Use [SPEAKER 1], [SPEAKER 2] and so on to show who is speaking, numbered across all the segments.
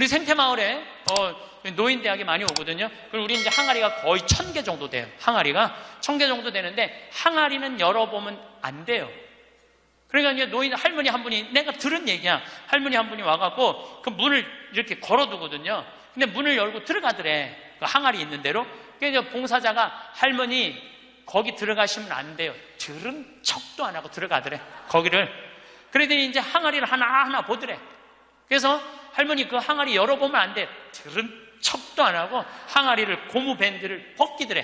[SPEAKER 1] 우리 생태마을에 노인대학이 많이 오거든요. 그리고 우리 이제 항아리가 거의 1000개 정도 돼요. 항아리가 1000개 정도 되는데 항아리는 열어보면 안 돼요. 그러니까 이제 노인 할머니 한 분이, 내가 들은 얘기야. 할머니 한 분이 와갖고 그 문을 이렇게 걸어두거든요. 근데 문을 열고 들어가더래. 그 항아리 있는 대로. 그래서 봉사자가 할머니 거기 들어가시면 안 돼요. 들은 척도 안 하고 들어가더래. 거기를. 그러더니 이제 항아리를 하나하나 보더래. 그래서 할머니 그 항아리 열어보면 안 돼. 들은 척도 안 하고 항아리를 고무 밴드를 벗기더래.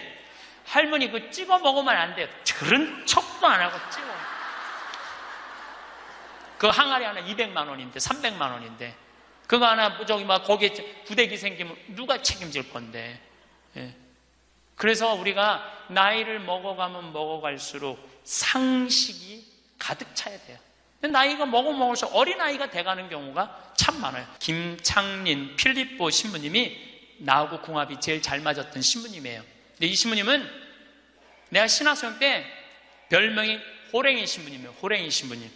[SPEAKER 1] 할머니 그 찍어 먹으면 안 돼요. 들은 척도 안 하고 찍어. 그 항아리 하나 200만 원인데 300만 원인데 그거 하나 저기 막 거기에 부대기 생기면 누가 책임질 건데. 예. 그래서 우리가 나이를 먹어가면 먹어갈수록 상식이 가득 차야 돼요. 나이가 먹을수록 어린아이가 돼가는 경우가 참 많아요. 김창린 필립보 신부님이 나하고 궁합이 제일 잘 맞았던 신부님이에요. 근데 이 신부님은 내가 신학생 때 별명이 호랭이 신부님이에요. 호랭이 신부님.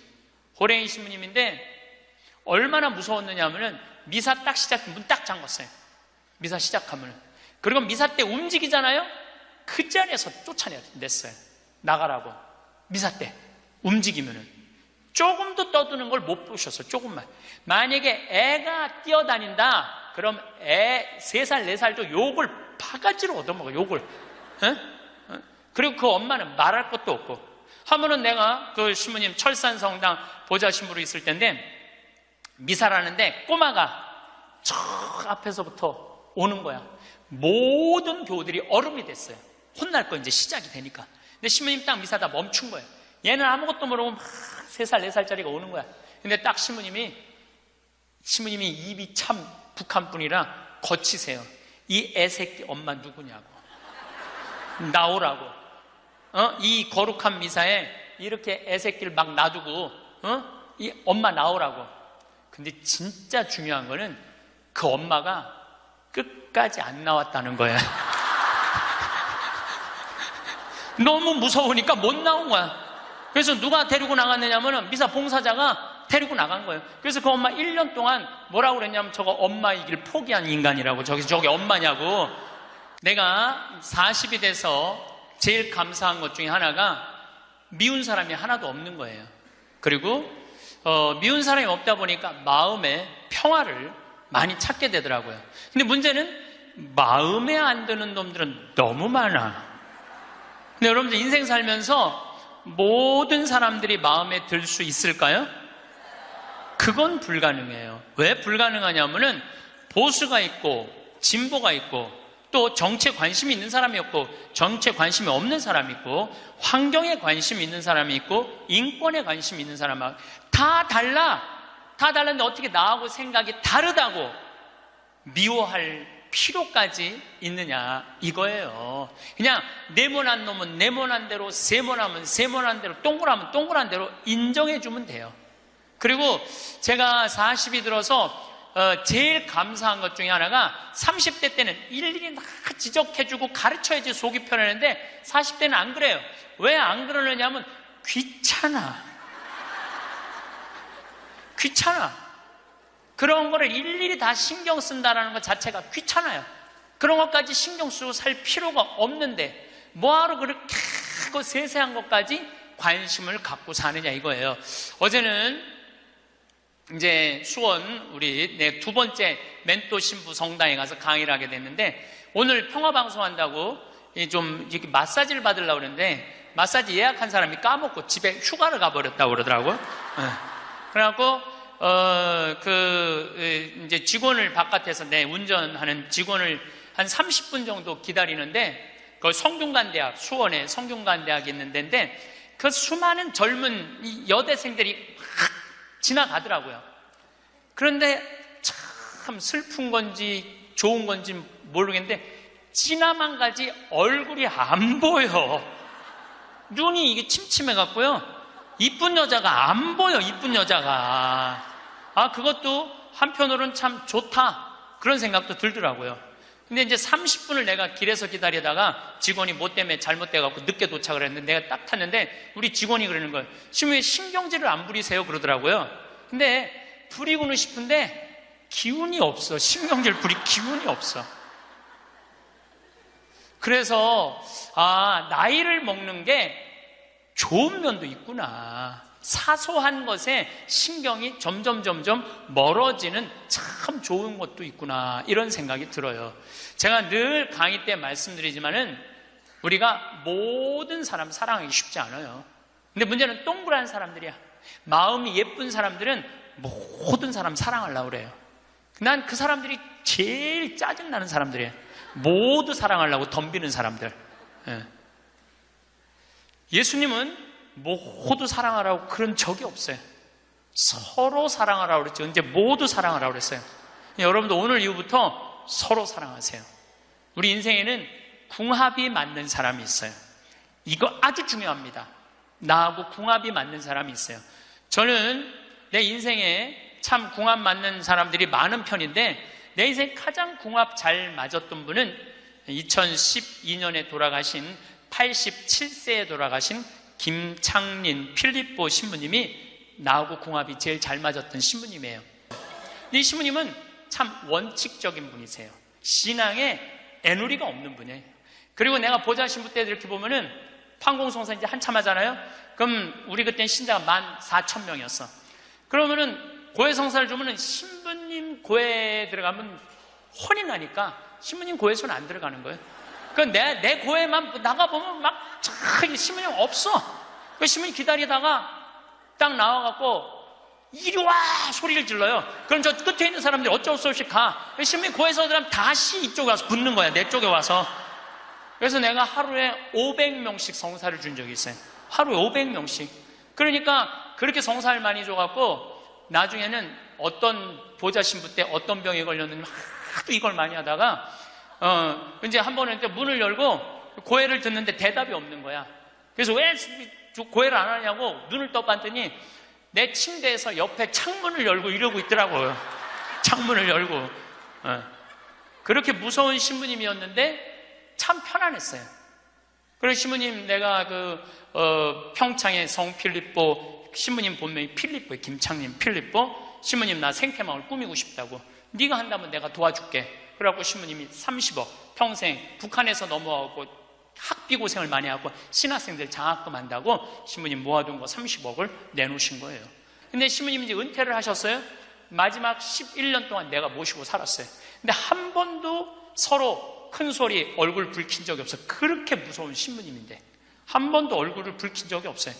[SPEAKER 1] 호랭이 신부님인데 얼마나 무서웠느냐 하면은 미사 딱 문 딱 잠궜어요. 미사 시작하면. 그리고 미사 때 움직이잖아요? 그 자리에서 쫓아냈어요. 나가라고. 미사 때 움직이면은. 조금도 떠드는 걸 못 보셨어요. 조금만. 만약에 애가 뛰어다닌다 그럼 애 3살 4살도 욕을 바가지로 얻어먹어요. 욕을. 그리고 그 엄마는 말할 것도 없고. 하면은 내가 그 신부님 철산성당 보좌 신부로 있을 때인데 미사라는데 꼬마가 저 앞에서부터 오는 거야. 모든 교우들이 얼음이 됐어요. 혼날 거 이제 시작이 되니까. 근데 신부님 딱 미사 다 멈춘 거예요. 얘는 아무것도 모르고 막 3살 4살짜리가 오는 거야. 근데 딱 신부님이 입이 참 북한 분이라 거치세요. 이 애새끼 엄마 누구냐고. 나오라고. 이 거룩한 미사에 이렇게 애새끼를 막 놔두고 이 엄마 나오라고. 근데 진짜 중요한 거는 그 엄마가 끝까지 안 나왔다는 거야. 너무 무서우니까 못 나온 거야. 그래서 누가 데리고 나갔느냐면은 미사 봉사자가 데리고 나간 거예요. 그래서 그 엄마 1년 동안 뭐라고 그랬냐면 저거 엄마이길 포기한 인간이라고. 저기 엄마냐고. 내가 40이 돼서 제일 감사한 것 중에 하나가 미운 사람이 하나도 없는 거예요. 그리고 미운 사람이 없다 보니까 마음에 평화를 많이 찾게 되더라고요. 근데 문제는 마음에 안 드는 놈들은 너무 많아. 근데 여러분들 인생 살면서 모든 사람들이 마음에 들 수 있을까요? 그건 불가능해요. 왜 불가능하냐면은 보수가 있고 진보가 있고 또 정치에 관심이 있는 사람이 있고 정치에 관심이 없는 사람이 있고 환경에 관심이 있는 사람이 있고 인권에 관심이 있는 사람하고 다 달라. 다 달랐는데 어떻게 나하고 생각이 다르다고 미워할 필요까지 있느냐 이거예요. 그냥 네모난 놈은 네모난 대로, 세모나면 세모난 대로, 동그라면 동그란 대로 인정해 주면 돼요. 그리고 제가 40이 들어서 제일 감사한 것 중에 하나가 30대 때는 일일이 다 지적해주고 가르쳐야지 속이 편했는데 40대는 안 그래요. 왜 안 그러느냐면 귀찮아. 그런 거를 일일이 다 신경 쓴다는 것 자체가 귀찮아요. 그런 것까지 신경 쓰고 살 필요가 없는데 뭐하러 그렇게 크고 세세한 것까지 관심을 갖고 사느냐 이거예요. 어제는 이제 수원 우리 두 번째 멘토 신부 성당에 가서 강의를 하게 됐는데 오늘 평화방송 한다고 좀 이렇게 마사지를 받으려고 그랬는데 마사지 예약한 사람이 까먹고 집에 휴가를 가버렸다고 그러더라고요. 그래갖고 이제 직원을 바깥에서 운전하는 직원을 한 30분 정도 기다리는데 그 성균관대학 수원에 성균관대학이 있는 데인데 그 수많은 젊은 여대생들이 지나가더라고요. 그런데 참 슬픈 건지 좋은 건지 모르겠는데 지나만 가지 얼굴이 안 보여. 눈이 이게 침침해갖고요. 이쁜 여자가 안 보여. 이쁜 여자가. 그것도 한편으로는 참 좋다 그런 생각도 들더라고요. 근데 이제 30분을 내가 길에서 기다리다가 직원이 뭐 때문에 잘못돼갖고 늦게 도착을 했는데 내가 딱 탔는데 우리 직원이 그러는 거예요. 지금 왜 신경질을 안 부리세요? 그러더라고요. 근데 부리고는 싶은데 기운이 없어. 신경질 부릴 기운이 없어. 그래서 나이를 먹는 게 좋은 면도 있구나. 사소한 것에 신경이 점점 멀어지는 참 좋은 것도 있구나, 이런 생각이 들어요. 제가 늘 강의 때 말씀드리지만은 우리가 모든 사람 사랑하기 쉽지 않아요. 근데 문제는 동그란 사람들이야. 마음이 예쁜 사람들은 모든 사람 사랑하려고 그래요. 난 그 사람들이 제일 짜증나는 사람들이에요. 모두 사랑하려고 덤비는 사람들. 예수님은 모두 사랑하라고 그런 적이 없어요. 서로 사랑하라고 그랬죠. 이제 모두 사랑하라고 그랬어요. 여러분도 오늘 이후부터 서로 사랑하세요. 우리 인생에는 궁합이 맞는 사람이 있어요. 이거 아주 중요합니다. 나하고 궁합이 맞는 사람이 있어요. 저는 내 인생에 참 궁합 맞는 사람들이 많은 편인데, 내 인생 가장 궁합 잘 맞았던 분은 2012년에 돌아가신 87세에 돌아가신 김창린 필립보 신부님이 나하고 궁합이 제일 잘 맞았던 신부님이에요. 이 신부님은 참 원칙적인 분이세요. 신앙에 애누리가 없는 분이에요. 그리고 내가 보좌 신부 때 이렇게 보면은 판공성사 이제 한참 하잖아요. 그럼 우리 그때는 신자가 14,000명이었어. 그러면은 고해 성사를 주면은 신부님 고해에 들어가면 혼이 나니까 신부님 고해 손 안 들어가는 거예요. 그 내 고해만 나가보면 막 신부님 없어. 그 신부님 기다리다가 딱 나와갖고 이리 와 소리를 질러요. 그럼 저 끝에 있는 사람들이 어쩔 수 없이 가. 신부님 고해서 들어가면 다시 이쪽에 와서 붙는 거야. 내 쪽에 와서. 그래서 내가 하루에 500명씩 성사를 준 적이 있어요. 하루에 500명씩. 그러니까 그렇게 성사를 많이 줘갖고 나중에는 어떤 보좌 신부 때 어떤 병에 걸렸는지 하도 이걸 많이 하다가 이제 한 번은 문을 열고 고해를 듣는데 대답이 없는 거야. 그래서 왜 고해를 안 하냐고 눈을 떠봤더니 내 침대에서 옆에 창문을 열고 이러고 있더라고요. 창문을 열고. 그렇게 무서운 신부님이었는데 참 편안했어요. 그래서 신부님, 내가 평창의 성 필립보 신부님 본명이 필립보예요. 김창린 필립보. 신부님, 나 생태마을 꾸미고 싶다고. 네가 한다면 내가 도와줄게. 그래갖고 신부님이 30억 평생 북한에서 넘어가고 학비 고생을 많이 하고 신학생들 장학금 한다고 신부님 모아둔 거 30억을 내놓으신 거예요. 근데 신부님이 이제 은퇴를 하셨어요. 마지막 11년 동안 내가 모시고 살았어요. 근데 한 번도 서로 큰 소리 얼굴 붉힌 적이 없어요. 그렇게 무서운 신부님인데 한 번도 얼굴을 붉힌 적이 없어요.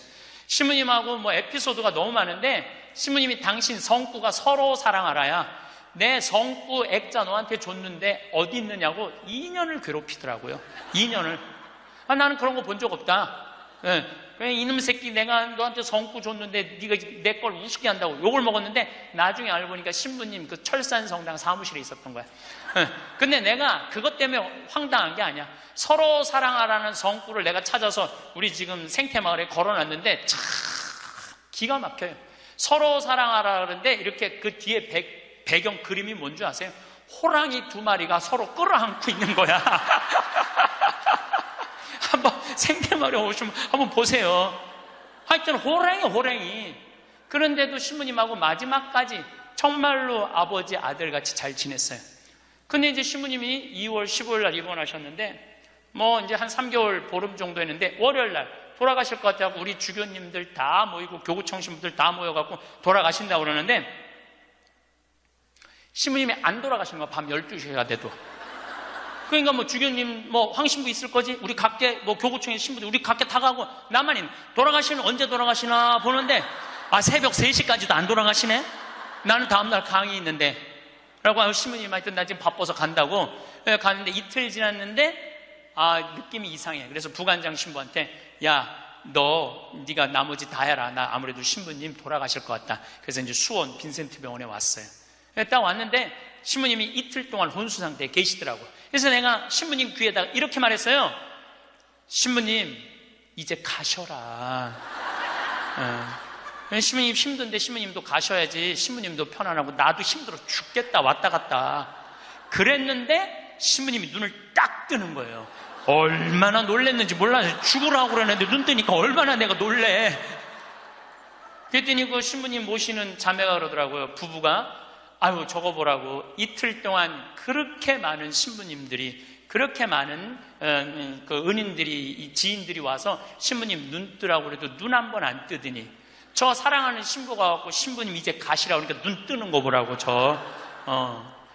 [SPEAKER 1] 신부님하고 에피소드가 너무 많은데, 신부님이 당신 성구가 서로 사랑하라야 내 성구 액자 너한테 줬는데 어디 있느냐고 2년을 괴롭히더라고요. 2년을. 나는 그런 거 본 적 없다. 이놈 새끼, 내가 너한테 성구 줬는데 네가 내 걸 우습게 한다고 욕을 먹었는데, 나중에 알고 보니까 신부님 그 철산성당 사무실에 있었던 거야. 근데 내가 그것 때문에 황당한 게 아니야. 서로 사랑하라는 성구를 내가 찾아서 우리 지금 생태마을에 걸어놨는데 참 기가 막혀요. 서로 사랑하라 그러는데 이렇게 그 뒤에 배경 그림이 뭔지 아세요? 호랑이 2마리가 서로 끌어안고 있는 거야. 한번 생태마을에 오시면 한번 보세요. 하여튼 호랑이. 그런데도 신부님하고 마지막까지 정말로 아버지 아들같이 잘 지냈어요. 근데 이제 신부님이 2월 15일 날 입원하셨는데 이제 한 3개월 보름 정도 했는데, 월요일 날 돌아가실 것 같다고 우리 주교님들 다 모이고 교구청 신부들 다 모여갖고 돌아가신다고 그러는데, 신부님이 안 돌아가시는 거야. 밤 12시가 돼도. 그러니까 주교님 황신부 있을 거지? 우리 각계 교구청의 신부들 우리 각계 다 가고 나만 있는. 돌아가시면 언제 돌아가시나 보는데 새벽 3시까지도 안 돌아가시네? 나는 다음날 강의 있는데. 라고 신부님한테 나 지금 바빠서 간다고. 갔는데 이틀 지났는데 느낌이 이상해. 그래서 부관장 신부한테 네가 나머지 다 해라. 나 아무래도 신부님 돌아가실 것 같다. 그래서 이제 수원 빈센트 병원에 왔어요. 딱 왔는데 신부님이 이틀 동안 혼수 상태에 계시더라고. 그래서 내가 신부님 귀에다가 이렇게 말했어요. 신부님, 이제 가셔라. 신부님 힘든데 신부님도 가셔야지. 신부님도 편안하고 나도 힘들어 죽겠다 왔다 갔다. 그랬는데 신부님이 눈을 딱 뜨는 거예요. 얼마나 놀랬는지 몰라요. 죽으라고 그러는데 눈 뜨니까 얼마나 내가 놀래. 그랬더니 그 신부님 모시는 자매가 그러더라고요. 부부가 아유 저거 보라고 이틀 동안 그렇게 많은 신부님들이, 그렇게 많은 그 은인들이, 지인들이 와서 신부님 눈 뜨라고 그래도 눈 한 번 안 뜨더니, 저 사랑하는 신부가 왔고 신부님 이제 가시라고 그러니까 눈 뜨는 거 보라고.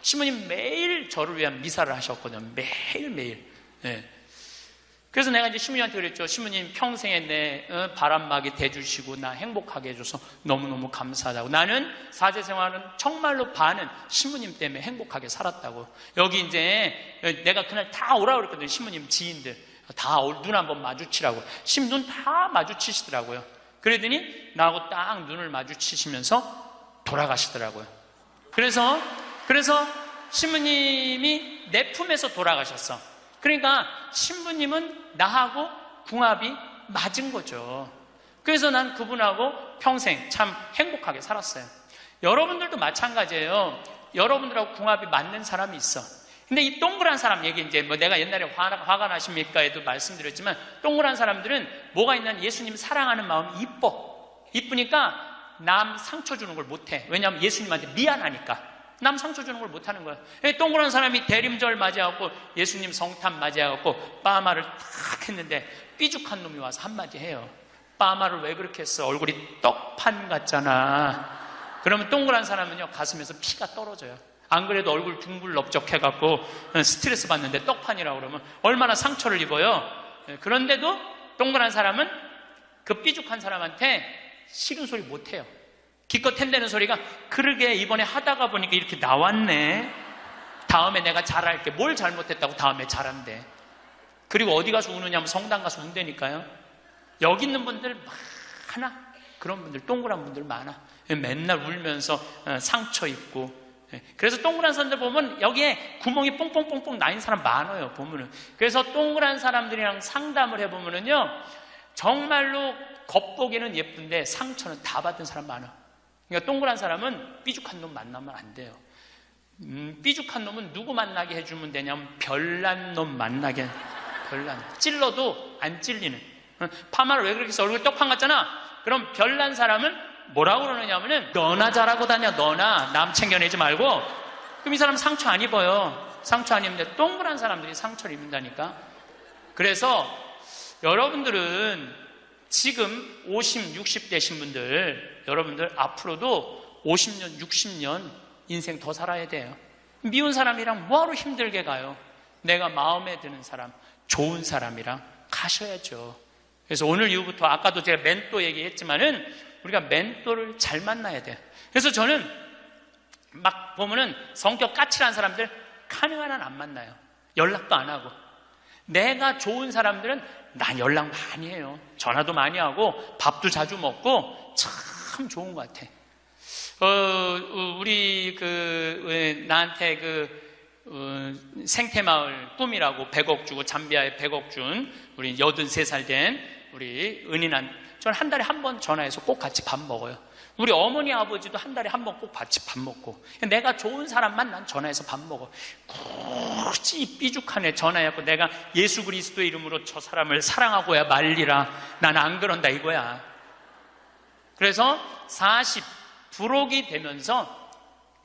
[SPEAKER 1] 신부님 매일 저를 위한 미사를 하셨거든요. 매일매일. 네. 그래서 내가 이제 신부님한테 그랬죠. 신부님 평생에 내 바람막이 대주시고 나 행복하게 해줘서 너무너무 감사하다고. 나는 사제 생활은 정말로 반은 신부님 때문에 행복하게 살았다고. 여기 이제 내가 그날 다 오라고 그랬거든요. 신부님 지인들 다 눈 한번 마주치라고. 신부 눈 다 마주치시더라고요. 그러더니 나하고 딱 눈을 마주치시면서 돌아가시더라고요. 그래서 신부님이 내 품에서 돌아가셨어. 그러니까 신부님은 나하고 궁합이 맞은 거죠. 그래서 난 그분하고 평생 참 행복하게 살았어요. 여러분들도 마찬가지예요. 여러분들하고 궁합이 맞는 사람이 있어. 근데 이 동그란 사람 얘기, 이제 뭐 내가 옛날에 화가 나십니까에도 말씀드렸지만, 동그란 사람들은 뭐가 있냐면 예수님 사랑하는 마음이 이쁘니까 남 상처 주는 걸 못해. 왜냐하면 예수님한테 미안하니까. 남 상처 주는 걸 못하는 거야. 동그란 사람이 대림절 맞이하고 예수님 성탄 맞이하고 빠마를 탁 했는데 삐죽한 놈이 와서 한마디 해요. 빠마를 왜 그렇게 했어? 얼굴이 떡판 같잖아. 그러면 동그란 사람은요 가슴에서 피가 떨어져요. 안 그래도 얼굴 둥글럽적해갖고 스트레스 받는데 떡판이라고 그러면 얼마나 상처를 입어요. 그런데도 동그란 사람은 그 삐죽한 사람한테 싫은 소리 못해요. 기껏 텐대는 소리가, 그러게 이번에 하다가 보니까 이렇게 나왔네. 다음에 내가 잘할게. 뭘 잘못했다고 다음에 잘한대. 그리고 어디 가서 우느냐면 성당 가서 운다니까요. 여기 있는 분들 많아. 그런 분들, 동그란 분들 많아. 맨날 울면서 상처 입고. 그래서 동그란 사람들 보면 여기에 구멍이 뽕뽕뽕뽕 나인 사람 많아요, 보면은. 그래서 동그란 사람들이랑 상담을 해보면은요, 정말로 겉보기는 예쁜데 상처는 다 받은 사람 많아. 그러니까 동그란 사람은 삐죽한 놈 만나면 안 돼요. 삐죽한 놈은 누구 만나게 해주면 되냐면 별난 놈 만나게. 별난. 찔러도 안 찔리는. 파마를 왜 그렇게 해서 얼굴 떡판 같잖아. 그럼 별난 사람은 뭐라고 그러느냐면은 너나 잘하고 다녀, 너나 남 챙겨내지 말고. 그럼 이 사람 상처 안 입어요. 상처 안 입는데 동그란 사람들이 상처를 입는다니까. 그래서 여러분들은 지금 50, 60 되신 분들, 여러분들 앞으로도 50년, 60년 인생 더 살아야 돼요. 미운 사람이랑 뭐하러 힘들게 가요? 내가 마음에 드는 사람, 좋은 사람이랑 가셔야죠. 그래서 오늘 이후부터, 아까도 제가 멘토 얘기했지만은 우리가 멘토를 잘 만나야 돼요. 그래서 저는 막 보면은 성격 까칠한 사람들 가능한 한 안 만나요. 연락도 안 하고. 내가 좋은 사람들은 난 연락 많이 해요. 전화도 많이 하고 밥도 자주 먹고 참 좋은 것 같아. 우리 나한테 생태마을 꿈이라고 100억 주고, 잠비아에 100억 준 우리 83살 된 우리 은인한, 저는 한 달에 한 번 전화해서 꼭 같이 밥 먹어요. 우리 어머니 아버지도 한 달에 한 번 꼭 같이 밥 먹고. 내가 좋은 사람만 난 전화해서 밥 먹어. 굳이 삐죽한 애 전화해갖고 내가 예수 그리스도의 이름으로 저 사람을 사랑하고야 말리라, 난 안 그런다 이거야. 그래서 40 부록이 되면서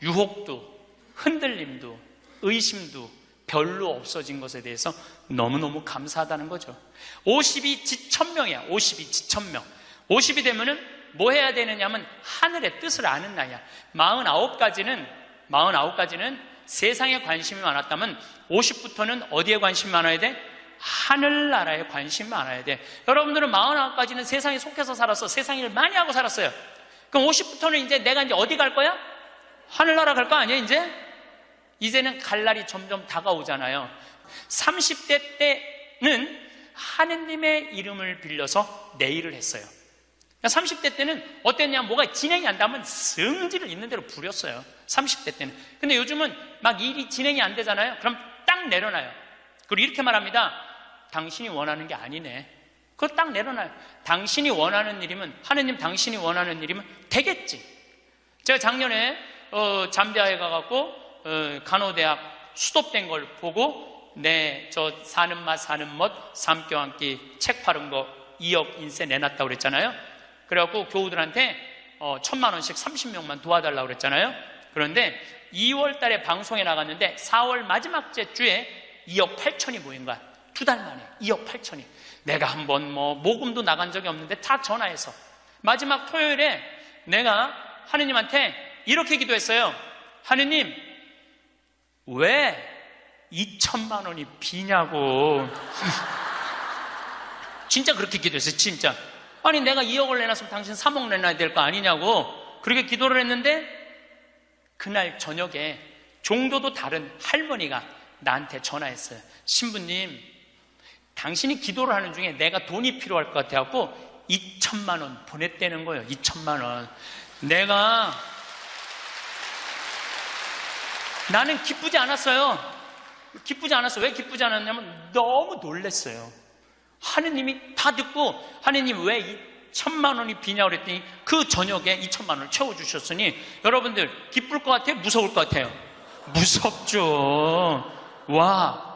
[SPEAKER 1] 유혹도 흔들림도 의심도 별로 없어진 것에 대해서 너무너무 감사하다는 거죠. 50이 지천명이야. 50이 지천명. 50이 되면은 뭐 해야 되느냐면 하늘의 뜻을 아는 나이야. 49까지는 세상에 관심이 많았다면 50부터는 어디에 관심이 많아야 돼? 하늘나라에 관심이 많아야 돼. 여러분들은 49까지는 세상에 속해서 살았어. 세상 일을 많이 하고 살았어요. 그럼 50부터는 이제 내가 이제 어디 갈 거야? 하늘나라 갈 거 아니야 이제? 이제는 갈 날이 점점 다가오잖아요. 30대 때는 하느님의 이름을 빌려서 내일을 했어요. 30대 때는 어땠냐면 뭐가 진행이 안 되면 성질을 있는 대로 부렸어요. 30대 때는. 근데 요즘은 막 일이 진행이 안 되잖아요. 그럼 딱 내려놔요. 그리고 이렇게 말합니다. 당신이 원하는 게 아니네. 그거 딱 내려놔요. 당신이 원하는 일이면, 하느님 당신이 원하는 일이면 되겠지. 제가 작년에 잠비아에 가갖고 간호대학 수도된 걸 보고 저 사는 맛 사는 멋 삶겨 앉기 책 파는 거 2억 인쇄 내놨다고 그랬잖아요. 그래갖고 교우들한테 1,000만 원씩 30명만 도와달라고 그랬잖아요. 그런데 2월 달에 방송에 나갔는데 4월 마지막 주에 2억 8천이 모인 거야. 2달 만에 2억 8천이. 내가 한번 모금도 나간 적이 없는데 다 전화해서 마지막 토요일에 내가 하느님한테 이렇게 기도했어요. 하느님, 왜 2천만 원이 비냐고. 진짜 그렇게 기도했어요. 진짜. 아니 내가 2억을 내놨으면 당신 3억 내놔야 될 거 아니냐고 그렇게 기도를 했는데 그날 저녁에 종교도 다른 할머니가 나한테 전화했어요. 신부님, 당신이 기도를 하는 중에 내가 돈이 필요할 것 같아갖고 2천만 원 보냈다는 거예요. 2천만 원. 나는 기쁘지 않았어요. 기쁘지 않았어. 왜 기쁘지 않았냐면 너무 놀랐어요. 하느님이 다 듣고 하느님 왜 2천만 원이 비냐고 그랬더니 그 저녁에 2천만 원을 채워주셨으니 여러분들 기쁠 것 같아요? 무서울 것 같아요? 무섭죠. 와.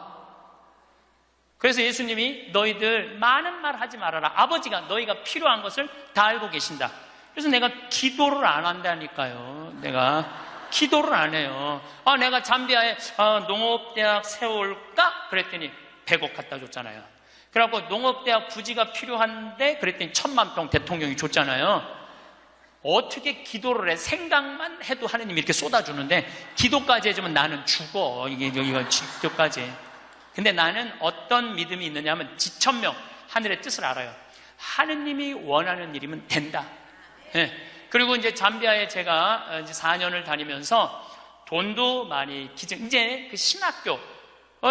[SPEAKER 1] 그래서 예수님이 너희들 많은 말 하지 말아라. 아버지가 너희가 필요한 것을 다 알고 계신다. 그래서 내가 기도를 안 한다니까요. 내가 기도를 안 해요. 내가 잠비아에 농업대학 세울까? 그랬더니 100억 갖다 줬잖아요. 그래갖고 농업대학 부지가 필요한데 그랬더니 1000만 평 대통령이 줬잖아요. 어떻게 기도를 해? 생각만 해도 하느님이 이렇게 쏟아주는데 기도까지 해주면 나는 죽어. 이거 기도까지. 근데 나는 어떤 믿음이 있느냐 하면 지천명 하늘의 뜻을 알아요. 하느님이 원하는 일이면 된다. 네. 그리고 이제 잠비아에 제가 이제 4년을 다니면서 돈도 많이 이제 그 신학교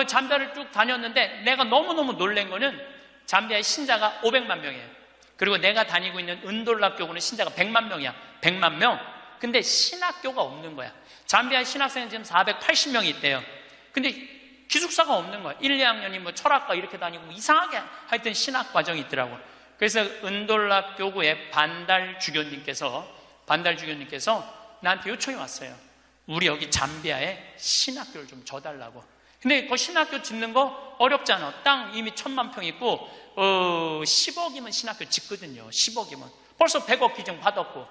[SPEAKER 1] 잠비아를 쭉 다녔는데 내가 너무너무 놀란 거는 잠비아의 신자가 500만 명이에요. 그리고 내가 다니고 있는 은돌라 교구는 신자가 100만 명이야. 100만 명. 근데 신학교가 없는 거야. 잠비아의 신학생은 지금 480명이 있대요. 근데 기숙사가 없는 거야. 1, 2학년이 철학과 이렇게 다니고 이상하게 하여튼 신학 과정이 있더라고. 그래서 은돌라 교구의 반달 주교님께서 나한테 요청이 왔어요. 우리 여기 잠비아에 신학교를 좀 줘달라고. 근데 그 신학교 짓는 거 어렵잖아. 땅 이미 1000만 평 있고 10억이면 신학교 짓거든요. 10억이면 벌써 100억 기증 받았고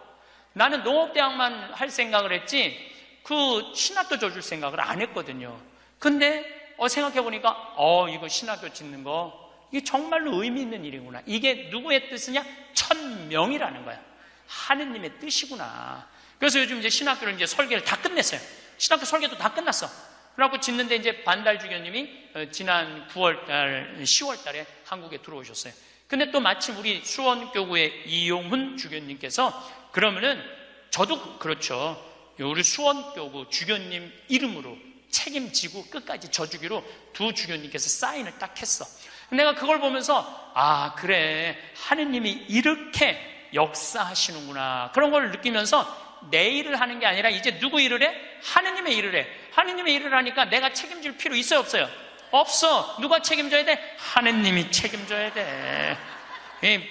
[SPEAKER 1] 나는 농업대학만 할 생각을 했지 그 신학교 줘줄 생각을 안 했거든요. 근데 생각해보니까 이거 신학교 짓는 거 이게 정말로 의미 있는 일이구나. 이게 누구의 뜻이냐? 1000명이라는 거야. 하느님의 뜻이구나. 그래서 요즘 이제 신학교를 이제 설계를 다 끝냈어요. 신학교 설계도 다 끝났어. 그래갖고 짓는데 이제 반달 주교님이 지난 10월 달에 한국에 들어오셨어요. 근데 또 마침 우리 수원교구의 이용훈 주교님께서 그러면은 저도 그렇죠. 우리 수원교구 주교님 이름으로 책임지고 끝까지 져주기로 두 주교님께서 사인을 딱 했어. 내가 그걸 보면서 그래 하느님이 이렇게 역사하시는구나 그런 걸 느끼면서 내 일을 하는 게 아니라 이제 누구 일을 해? 하느님의 일을 해. 하느님의 일을 하니까 내가 책임질 필요 있어요 없어요? 없어. 누가 책임져야 돼? 하느님이 책임져야 돼.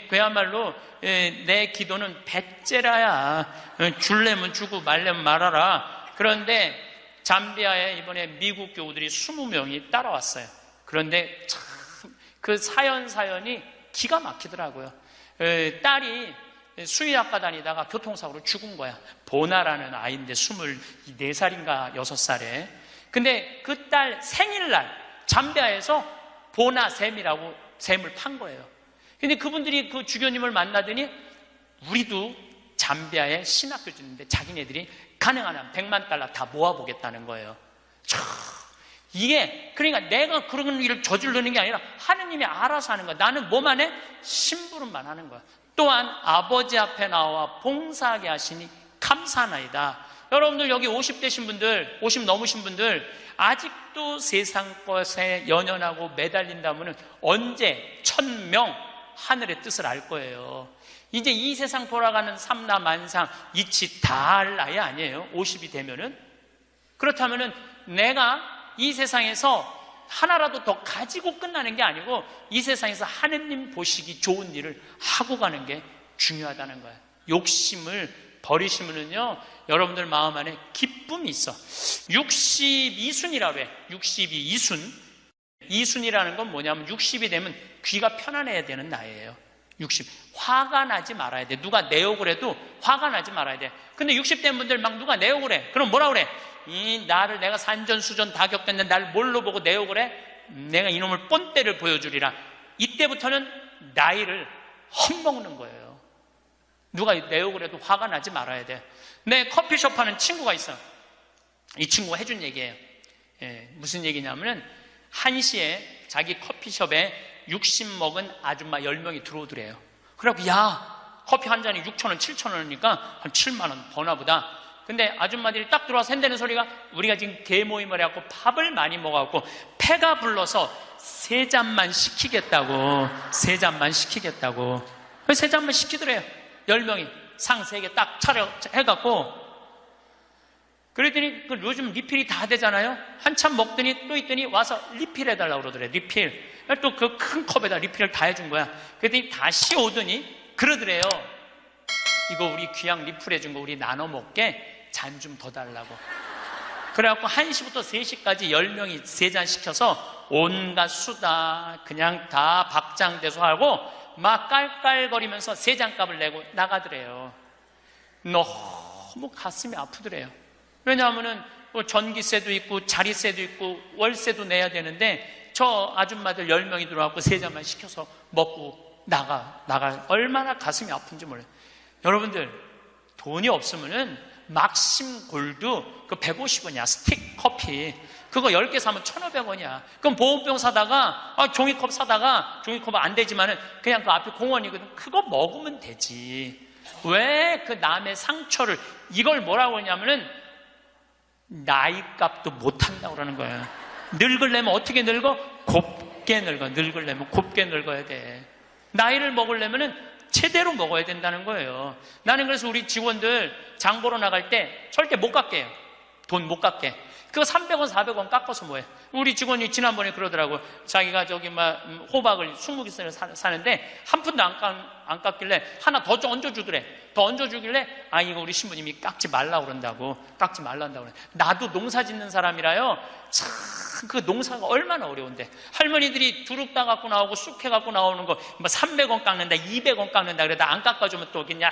[SPEAKER 1] 그야말로 내 기도는 배째라야. 줄래면 주고 말래면 말아라. 그런데 잠비아에 이번에 미국 교우들이 20명이 따라왔어요. 그런데 참 그 사연이 기가 막히더라고요. 딸이 수의학과 다니다가 교통사고로 죽은 거야. 보나라는 아이인데 24살인가 6살에. 근데 그 딸 생일날 잠비아에서 보나 샘이라고 샘을 판 거예요. 근데 그분들이 그 주교님을 만나더니 우리도 잠비아에 신학교 짓는데 자기네들이 가능한 한 100만 달러 다 모아보겠다는 거예요. 이게 그러니까 내가 그런 일을 저지르는 게 아니라 하느님이 알아서 하는 거야. 나는 뭐만 해? 심부름만 하는 거야. 또한 아버지 앞에 나와 봉사하게 하시니 감사하나이다. 여러분들 여기 50대신 분들, 50 넘으신 분들 아직도 세상 것에 연연하고 매달린다면 언제 1000명 하늘의 뜻을 알 거예요. 이제 이 세상 돌아가는 삼라만상 이치 다 할 나이 아니에요. 50이 되면은. 그렇다면은 내가 이 세상에서 하나라도 더 가지고 끝나는 게 아니고 이 세상에서 하느님 보시기 좋은 일을 하고 가는 게 중요하다는 거예요. 욕심을 버리시면은요 여러분들 마음 안에 기쁨이 있어. 62순이라고 해. 62순. 이순이라는 건 뭐냐면 60이 되면 귀가 편안해야 되는 나이에요. 60. 화가 나지 말아야 돼. 누가 내 욕을 해도 화가 나지 말아야 돼. 근데 60대 분들 막 누가 내 욕을 해. 그럼 뭐라 그래? 나를 내가 산전수전 다 겪었는데 날 뭘로 보고 내 욕을 해? 내가 이놈을 뻔때를 보여주리라. 이때부터는 나이를 헛먹는 거예요. 누가 내 욕을 해도 화가 나지 말아야 돼. 내 커피숍 하는 친구가 있어. 이 친구가 해준 얘기예요. 무슨 얘기냐면은 1시에 자기 커피숍에 60 먹은 아줌마 10명이 들어오더래요. 그래갖고 야, 커피 한 잔이 6,000원, 7,000원이니까 한 7만 원 버나 보다. 근데 아줌마들이 딱 들어와서 한다는 소리가 우리가 지금 대모임을 해갖고 밥을 많이 먹어갖고 패가 불러서 3잔만 시키겠다고. 3잔만 시키겠다고. 그래서 3잔만 시키더래요. 10명이 상 3개 딱 차려 해갖고. 그랬더니 요즘 리필이 다 되잖아요. 한참 먹더니 또 있더니 와서 리필해달라고 그러더래. 리필. 또 그 큰 컵에다 리필을 다 해준 거야. 그랬더니 다시 오더니 그러더래요. 이거 우리 귀양 리필해준 거 우리 나눠 먹게 잔 좀 더 달라고. 그래갖고 1시부터 3시까지 10명이 3잔 시켜서 온갖 수다 그냥 다 박장대소하고 막 깔깔거리면서 3잔 값을 내고 나가더래요. 너무 가슴이 아프더래요. 왜냐하면은 전기세도 있고 자리세도 있고 월세도 내야 되는데 저 아줌마들 10명이 들어와서 3잔만 시켜서 먹고 나가 얼마나 가슴이 아픈지 몰라요. 여러분들 돈이 없으면은 막심 골드 그 150원이야. 스틱 커피 그거 10개 사면 1,500원이야. 그럼 보온병 사다가 종이컵 사다가 종이컵은 안 되지만은 그냥 그 앞에 공원이거든. 그거 먹으면 되지. 왜 그 남의 상처를 이걸 뭐라고 하냐면은 나이값도 못한다고 그러는 거야. 늙으려면 어떻게 늙어? 곱게 늙어. 늙으려면 곱게 늙어야 돼. 나이를 먹으려면은 제대로 먹어야 된다는 거예요. 나는 그래서 우리 직원들 장 보러 나갈 때 절대 못 깎게 해요. 돈 못 깎게. 그거 300원, 400원 깎아서 뭐해. 우리 직원이 지난번에 그러더라고요. 자기가 저기 호박을 20개 사는데 한 푼도 안 깎길래 하나 더 얹어주더래. 더 얹어주길래 이거 우리 신부님이 깎지 말라고 그런다고. 깎지 말란다고 그래. 나도 농사 짓는 사람이라요. 참 그 농사가 얼마나 어려운데. 할머니들이 두릅 따 갖고 나오고 쑥 해 갖고 나오는 거 300원 깎는다, 200원 깎는다 그러다 안 깎아주면 또 그냥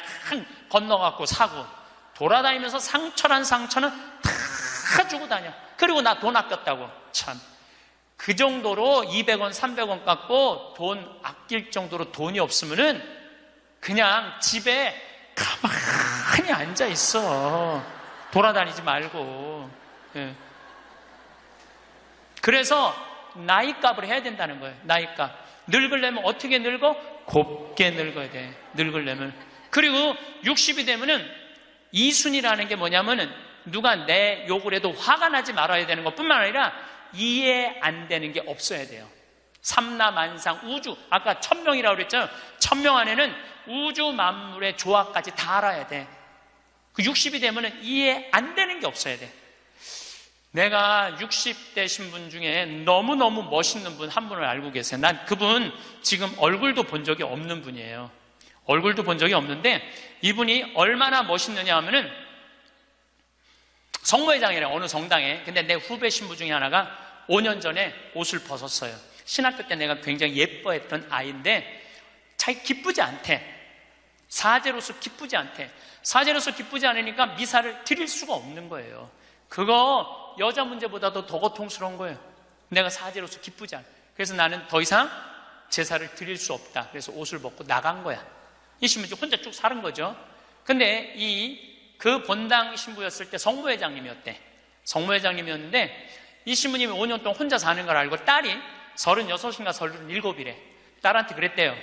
[SPEAKER 1] 건너갖고 사고. 돌아다니면서 상처는 다 주고 다녀. 그리고 나 돈 아꼈다고. 참. 그 정도로 200원, 300원 깎고 돈 아낄 정도로 돈이 없으면은 그냥 집에 가만히 앉아 있어. 돌아다니지 말고. 예. 그래서 나이값을 해야 된다는 거예요. 나이값. 늙으려면 어떻게 늙어? 곱게 늙어야 돼. 늙으려면. 그리고 60이 되면은 이순이라는 게 뭐냐면은 누가 내 욕을 해도 화가 나지 말아야 되는 것뿐만 아니라 이해 안 되는 게 없어야 돼요. 삼라만상 우주, 아까 1000명이라고 그랬잖아요. 1000명 안에는 우주 만물의 조화까지 다 알아야 돼. 그 60이 되면은 이해 안 되는 게 없어야 돼. 내가 60대 신분 중에 너무너무 멋있는 분 한 분을 알고 계세요. 난 그분 지금 얼굴도 본 적이 없는 분이에요. 얼굴도 본 적이 없는데 이분이 얼마나 멋있느냐 하면은 성모회장이래요. 어느 성당에. 근데 내 후배 신부 중에 하나가 5년 전에 옷을 벗었어요. 신학교 때 내가 굉장히 예뻐했던 아이인데 자기 기쁘지 않대. 사제로서 기쁘지 않대. 사제로서 기쁘지 않으니까 미사를 드릴 수가 없는 거예요. 그거 여자 문제보다도 더 고통스러운 거예요. 내가 사제로서 기쁘지 않아. 그래서 나는 더 이상 제사를 드릴 수 없다. 그래서 옷을 벗고 나간 거야. 이 신부 혼자 쭉 사는 거죠. 근데 그 본당 신부였을 때 성모회장님이었대. 성모회장님이었는데 이 신부님이 5년 동안 혼자 사는 걸 알고 딸이 36인가 37이래. 딸한테 그랬대요.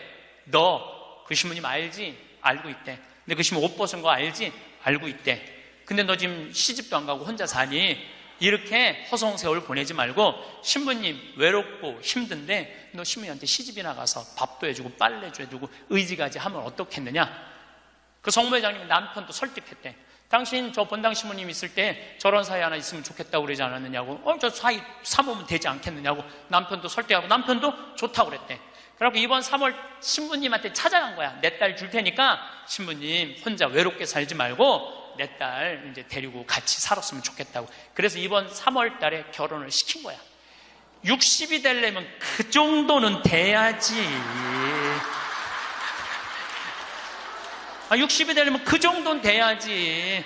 [SPEAKER 1] 너 그 신부님 알지? 알고 있대. 근데 그 신부 옷 벗은 거 알지? 알고 있대. 근데 너 지금 시집도 안 가고 혼자 사니? 이렇게 허송세월 보내지 말고 신부님 외롭고 힘든데 너 신부님한테 시집이나 가서 밥도 해주고 빨래도 해주고 의지가지 하면 어떻겠느냐? 그 성모회장님이 남편도 설득했대. 당신 저 본당 신부님 있을 때 저런 사이 하나 있으면 좋겠다고 그러지 않았느냐고. 저 사이 사모면 되지 않겠느냐고. 남편도 설득하고 남편도 좋다고 그랬대. 그래갖고 이번 3월 신부님한테 찾아간 거야. 내 딸 줄 테니까 신부님 혼자 외롭게 살지 말고 내 딸 이제 데리고 같이 살았으면 좋겠다고. 그래서 이번 3월 달에 결혼을 시킨 거야. 60이 되려면 그 정도는 돼야지. 60이 되려면 그 정도는 돼야지.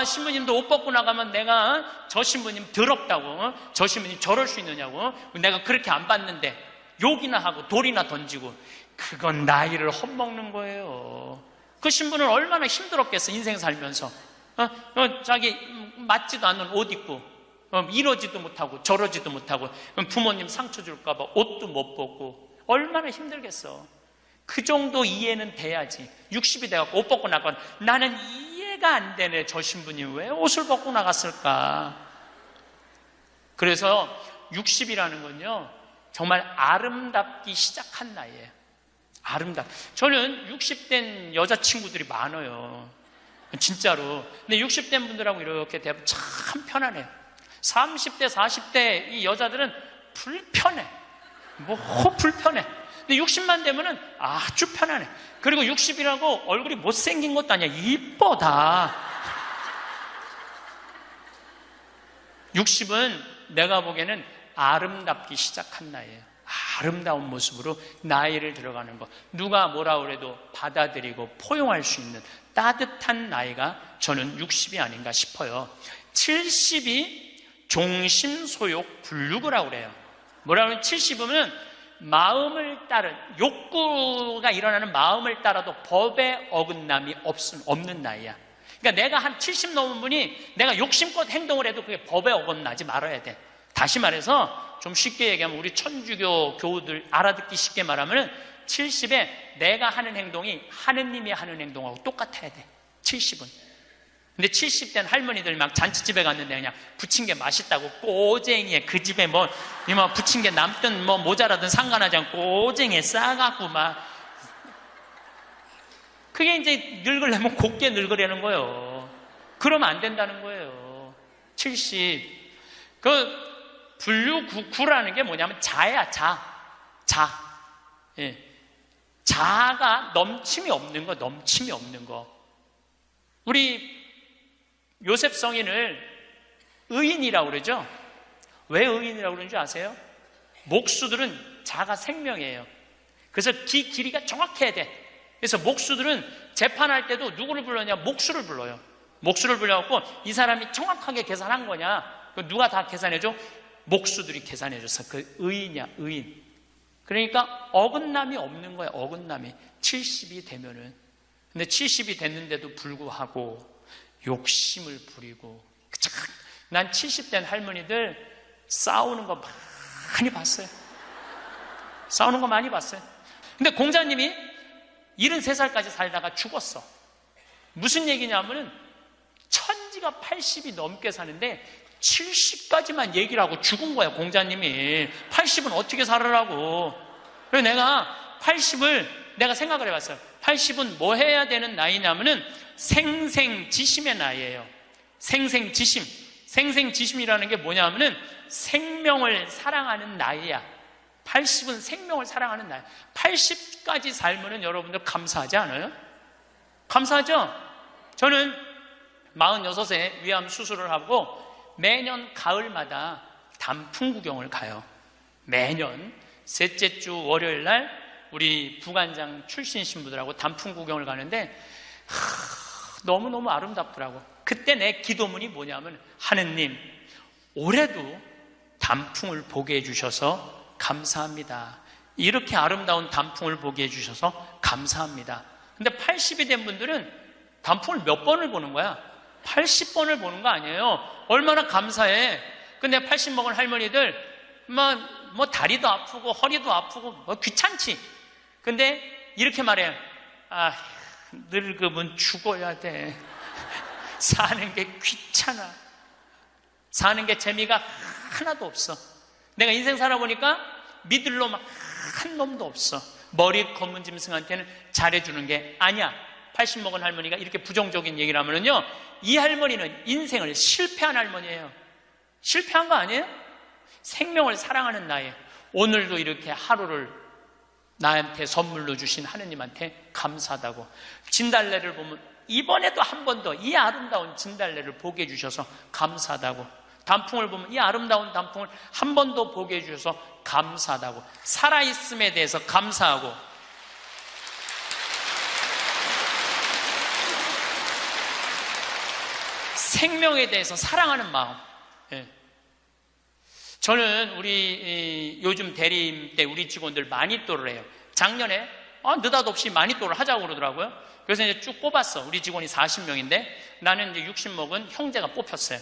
[SPEAKER 1] 신부님도 옷 벗고 나가면 내가 저 신부님 더럽다고, 저 신부님 저럴 수 있느냐고, 내가 그렇게 안 봤는데 욕이나 하고 돌이나 던지고, 그건 나이를 헛먹는 거예요. 그 신부는 얼마나 힘들었겠어, 인생 살면서. 자기 맞지도 않는 옷 입고, 이러지도 못하고 저러지도 못하고, 부모님 상처 줄까봐 옷도 못 벗고, 얼마나 힘들겠어. 그 정도 이해는 돼야지. 60이 돼갖고 옷 벗고 나가면 나는 이해가 안 되네. 저 신부님 왜 옷을 벗고 나갔을까? 그래서 60이라는 건요, 정말 아름답기 시작한 나이에요. 저는 60된 여자친구들이 많아요. 진짜로. 근데 60된 분들하고 이렇게 대하면 참 편안해요. 30대, 40대 이 여자들은 불편해. 불편해. 근데 60만 되면은 아주 편안해. 그리고 60이라고 얼굴이 못생긴 것도 아니야. 이뻐, 다. 60은 내가 보기에는 아름답기 시작한 나이에요. 아름다운 모습으로 나이를 들어가는 것. 누가 뭐라 그래도 받아들이고 포용할 수 있는 따뜻한 나이가 저는 60이 아닌가 싶어요. 70이 종심소욕 불육이라고 그래요. 뭐라 그러면 70이면 마음을 따른, 욕구가 일어나는 마음을 따라도 법의 어긋남이 없는 나이야. 그러니까 내가 한 70 넘은 분이 내가 욕심껏 행동을 해도 그게 법에 어긋나지 말아야 돼. 다시 말해서 좀 쉽게 얘기하면 우리 천주교 교우들 알아듣기 쉽게 말하면 70에 내가 하는 행동이 하느님이 하는 행동하고 똑같아야 돼. 70은. 근데 70된 할머니들 막 잔치집에 갔는데 그냥 부친 게 맛있다고 꼬쟁이에 그 집에 뭐 부친 게 남든 뭐 모자라든 상관하지 않고 꼬쟁이에 싸갖고 막, 그게 이제 늙으려면 곱게 늙으려는 거예요. 그러면 안 된다는 거예요. 70. 불류구라는 게 뭐냐면 자야, 자. 예. 자가 넘침이 없는 거. 우리 요셉 성인을 의인이라고 그러죠? 왜 의인이라고 그러는 줄 아세요? 목수들은 자가 생명이에요. 그래서 길이가 정확해야 돼. 그래서 목수들은 재판할 때도 누구를 불러냐? 목수를 불러요. 목수를 불러갖고 이 사람이 정확하게 계산한 거냐? 누가 다 계산해줘? 목수들이 계산해줘서 그 의인이야, 의인. 그러니까 어긋남이 없는 거야, 어긋남이. 70이 되면은. 근데 70이 됐는데도 불구하고 욕심을 부리고. 난 70된 할머니들 싸우는 거 많이 봤어요. 근데 공자님이 73살까지 살다가 죽었어. 무슨 얘기냐면은 천지가 80이 넘게 사는데 70까지만 얘기를 하고 죽은 거야, 공자님이. 80은 어떻게 살으라고. 그래서 내가 80을 내가 생각을 해봤어요. 80은 뭐 해야 되는 나이냐면은 생생지심의 나이예요. 생생지심이라는 게 뭐냐면은 생명을 사랑하는 나이야. 80은 생명을 사랑하는 나이. 80까지 살면은 여러분들 감사하지 않아요? 감사하죠? 저는 46세 위암 수술을 하고 매년 가을마다 단풍 구경을 가요. 매년 셋째 주 월요일 날 우리 부관장 출신 신부들하고 단풍 구경을 가는데 너무너무 아름답더라고. 그때 내 기도문이 뭐냐면, 하느님, 올해도 단풍을 보게 해주셔서 감사합니다. 이렇게 아름다운 단풍을 보게 해주셔서 감사합니다. 근데 80이 된 분들은 단풍을 몇 번을 보는 거야? 80번을 보는 거 아니에요. 얼마나 감사해. 근데 80 먹은 할머니들 뭐 다리도 아프고 허리도 아프고 귀찮지. 근데 이렇게 말해요. 늙으면 죽어야 돼. 사는 게 귀찮아. 사는 게 재미가 하나도 없어. 내가 인생 살아보니까 믿을 놈 한 놈도 없어. 머리 검은 짐승한테는 잘해주는 게 아니야. 80 먹은 할머니가 이렇게 부정적인 얘기를 하면은요, 이 할머니는 인생을 실패한 할머니예요. 실패한 거 아니에요? 생명을 사랑하는 나이에 오늘도 이렇게 하루를 나한테 선물로 주신 하느님한테 감사하다고. 진달래를 보면 이번에도 한 번 더 이 아름다운 진달래를 보게 해주셔서 감사하다고. 단풍을 보면 이 아름다운 단풍을 한 번 더 보게 해주셔서 감사하다고. 살아있음에 대해서 감사하고. 생명에 대해서 사랑하는 마음. 예. 저는 우리 요즘 대리임 때 우리 직원들 마니또를 해요. 작년에 느닷없이 마니또를 하자고 그러더라고요. 그래서 이제 쭉 뽑았어. 우리 직원이 40명인데 나는 이제 60 먹은 형제가 뽑혔어요.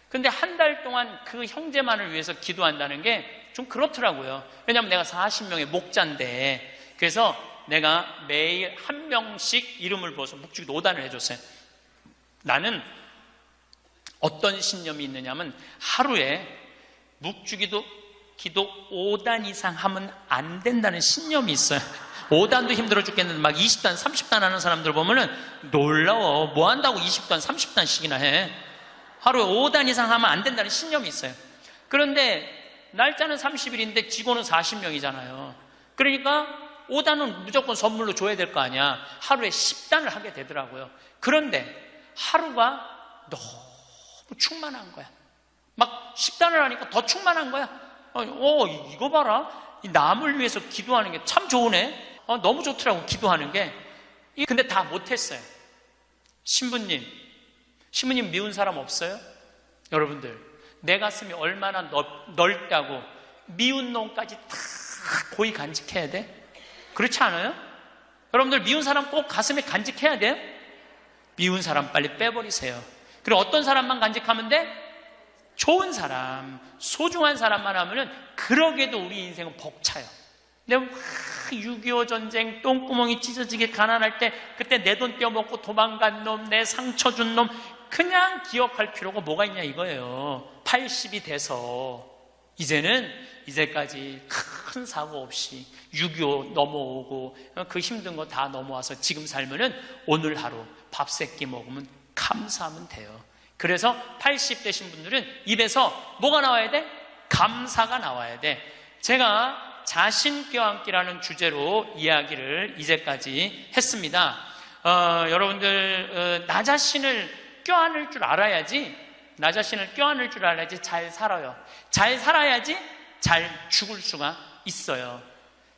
[SPEAKER 1] 근데 한 달 동안 그 형제만을 위해서 기도한다는 게 좀 그렇더라고요. 왜냐하면 내가 40명의 목자인데, 그래서 내가 매일 한 명씩 이름을 부어서 묵주기도 5단을 해줬어요. 나는 어떤 신념이 있느냐면 하루에 묵주기도 기도 5단 이상 하면 안 된다는 신념이 있어요. 5단도 힘들어 죽겠는데 막 20단, 30단 하는 사람들 보면은 놀라워. 뭐 한다고 20단, 30단씩이나 해. 하루에 5단 이상 하면 안 된다는 신념이 있어요. 그런데 날짜는 30일인데 직원은 40명이잖아요. 그러니까 5단은 무조건 선물로 줘야 될 거 아니야. 하루에 10단을 하게 되더라고요. 그런데 하루가 너무 충만한 거야. 막 10단을 하니까 더 충만한 거야. 이거 봐라. 이 남을 위해서 기도하는 게 참 좋으네. 너무 좋더라고, 기도하는 게. 근데 다 못했어요. 신부님 미운 사람 없어요? 여러분들, 내 가슴이 얼마나 넓다고 미운 놈까지 다 고이 간직해야 돼? 그렇지 않아요? 여러분들, 미운 사람 꼭 가슴에 간직해야 돼요? 미운 사람 빨리 빼버리세요. 그리고 어떤 사람만 간직하면 돼? 좋은 사람, 소중한 사람만 하면은 그러게도 우리 인생은 벅차요. 내가 6.25 전쟁 똥구멍이 찢어지게 가난할 때 그때 내 돈 떼어먹고 도망간 놈, 내 상처 준 놈 그냥 기억할 필요가 뭐가 있냐 이거예요. 80이 돼서 이제까지 큰 사고 없이 6.25 넘어오고 그 힘든 거 다 넘어와서 지금 살면은 오늘 하루 밥 세 끼 먹으면 감사하면 돼요. 그래서 80 되신 분들은 입에서 뭐가 나와야 돼? 감사가 나와야 돼. 제가 자신 껴안기라는 주제로 이야기를 이제까지 했습니다. 여러분들, 나 자신을 껴안을 줄 알아야지, 나 자신을 껴안을 줄 알아야지 잘 살아요. 잘 살아야지 잘 죽을 수가 있어요.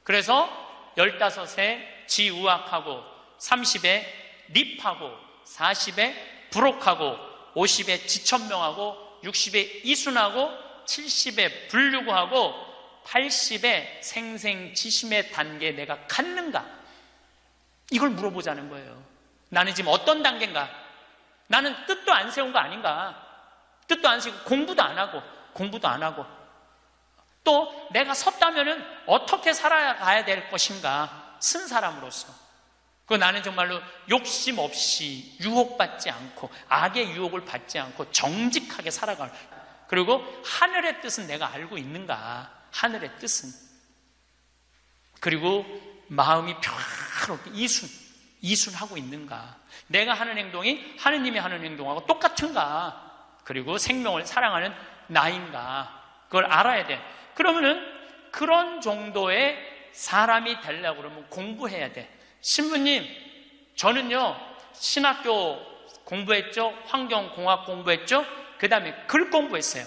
[SPEAKER 1] 그래서 15에 지우학하고, 30에 립하고, 40에 부록하고, 50에 지천명하고, 60에 이순하고, 70에 불류구하고, 80에 생생지심의 단계에 내가 갔는가? 이걸 물어보자는 거예요. 나는 지금 어떤 단계인가? 나는 뜻도 안 세운 거 아닌가? 뜻도 안 세우고 공부도 안 하고 또 내가 섰다면은 어떻게 살아가야 될 것인가? 쓴 사람으로서. 그 나는 정말로 욕심 없이 유혹받지 않고 악의 유혹을 받지 않고 정직하게 살아가는. 그리고 하늘의 뜻은 내가 알고 있는가? 하늘의 뜻은. 그리고 마음이 평화롭게 이순하고 있는가? 내가 하는 행동이 하느님이 하는 행동하고 똑같은가? 그리고 생명을 사랑하는 나인가? 그걸 알아야 돼. 그러면은 그런 정도의 사람이 되려고 그러면 공부해야 돼. 신부님, 저는요 신학교 공부했죠, 환경공학 공부했죠, 그 다음에 글 공부했어요.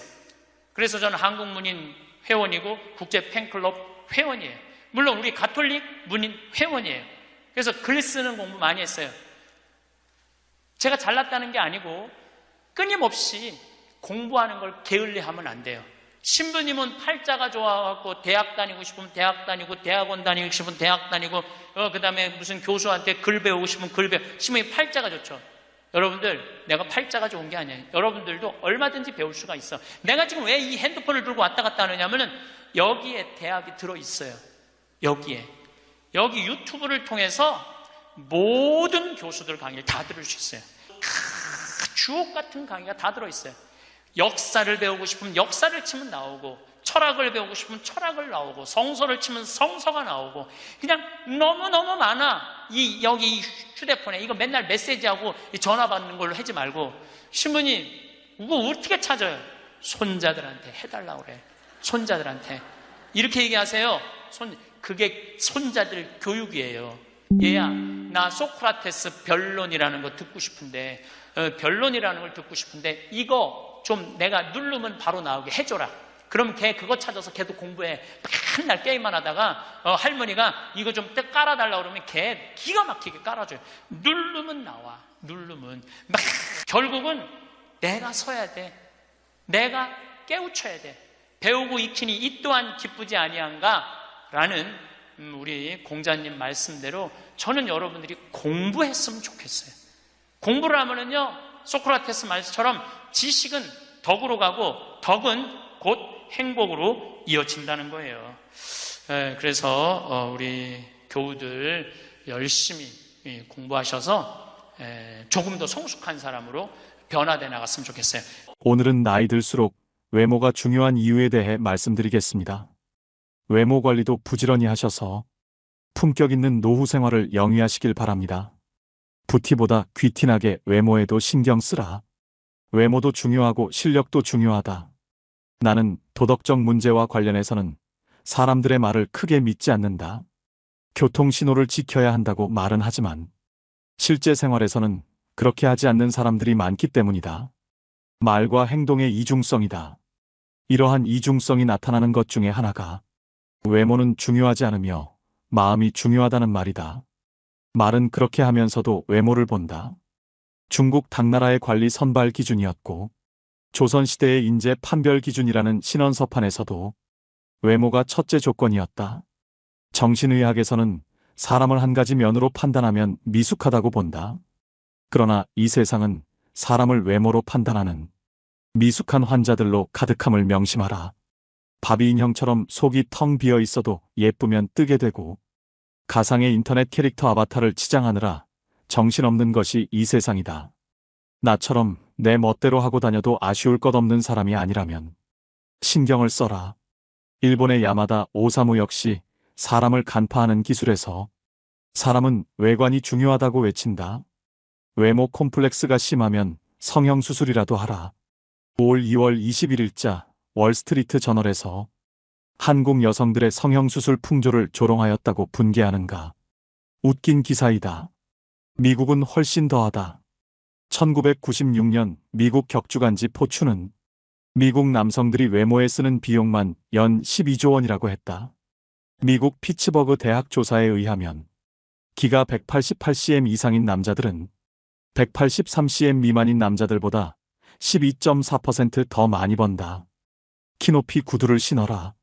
[SPEAKER 1] 그래서 저는 한국문인 회원이고 국제 팬클럽 회원이에요. 물론 우리 가톨릭 문인 회원이에요. 그래서 글 쓰는 공부 많이 했어요. 제가 잘났다는 게 아니고 끊임없이 공부하는 걸 게을리하면 안 돼요. 신부님은 팔자가 좋아갖고 대학 다니고 싶으면 대학 다니고, 대학원 다니고 싶으면 대학 다니고, 그 다음에 무슨 교수한테 글 배우고 싶으면 글 배우고. 신부님 팔자가 좋죠. 여러분들, 내가 팔자가 좋은 게 아니에요. 여러분들도 얼마든지 배울 수가 있어. 내가 지금 왜 이 핸드폰을 들고 왔다 갔다 하느냐면은 여기에 대학이 들어있어요. 여기 유튜브를 통해서 모든 교수들 강의를 다 들을 수 있어요. 주옥 같은 강의가 다 들어있어요. 역사를 배우고 싶으면 역사를 치면 나오고, 철학을 배우고 싶으면 철학을 나오고, 성서를 치면 성서가 나오고, 그냥 너무너무 많아. 여기 휴대폰에 이거 맨날 메시지하고 전화 받는 걸로 하지 말고, 신부님 이거 어떻게 찾아요? 손자들한테 해달라고 그래. 손자들한테 이렇게 얘기하세요. 그게 손자들 교육이에요. 얘야, 나 소크라테스 변론이라는 거 듣고 싶은데, 변론이라는 걸 듣고 싶은데 이거 좀 내가 누르면 바로 나오게 해줘라. 그럼 걔 그거 찾아서 걔도 공부해. 맨날 게임만 하다가 할머니가 이거 좀 깔아달라고 그러면 걔 기가 막히게 깔아줘요. 누르면 나와. 누르면 막 결국은 내가 서야 돼. 내가 깨우쳐야 돼. 배우고 익히니 이 또한 기쁘지 아니한가? 라는 우리 공자님 말씀대로 저는 여러분들이 공부했으면 좋겠어요. 공부를 하면은요, 소크라테스 말씀처럼 지식은 덕으로 가고 덕은 곧 행복으로 이어진다는 거예요. 그래서 우리 교우들 열심히 공부하셔서 조금 더 성숙한 사람으로 변화돼 나갔으면 좋겠어요.
[SPEAKER 2] 오늘은 나이 들수록 외모가 중요한 이유에 대해 말씀드리겠습니다. 외모 관리도 부지런히 하셔서 품격 있는 노후 생활을 영위하시길 바랍니다. 부티보다 귀티나게 외모에도 신경 쓰라. 외모도 중요하고 실력도 중요하다. 나는 도덕적 문제와 관련해서는 사람들의 말을 크게 믿지 않는다. 교통신호를 지켜야 한다고 말은 하지만 실제 생활에서는 그렇게 하지 않는 사람들이 많기 때문이다. 말과 행동의 이중성이다. 이러한 이중성이 나타나는 것 중에 하나가 외모는 중요하지 않으며 마음이 중요하다는 말이다. 말은 그렇게 하면서도 외모를 본다. 중국 당나라의 관리 선발 기준이었고 조선시대의 인재 판별 기준이라는 신원서판에서도 외모가 첫째 조건이었다. 정신의학에서는 사람을 한 가지 면으로 판단하면 미숙하다고 본다. 그러나 이 세상은 사람을 외모로 판단하는 미숙한 환자들로 가득함을 명심하라. 바비 인형처럼 속이 텅 비어 있어도 예쁘면 뜨게 되고 가상의 인터넷 캐릭터 아바타를 치장하느라 정신없는 것이 이 세상이다. 나처럼 내 멋대로 하고 다녀도 아쉬울 것 없는 사람이 아니라면 신경을 써라. 일본의 야마다 오사무 역시 사람을 간파하는 기술에서 사람은 외관이 중요하다고 외친다. 외모 콤플렉스가 심하면 성형수술이라도 하라. 올 2월 21일자 월스트리트 저널에서 한국 여성들의 성형수술 풍조를 조롱하였다고 분개하는가. 웃긴 기사이다. 미국은 훨씬 더하다. 1996년 미국 격주간지 포춘은 미국 남성들이 외모에 쓰는 비용만 연 12조 원이라고 했다. 미국 피츠버그 대학 조사에 의하면 키가 188cm 이상인 남자들은 183cm 미만인 남자들보다 12.4% 더 많이 번다. 키높이 구두를 신어라.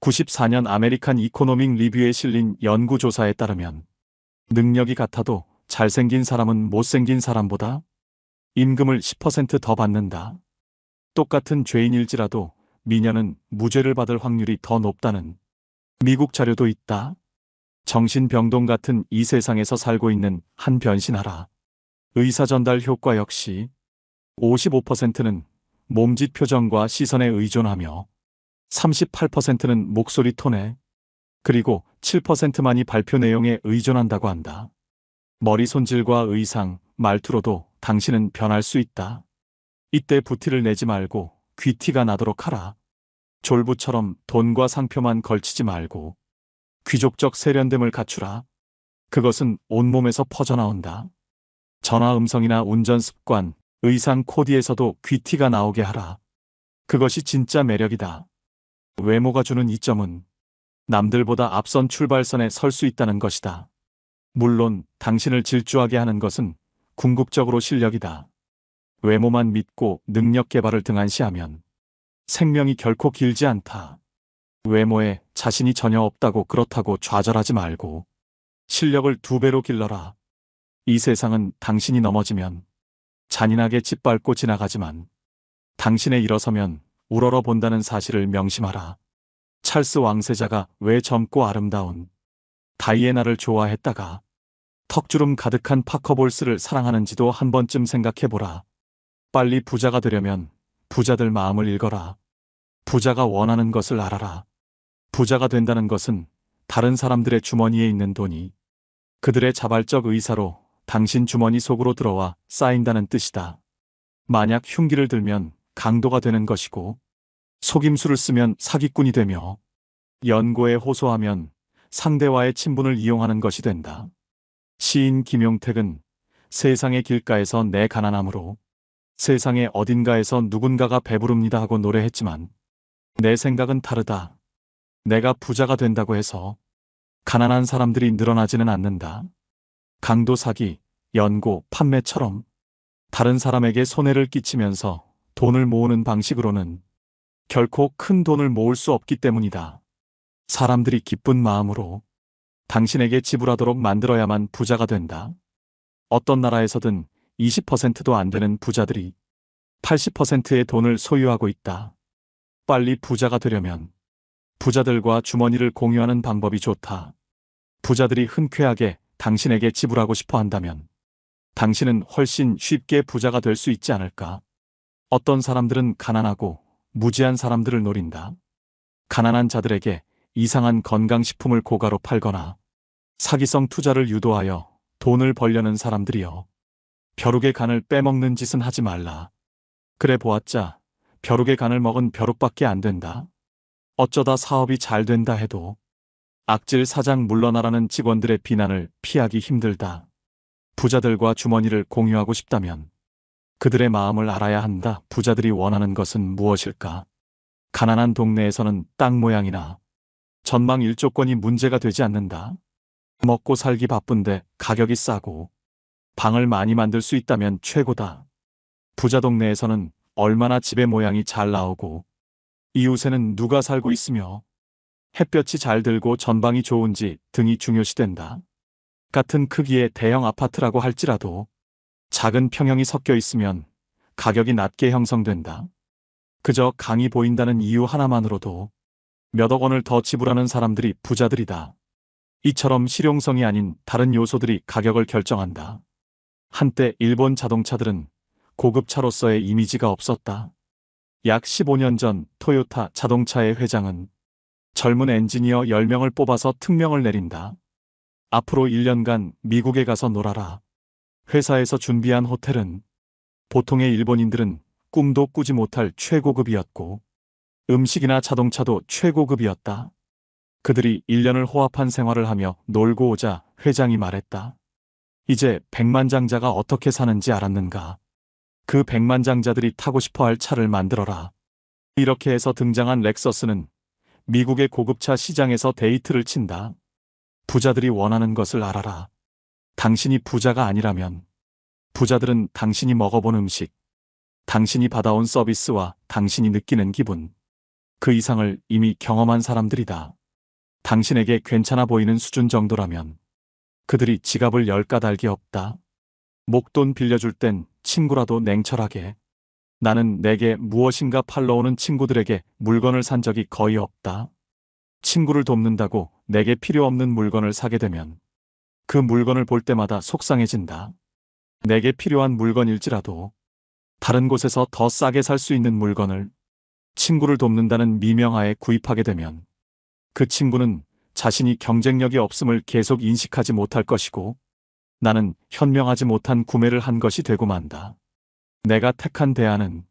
[SPEAKER 2] 94년 아메리칸 이코노믹 리뷰에 실린 연구조사에 따르면 능력이 같아도 잘생긴 사람은 못생긴 사람보다 임금을 10% 더 받는다. 똑같은 죄인일지라도 미녀는 무죄를 받을 확률이 더 높다는 미국 자료도 있다. 정신병동 같은 이 세상에서 살고 있는 한 변신하라. 의사 전달 효과 역시 55%는 몸짓 표정과 시선에 의존하며 38%는 목소리 톤에 그리고 7%만이 발표 내용에 의존한다고 한다. 머리 손질과 의상, 말투로도 당신은 변할 수 있다. 이때 부티를 내지 말고 귀티가 나도록 하라. 졸부처럼 돈과 상표만 걸치지 말고 귀족적 세련됨을 갖추라. 그것은 온몸에서 퍼져나온다. 전화 음성이나 운전 습관, 의상 코디에서도 귀티가 나오게 하라. 그것이 진짜 매력이다. 외모가 주는 이점은 남들보다 앞선 출발선에 설 수 있다는 것이다. 물론 당신을 질주하게 하는 것은 궁극적으로 실력이다. 외모만 믿고 능력 개발을 등한시하면 생명이 결코 길지 않다. 외모에 자신이 전혀 없다고 그렇다고 좌절하지 말고 실력을 2배로 길러라. 이 세상은 당신이 넘어지면 잔인하게 짓밟고 지나가지만 당신의 일어서면 우러러 본다는 사실을 명심하라. 찰스 왕세자가 왜 젊고 아름다운 다이애나를 좋아했다가 턱주름 가득한 파커볼스를 사랑하는지도 한 번쯤 생각해보라. 빨리 부자가 되려면 부자들 마음을 읽어라. 부자가 원하는 것을 알아라. 부자가 된다는 것은 다른 사람들의 주머니에 있는 돈이 그들의 자발적 의사로 당신 주머니 속으로 들어와 쌓인다는 뜻이다. 만약 흉기를 들면 강도가 되는 것이고 속임수를 쓰면 사기꾼이 되며 연고에 호소하면 상대와의 친분을 이용하는 것이 된다. 시인 김용택은 세상의 길가에서 내 가난함으로 세상의 어딘가에서 누군가가 배부릅니다 하고 노래했지만 내 생각은 다르다. 내가 부자가 된다고 해서 가난한 사람들이 늘어나지는 않는다. 강도 사기, 연고, 판매처럼 다른 사람에게 손해를 끼치면서 돈을 모으는 방식으로는 결코 큰 돈을 모을 수 없기 때문이다. 사람들이 기쁜 마음으로 당신에게 지불하도록 만들어야만 부자가 된다. 어떤 나라에서든 20%도 안 되는 부자들이 80%의 돈을 소유하고 있다. 빨리 부자가 되려면 부자들과 주머니를 공유하는 방법이 좋다. 부자들이 흔쾌하게 당신에게 지불하고 싶어 한다면 당신은 훨씬 쉽게 부자가 될 수 있지 않을까? 어떤 사람들은 가난하고 무지한 사람들을 노린다. 가난한 자들에게 이상한 건강식품을 고가로 팔거나 사기성 투자를 유도하여 돈을 벌려는 사람들이여. 벼룩의 간을 빼먹는 짓은 하지 말라. 그래 보았자 벼룩의 간을 먹은 벼룩밖에 안 된다. 어쩌다 사업이 잘 된다 해도 악질 사장 물러나라는 직원들의 비난을 피하기 힘들다. 부자들과 주머니를 공유하고 싶다면 그들의 마음을 알아야 한다. 부자들이 원하는 것은 무엇일까? 가난한 동네에서는 땅 모양이나 전망 일조권이 문제가 되지 않는다. 먹고 살기 바쁜데 가격이 싸고 방을 많이 만들 수 있다면 최고다. 부자 동네에서는 얼마나 집의 모양이 잘 나오고 이웃에는 누가 살고 있으며 햇볕이 잘 들고 전방이 좋은지 등이 중요시된다. 같은 크기의 대형 아파트라고 할지라도 작은 평형이 섞여 있으면 가격이 낮게 형성된다. 그저 강이 보인다는 이유 하나만으로도 몇억 원을 더 지불하는 사람들이 부자들이다. 이처럼 실용성이 아닌 다른 요소들이 가격을 결정한다. 한때 일본 자동차들은 고급차로서의 이미지가 없었다. 약 15년 전 토요타 자동차의 회장은 젊은 엔지니어 10명을 뽑아서 특명을 내린다. 앞으로 1년간 미국에 가서 놀아라. 회사에서 준비한 호텔은 보통의 일본인들은 꿈도 꾸지 못할 최고급이었고 음식이나 자동차도 최고급이었다. 그들이 1년을 호합한 생활을 하며 놀고 오자 회장이 말했다. 이제 백만장자가 어떻게 사는지 알았는가? 그 백만장자들이 타고 싶어할 차를 만들어라. 이렇게 해서 등장한 렉서스는 미국의 고급차 시장에서 데이트를 친다. 부자들이 원하는 것을 알아라. 당신이 부자가 아니라면 부자들은 당신이 먹어본 음식, 당신이 받아온 서비스와 당신이 느끼는 기분, 그 이상을 이미 경험한 사람들이다. 당신에게 괜찮아 보이는 수준 정도라면 그들이 지갑을 열 까닭이 없다. 목돈 빌려줄 땐 친구라도 냉철하게. 나는 내게 무엇인가 팔러 오는 친구들에게 물건을 산 적이 거의 없다. 친구를 돕는다고 내게 필요 없는 물건을 사게 되면 그 물건을 볼 때마다 속상해진다. 내게 필요한 물건일지라도 다른 곳에서 더 싸게 살 수 있는 물건을 친구를 돕는다는 미명하에 구입하게 되면 그 친구는 자신이 경쟁력이 없음을 계속 인식하지 못할 것이고 나는 현명하지 못한 구매를 한 것이 되고 만다. 내가 택한 대안은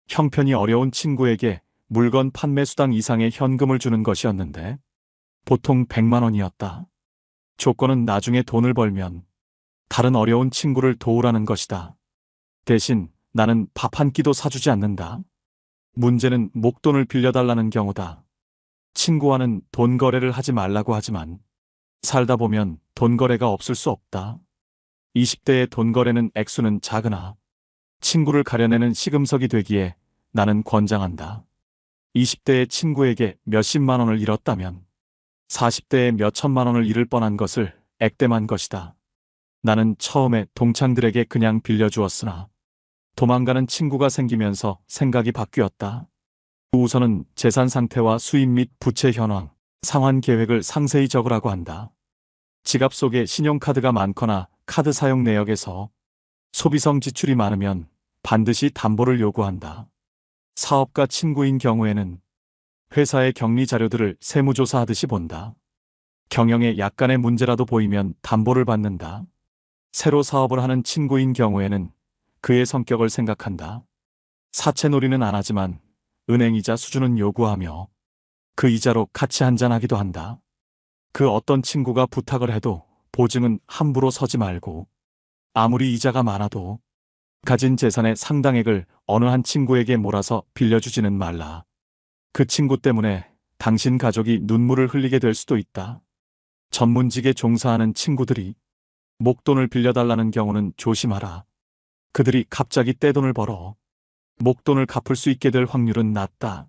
[SPEAKER 2] 형편이 어려운 친구에게 물건 판매 수당 이상의 현금을 주는 것이었는데 보통 100만 원이었다. 조건은 나중에 돈을 벌면 다른 어려운 친구를 도우라는 것이다. 대신 나는 밥 한 끼도 사주지 않는다. 문제는 목돈을 빌려달라는 경우다. 친구와는 돈 거래를 하지 말라고 하지만 살다 보면 돈 거래가 없을 수 없다. 20대의 돈 거래는 액수는 작으나 친구를 가려내는 시금석이 되기에 나는 권장한다. 20대의 친구에게 몇십만 원을 잃었다면 40대에 몇천만 원을 잃을 뻔한 것을 액땜한 것이다. 나는 처음에 동창들에게 그냥 빌려주었으나 도망가는 친구가 생기면서 생각이 바뀌었다. 우선은 재산 상태와 수입 및 부채 현황, 상환 계획을 상세히 적으라고 한다. 지갑 속에 신용카드가 많거나 카드 사용 내역에서 소비성 지출이 많으면 반드시 담보를 요구한다. 사업가 친구인 경우에는 회사의 격리 자료들을 세무조사하듯이 본다. 경영에 약간의 문제라도 보이면 담보를 받는다. 새로 사업을 하는 친구인 경우에는 그의 성격을 생각한다. 사채놀이는 안 하지만 은행이자 수준은 요구하며 그 이자로 같이 한잔하기도 한다. 그 어떤 친구가 부탁을 해도 보증은 함부로 서지 말고 아무리 이자가 많아도 가진 재산의 상당액을 어느 한 친구에게 몰아서 빌려주지는 말라. 그 친구 때문에 당신 가족이 눈물을 흘리게 될 수도 있다. 전문직에 종사하는 친구들이 목돈을 빌려달라는 경우는 조심하라. 그들이 갑자기 떼돈을 벌어 목돈을 갚을 수 있게 될 확률은 낮다.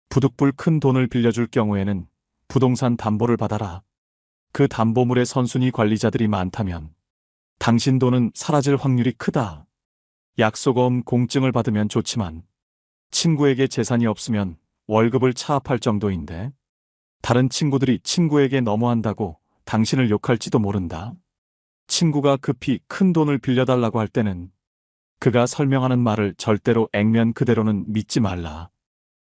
[SPEAKER 2] 부득불 큰 돈을 빌려줄 경우에는 부동산 담보를 받아라. 그 담보물의 선순위 관리자들이 많다면 당신 돈은 사라질 확률이 크다. 약속어음 공증을 받으면 좋지만 친구에게 재산이 없으면 월급을 차압할 정도인데 다른 친구들이 친구에게 너무한다고 당신을 욕할지도 모른다. 친구가 급히 큰 돈을 빌려달라고 할 때는 그가 설명하는 말을 절대로 액면 그대로는 믿지 말라.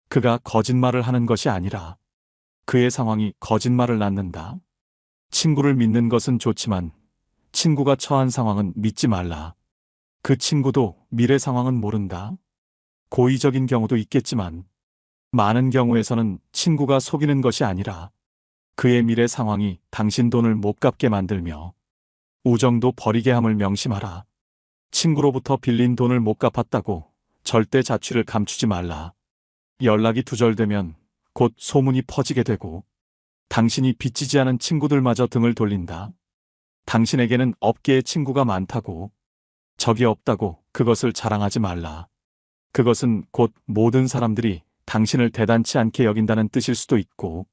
[SPEAKER 2] 그가 거짓말을 하는 것이 아니라 그의 상황이 거짓말을 낳는다. 친구를 믿는 것은 좋지만 친구가 처한 상황은 믿지 말라. 그 친구도 미래 상황은 모른다. 고의적인 경우도 있겠지만 많은 경우에서는 친구가 속이는 것이 아니라 그의 미래 상황이 당신 돈을 못 갚게 만들며 우정도 버리게 함을 명심하라. 친구로부터 빌린 돈을 못 갚았다고 절대 자취를 감추지 말라. 연락이 두절되면 곧 소문이 퍼지게 되고 당신이 빚지지 않은 친구들마저 등을 돌린다. 당신에게는 업계에 친구가 많다고 적이 없다고 그것을 자랑하지 말라. 그것은 곧 모든 사람들이 당신을 대단치 않게 여긴다는 뜻일 수도 있고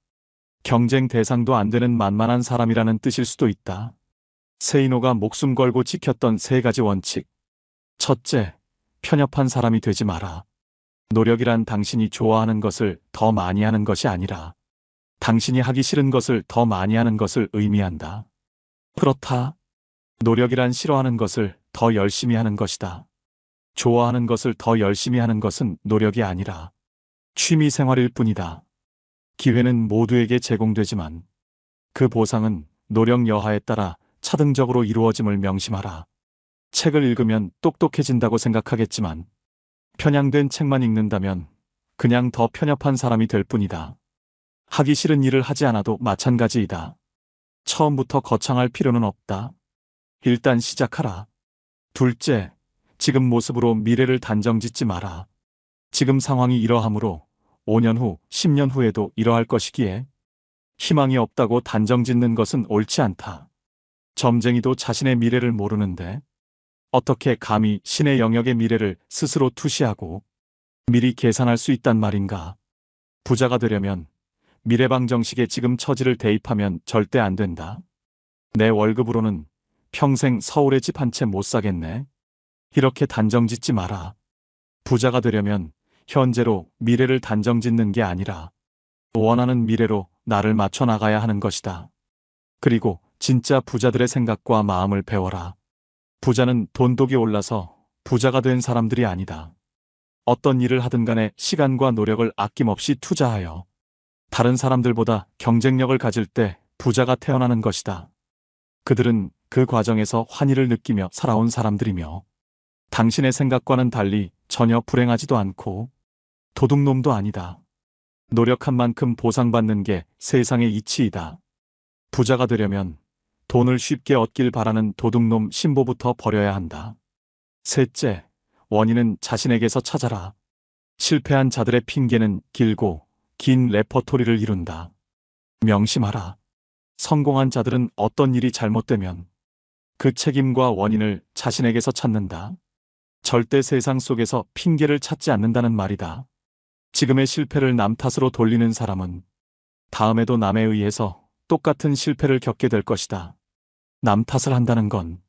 [SPEAKER 2] 경쟁 대상도 안 되는 만만한 사람이라는 뜻일 수도 있다. 세이노가 목숨 걸고 지켰던 3가지 원칙. 첫째, 편협한 사람이 되지 마라. 노력이란 당신이 좋아하는 것을 더 많이 하는 것이 아니라 당신이 하기 싫은 것을 더 많이 하는 것을 의미한다. 그렇다. 노력이란 싫어하는 것을 더 열심히 하는 것이다. 좋아하는 것을 더 열심히 하는 것은 노력이 아니라 취미 생활일 뿐이다. 기회는 모두에게 제공되지만 그 보상은 노력 여하에 따라 차등적으로 이루어짐을 명심하라. 책을 읽으면 똑똑해진다고 생각하겠지만 편향된 책만 읽는다면 그냥 더 편협한 사람이 될 뿐이다. 하기 싫은 일을 하지 않아도 마찬가지이다. 처음부터 거창할 필요는 없다. 일단 시작하라. 둘째, 지금 모습으로 미래를 단정짓지 마라. 지금 상황이 이러하므로 5년 후, 10년 후에도 이러할 것이기에 희망이 없다고 단정짓는 것은 옳지 않다. 점쟁이도 자신의 미래를 모르는데 어떻게 감히 신의 영역의 미래를 스스로 투시하고 미리 계산할 수 있단 말인가. 부자가 되려면 미래방 정식에 지금 처지를 대입하면 절대 안 된다. 내 월급으로는 평생 서울에 집 한 채 못 사겠네. 이렇게 단정짓지 마라. 부자가 되려면 현재로 미래를 단정짓는 게 아니라 원하는 미래로 나를 맞춰 나가야 하는 것이다. 그리고 진짜 부자들의 생각과 마음을 배워라. 부자는 돈독이 올라서 부자가 된 사람들이 아니다. 어떤 일을 하든 간에 시간과 노력을 아낌없이 투자하여 다른 사람들보다 경쟁력을 가질 때 부자가 태어나는 것이다. 그들은 그 과정에서 환희를 느끼며 살아온 사람들이며 당신의 생각과는 달리 전혀 불행하지도 않고 도둑놈도 아니다. 노력한 만큼 보상받는 게 세상의 이치이다. 부자가 되려면 돈을 쉽게 얻길 바라는 도둑놈 신보부터 버려야 한다. 셋째, 원인은 자신에게서 찾아라. 실패한 자들의 핑계는 길고 긴 레퍼토리를 이룬다. 명심하라. 성공한 자들은 어떤 일이 잘못되면 그 책임과 원인을 자신에게서 찾는다. 절대 세상 속에서 핑계를 찾지 않는다는 말이다. 지금의 실패를 남 탓으로 돌리는 사람은 다음에도 남에 의해서 똑같은 실패를 겪게 될 것이다. 남 탓을 한다는 건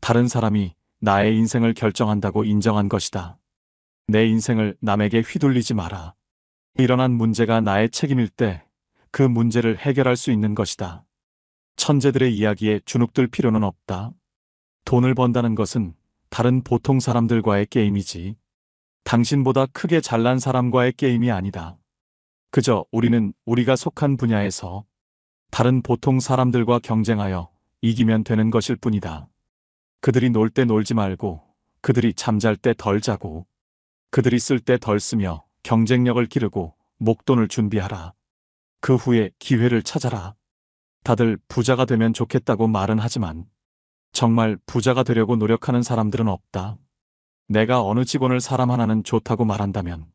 [SPEAKER 2] 다른 사람이 나의 인생을 결정한다고 인정한 것이다. 내 인생을 남에게 휘둘리지 마라. 일어난 문제가 나의 책임일 때 그 문제를 해결할 수 있는 것이다. 천재들의 이야기에 주눅들 필요는 없다. 돈을 번다는 것은 다른 보통 사람들과의 게임이지 당신보다 크게 잘난 사람과의 게임이 아니다. 그저 우리는 우리가 속한 분야에서 다른 보통 사람들과 경쟁하여 이기면 되는 것일 뿐이다. 그들이 놀 때 놀지 말고 그들이 잠잘 때 덜 자고 그들이 쓸 때 덜 쓰며 경쟁력을 기르고 목돈을 준비하라. 그 후에 기회를 찾아라. 다들 부자가 되면 좋겠다고 말은 하지만 정말 부자가 되려고 노력하는 사람들은 없다. 내가 어느 직원을 사람 하나는 좋다고 말한다면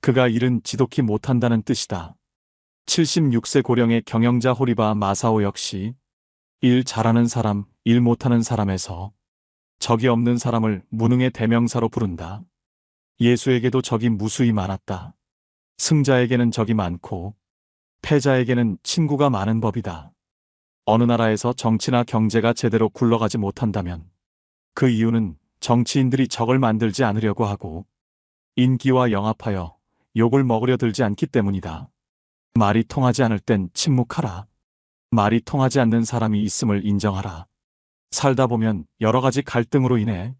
[SPEAKER 2] 그가 일은 지독히 못한다는 뜻이다. 76세 고령의 경영자 호리바 마사오 역시 일 잘하는 사람, 일 못하는 사람에서 적이 없는 사람을 무능의 대명사로 부른다. 예수에게도 적이 무수히 많았다. 승자에게는 적이 많고 패자에게는 친구가 많은 법이다. 어느 나라에서 정치나 경제가 제대로 굴러가지 못한다면 그 이유는 정치인들이 적을 만들지 않으려고 하고 인기와 영합하여 욕을 먹으려 들지 않기 때문이다. 말이 통하지 않을 땐 침묵하라. 말이 통하지 않는 사람이 있음을 인정하라. 살다 보면 여러 가지 갈등으로 인해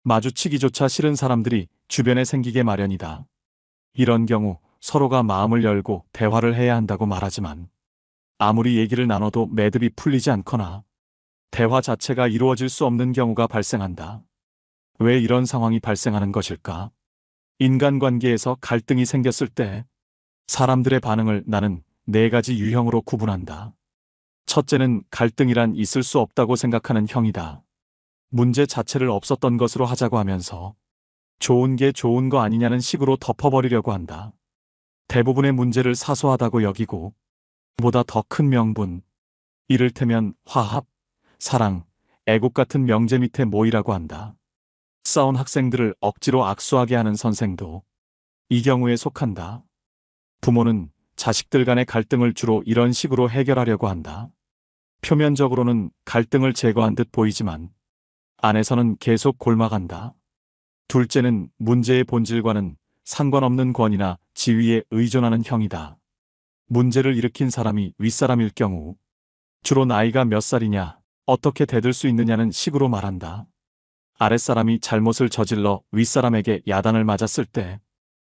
[SPEAKER 2] 마주치기조차 싫은 사람들이 주변에 생기게 마련이다. 이런 경우 서로가 마음을 열고 대화를 해야 한다고 말하지만 아무리 얘기를 나눠도 매듭이 풀리지 않거나 대화 자체가 이루어질 수 없는 경우가 발생한다. 왜 이런 상황이 발생하는 것일까? 인간관계에서 갈등이 생겼을 때 사람들의 반응을 나는 4가지 유형으로 구분한다. 첫째는 갈등이란 있을 수 없다고 생각하는 형이다. 문제 자체를 없었던 것으로 하자고 하면서 좋은 게 좋은 거 아니냐는 식으로 덮어버리려고 한다. 대부분의 문제를 사소하다고 여기고 보다 더 큰 명분, 이를테면 화합, 사랑, 애국 같은 명제 밑에 모이라고 한다. 싸운 학생들을 억지로 악수하게 하는 선생도 이 경우에 속한다. 부모는 자식들 간의 갈등을 주로 이런 식으로 해결하려고 한다. 표면적으로는 갈등을 제거한 듯 보이지만 안에서는 계속 골마간다. 둘째는 문제의 본질과는 상관없는 권위나 지위에 의존하는 형이다. 문제를 일으킨 사람이 윗사람일 경우 주로 나이가 몇 살이냐, 어떻게 대들 수 있느냐는 식으로 말한다. 아랫사람이 잘못을 저질러 윗사람에게 야단을 맞았을 때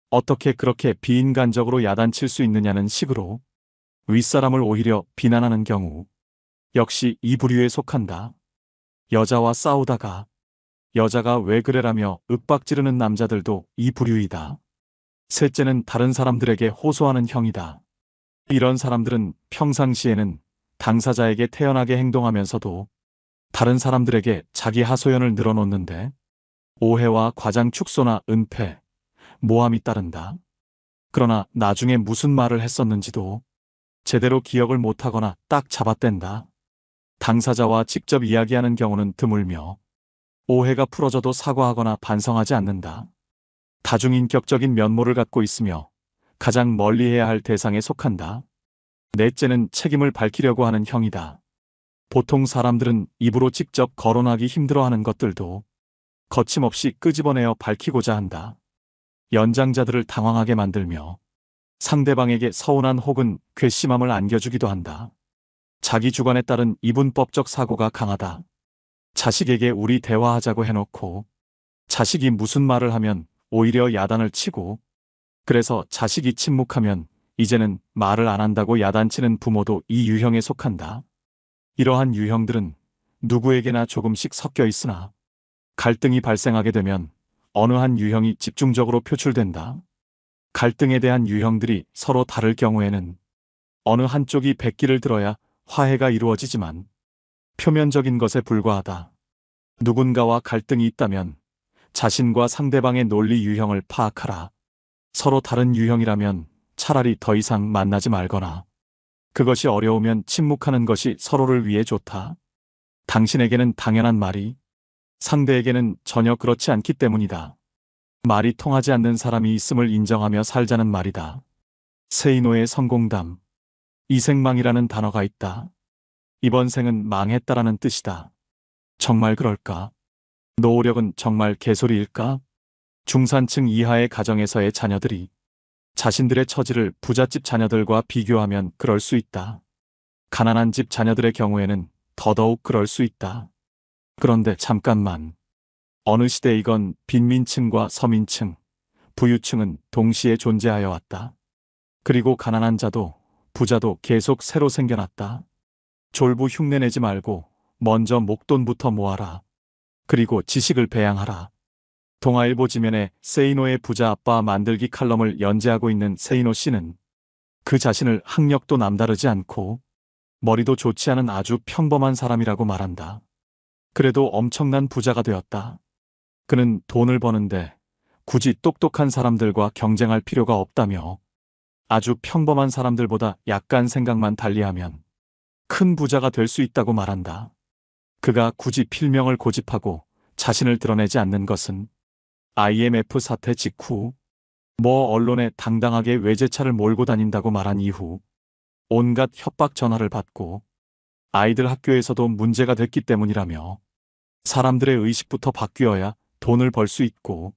[SPEAKER 2] 어떻게 그렇게 비인간적으로 야단칠 수 있느냐는 식으로 윗사람을 오히려 비난하는 경우 역시 이 부류에 속한다. 여자와 싸우다가 여자가 왜 그래라며 윽박지르는 남자들도 이 부류이다. 셋째는 다른 사람들에게 호소하는 형이다. 이런 사람들은 평상시에는 당사자에게 태연하게 행동하면서도 다른 사람들에게 자기 하소연을 늘어놓는데 오해와 과장 축소나 은폐, 모함이 따른다. 그러나 나중에 무슨 말을 했었는지도 제대로 기억을 못하거나 딱 잡아댄다. 당사자와 직접 이야기하는 경우는 드물며 오해가 풀어져도 사과하거나 반성하지 않는다. 다중인격적인 면모를 갖고 있으며 가장 멀리해야 할 대상에 속한다. 넷째는 책임을 밝히려고 하는 형이다. 보통 사람들은 입으로 직접 거론하기 힘들어하는 것들도 거침없이 끄집어내어 밝히고자 한다. 연장자들을 당황하게 만들며 상대방에게 서운한 혹은 괘씸함을 안겨주기도 한다. 자기 주관에 따른 이분법적 사고가 강하다. 자식에게 우리 대화하자고 해놓고 자식이 무슨 말을 하면 오히려 야단을 치고 그래서 자식이 침묵하면 이제는 말을 안 한다고 야단치는 부모도 이 유형에 속한다. 이러한 유형들은 누구에게나 조금씩 섞여 있으나 갈등이 발생하게 되면 어느 한 유형이 집중적으로 표출된다. 갈등에 대한 유형들이 서로 다를 경우에는 어느 한쪽이 백기를 들어야 화해가 이루어지지만 표면적인 것에 불과하다. 누군가와 갈등이 있다면 자신과 상대방의 논리 유형을 파악하라. 서로 다른 유형이라면 차라리 더 이상 만나지 말거나 그것이 어려우면 침묵하는 것이 서로를 위해 좋다. 당신에게는 당연한 말이 상대에게는 전혀 그렇지 않기 때문이다. 말이 통하지 않는 사람이 있음을 인정하며 살자는 말이다. 세이노의 성공담. 이생망이라는 단어가 있다. 이번 생은 망했다라는 뜻이다. 정말 그럴까? 노후력은 정말 개소리일까? 중산층 이하의 가정에서의 자녀들이 자신들의 처지를 부잣집 자녀들과 비교하면 그럴 수 있다. 가난한 집 자녀들의 경우에는 더더욱 그럴 수 있다. 그런데 잠깐만. 어느 시대이건 빈민층과 서민층, 부유층은 동시에 존재하여 왔다. 그리고 가난한 자도 부자도 계속 새로 생겨났다. 졸부 흉내내지 말고 먼저 목돈부터 모아라. 그리고 지식을 배양하라. 동아일보 지면에 세이노의 부자 아빠 만들기 칼럼을 연재하고 있는 세이노 씨는 그 자신을 학력도 남다르지 않고 머리도 좋지 않은 아주 평범한 사람이라고 말한다. 그래도 엄청난 부자가 되었다. 그는 돈을 버는데 굳이 똑똑한 사람들과 경쟁할 필요가 없다며 아주 평범한 사람들보다 약간 생각만 달리하면 큰 부자가 될 수 있다고 말한다. 그가 굳이 필명을 고집하고 자신을 드러내지 않는 것은 IMF 사태 직후 언론에 당당하게 외제차를 몰고 다닌다고 말한 이후 온갖 협박 전화를 받고 아이들 학교에서도 문제가 됐기 때문이라며 사람들의 의식부터 바뀌어야 돈을 벌 수 있고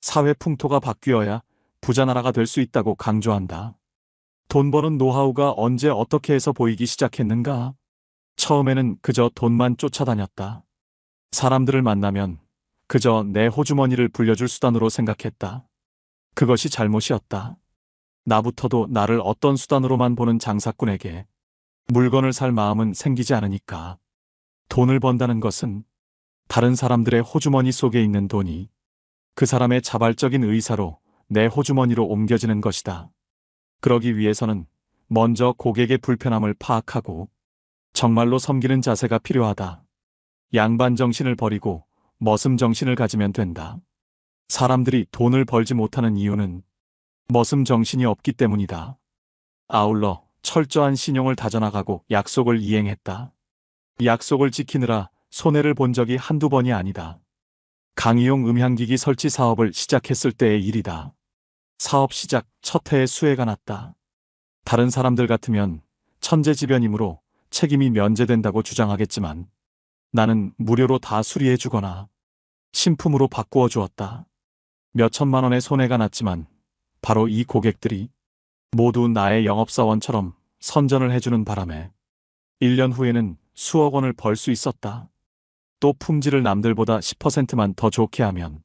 [SPEAKER 2] 사회 풍토가 바뀌어야 부자 나라가 될 수 있다고 강조한다. 돈 버는 노하우가 언제 어떻게 해서 보이기 시작했는가? 처음에는 그저 돈만 쫓아다녔다. 사람들을 만나면 그저 내 호주머니를 불려줄 수단으로 생각했다. 그것이 잘못이었다. 나부터도 나를 어떤 수단으로만 보는 장사꾼에게 물건을 살 마음은 생기지 않으니까. 돈을 번다는 것은 다른 사람들의 호주머니 속에 있는 돈이 그 사람의 자발적인 의사로 내 호주머니로 옮겨지는 것이다. 그러기 위해서는 먼저 고객의 불편함을 파악하고 정말로 섬기는 자세가 필요하다. 양반 정신을 버리고 머슴 정신을 가지면 된다. 사람들이 돈을 벌지 못하는 이유는 머슴 정신이 없기 때문이다. 아울러 철저한 신용을 다져나가고 약속을 이행했다. 약속을 지키느라 손해를 본 적이 한두 번이 아니다. 강의용 음향기기 설치 사업을 시작했을 때의 일이다. 사업 시작 첫 해에 수해가 났다. 다른 사람들 같으면 천재지변이므로 책임이 면제된다고 주장하겠지만 나는 무료로 다 수리해 주거나 신품으로 바꾸어 주었다. 몇 천만 원의 손해가 났지만 바로 이 고객들이 모두 나의 영업사원처럼 선전을 해주는 바람에 1년 후에는 수억 원을 벌 수 있었다. 또 품질을 남들보다 10%만 더 좋게 하면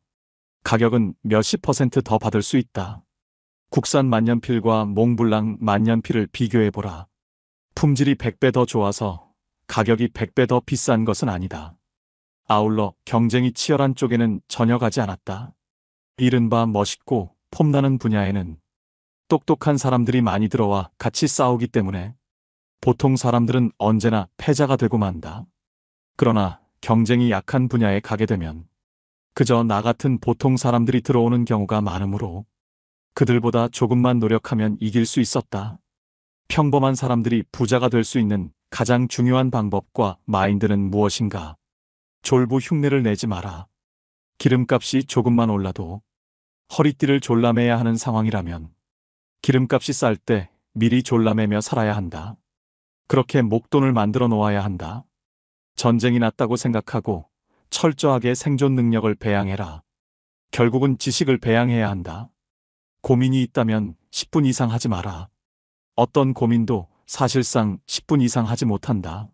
[SPEAKER 2] 가격은 몇십 % 더 받을 수 있다. 국산 만년필과 몽블랑 만년필을 비교해보라. 품질이 100배 더 좋아서 가격이 100배 더 비싼 것은 아니다. 아울러 경쟁이 치열한 쪽에는 전혀 가지 않았다. 이른바 멋있고 폼나는 분야에는 똑똑한 사람들이 많이 들어와 같이 싸우기 때문에 보통 사람들은 언제나 패자가 되고 만다. 그러나 경쟁이 약한 분야에 가게 되면 그저 나 같은 보통 사람들이 들어오는 경우가 많으므로 그들보다 조금만 노력하면 이길 수 있었다. 평범한 사람들이 부자가 될 수 있는 가장 중요한 방법과 마인드는 무엇인가? 졸부 흉내를 내지 마라. 기름값이 조금만 올라도 허리띠를 졸라매야 하는 상황이라면 기름값이 쌀 때 미리 졸라매며 살아야 한다. 그렇게 목돈을 만들어 놓아야 한다. 전쟁이 났다고 생각하고 철저하게 생존 능력을 배양해라. 결국은 지식을 배양해야 한다. 고민이 있다면 10분 이상 하지 마라. 어떤 고민도 사실상 10분 이상 하지 못한다.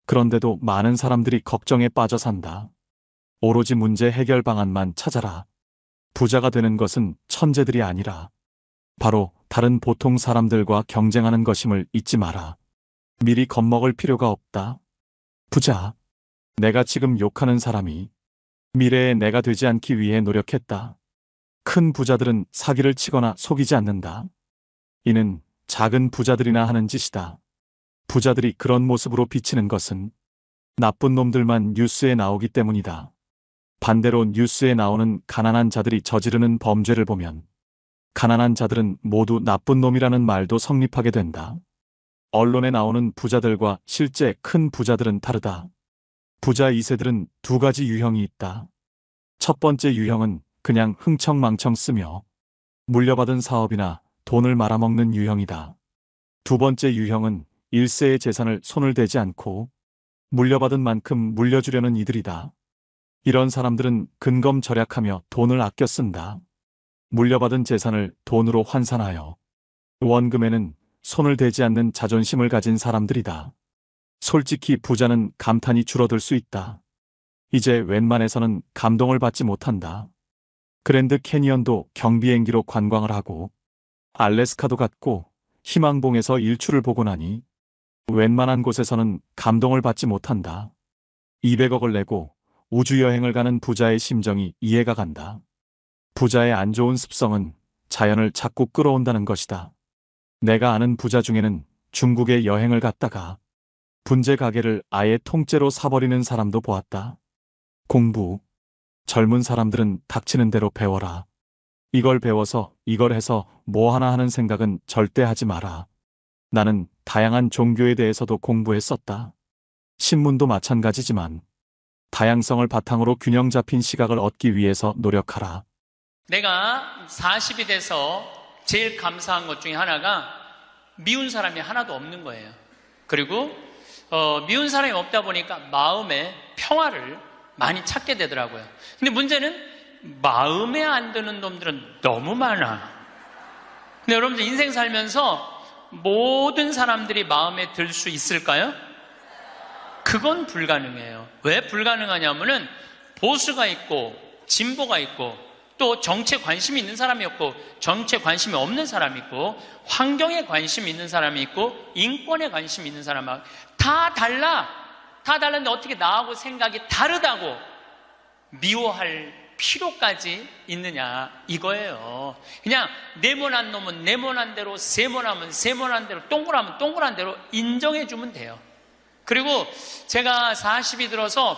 [SPEAKER 2] 그런데도 많은 사람들이 걱정에 빠져 산다. 오로지 문제 해결 방안만 찾아라. 부자가 되는 것은 천재들이 아니라 바로 다른 보통 사람들과 경쟁하는 것임을 잊지 마라. 미리 겁먹을 필요가 없다. 부자. 내가 지금 욕하는 사람이 미래의 내가 되지 않기 위해 노력했다. 큰 부자들은 사기를 치거나 속이지 않는다. 이는 작은 부자들이나 하는 짓이다. 부자들이 그런 모습으로 비치는 것은 나쁜 놈들만 뉴스에 나오기 때문이다. 반대로 뉴스에 나오는 가난한 자들이 저지르는 범죄를 보면 가난한 자들은 모두 나쁜 놈이라는 말도 성립하게 된다. 언론에 나오는 부자들과 실제 큰 부자들은 다르다. 부자 2세들은 두 가지 유형이 있다. 첫 번째 유형은 그냥 흥청망청 쓰며 물려받은 사업이나 돈을 말아먹는 유형이다. 두 번째 유형은 1세의 재산을 손을 대지 않고 물려받은 만큼 물려주려는 이들이다. 이런 사람들은 근검절약하며 돈을 아껴 쓴다. 물려받은 재산을 돈으로 환산하여 원금에는 손을 대지 않는 자존심을 가진 사람들이다. 솔직히 부자는 감탄이 줄어들 수 있다. 이제 웬만해서는 감동을 받지 못한다. 그랜드 캐니언도 경비행기로 관광을 하고 알래스카도 갔고 희망봉에서 일출을 보고 나니 웬만한 곳에서는 감동을 받지 못한다. 200억을 내고 우주여행을 가는 부자의 심정이 이해가 간다. 부자의 안 좋은 습성은 자연을 자꾸 끌어온다는 것이다. 내가 아는 부자 중에는 중국에 여행을 갔다가 분재 가게를 아예 통째로 사버리는 사람도 보았다. 공부. 젊은 사람들은 닥치는 대로 배워라. 이걸 배워서 이걸 해서 뭐 하나 하는 생각은 절대 하지 마라. 나는 다양한 종교에 대해서도 공부했었다. 신문도 마찬가지지만 다양성을 바탕으로 균형 잡힌 시각을 얻기 위해서 노력하라.
[SPEAKER 1] 내가 40이 돼서 제일 감사한 것 중에 하나가 미운 사람이 하나도 없는 거예요. 그리고 미운 사람이 없다 보니까 마음에 평화를 많이 찾게 되더라고요. 근데 문제는 마음에 안 드는 놈들은 너무 많아. 근데 여러분들 인생 살면서 모든 사람들이 마음에 들 수 있을까요? 그건 불가능해요. 왜 불가능하냐면은 보수가 있고 진보가 있고 또 정치에 관심이 있는 사람이 있고 정치에 관심이 없는 사람이 있고 환경에 관심이 있는 사람이 있고 인권에 관심이 있는 사람이 다 달라. 다 달랐는데 어떻게 나하고 생각이 다르다고 미워할 필요까지 있느냐 이거예요. 그냥 네모난 놈은 네모난 대로, 세모나면 세모난 대로, 동그라면 동그란 대로 인정해 주면 돼요. 그리고 제가 40이 들어서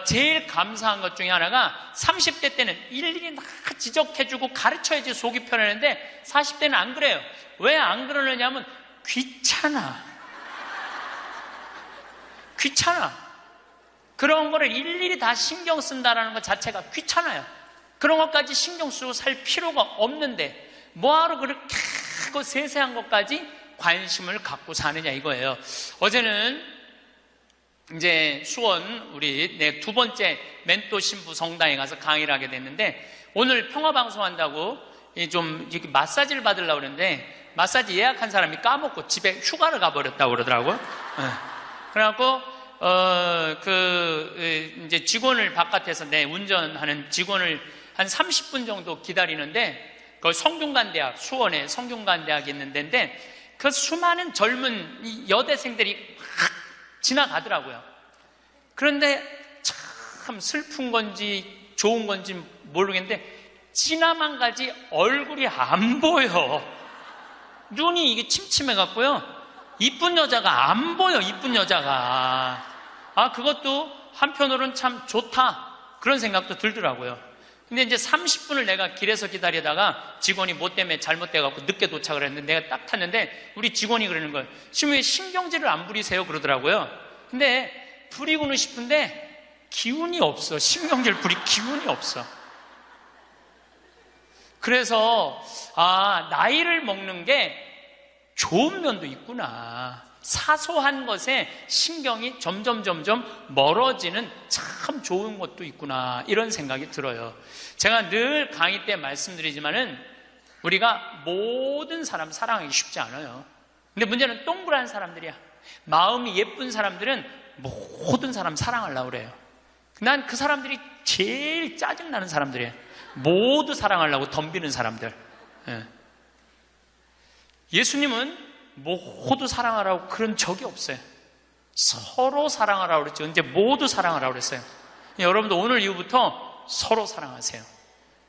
[SPEAKER 1] 제일 감사한 것 중에 하나가 30대 때는 일일이 다 지적해주고 가르쳐야지 속이 편했는데 40대는 안 그래요. 왜 안 그러느냐면 귀찮아. 그런 거를 일일이 다 신경 쓴다는 것 자체가 귀찮아요. 그런 것까지 신경 쓰고 살 필요가 없는데 뭐하러 그렇게 크고 세세한 것까지 관심을 갖고 사느냐 이거예요. 어제는 이제 수원 우리 내 두 번째 멘토 신부 성당에 가서 강의를 하게 됐는데 오늘 평화방송 한다고 좀 이렇게 마사지를 받으려고 그랬는데 마사지 예약한 사람이 까먹고 집에 휴가를 가버렸다고 그러더라고요. 그래갖고 이제 직원을 바깥에서 내 운전하는 직원을 한 30분 정도 기다리는데 그 성균관대학 수원에 성균관대학이 있는 데인데 그 수많은 젊은 여대생들이 확 지나가더라고요. 그런데 참 슬픈 건지 좋은 건지 모르겠는데 지나만 가지 얼굴이 안 보여. 눈이 이게 침침해갖고요. 이쁜 여자가 안 보여. 이쁜 여자가. 그것도 한편으로는 참 좋다 그런 생각도 들더라고요. 근데 이제 30분을 내가 길에서 기다리다가 직원이 뭐 때문에 잘못돼갖고 늦게 도착을 했는데 내가 딱 탔는데 우리 직원이 그러는 거예요. 지금 왜 신경질을 안 부리세요? 그러더라고요. 근데 부리고는 싶은데 기운이 없어. 신경질 부릴 기운이 없어. 그래서 나이를 먹는 게 좋은 면도 있구나. 사소한 것에 신경이 점점 멀어지는 참 좋은 것도 있구나 이런 생각이 들어요. 제가 늘 강의 때 말씀드리지만은 우리가 모든 사람 사랑하기 쉽지 않아요. 근데 문제는 동그란 사람들이야. 마음이 예쁜 사람들은 모든 사람 사랑하려고 그래요. 난 그 사람들이 제일 짜증나는 사람들이에요. 모두 사랑하려고 덤비는 사람들. 예수님은 모두 사랑하라고 그런 적이 없어요. 서로 사랑하라고 그랬죠. 근데 모두 사랑하라고 그랬어요. 여러분도 오늘 이후부터 서로 사랑하세요.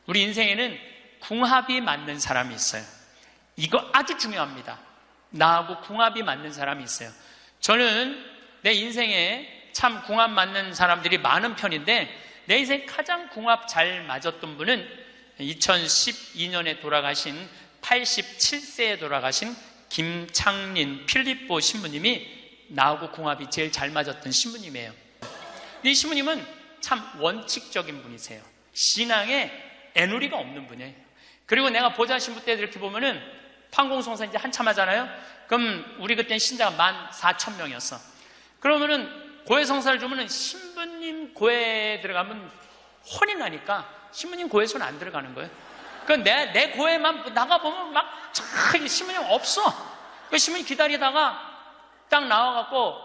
[SPEAKER 1] 우리 인생에는 궁합이 맞는 사람이 있어요. 이거 아주 중요합니다. 나하고 궁합이 맞는 사람이 있어요. 저는 내 인생에 참 궁합 맞는 사람들이 많은 편인데 내 인생 가장 궁합 잘 맞았던 분은 2012년에 돌아가신 87세에 돌아가신 김창린 필립보 신부님이 나하고 궁합이 제일 잘 맞았던 신부님이에요. 이 신부님은 참 원칙적인 분이세요. 신앙에 애누리가 없는 분이에요. 그리고 내가 보좌 신부 때 이렇게 보면은 판공성사 이제 한참 하잖아요. 그럼 우리 그때는 신자가 14,000명이었어. 그러면은 고해성사를 주면은 신부님 고해 들어가면 혼이 나니까 신부님 고해 손 안 들어가는 거예요. 그 내 고해만 나가보면 막 신부님 없어. 그 신부님 기다리다가 딱 나와갖고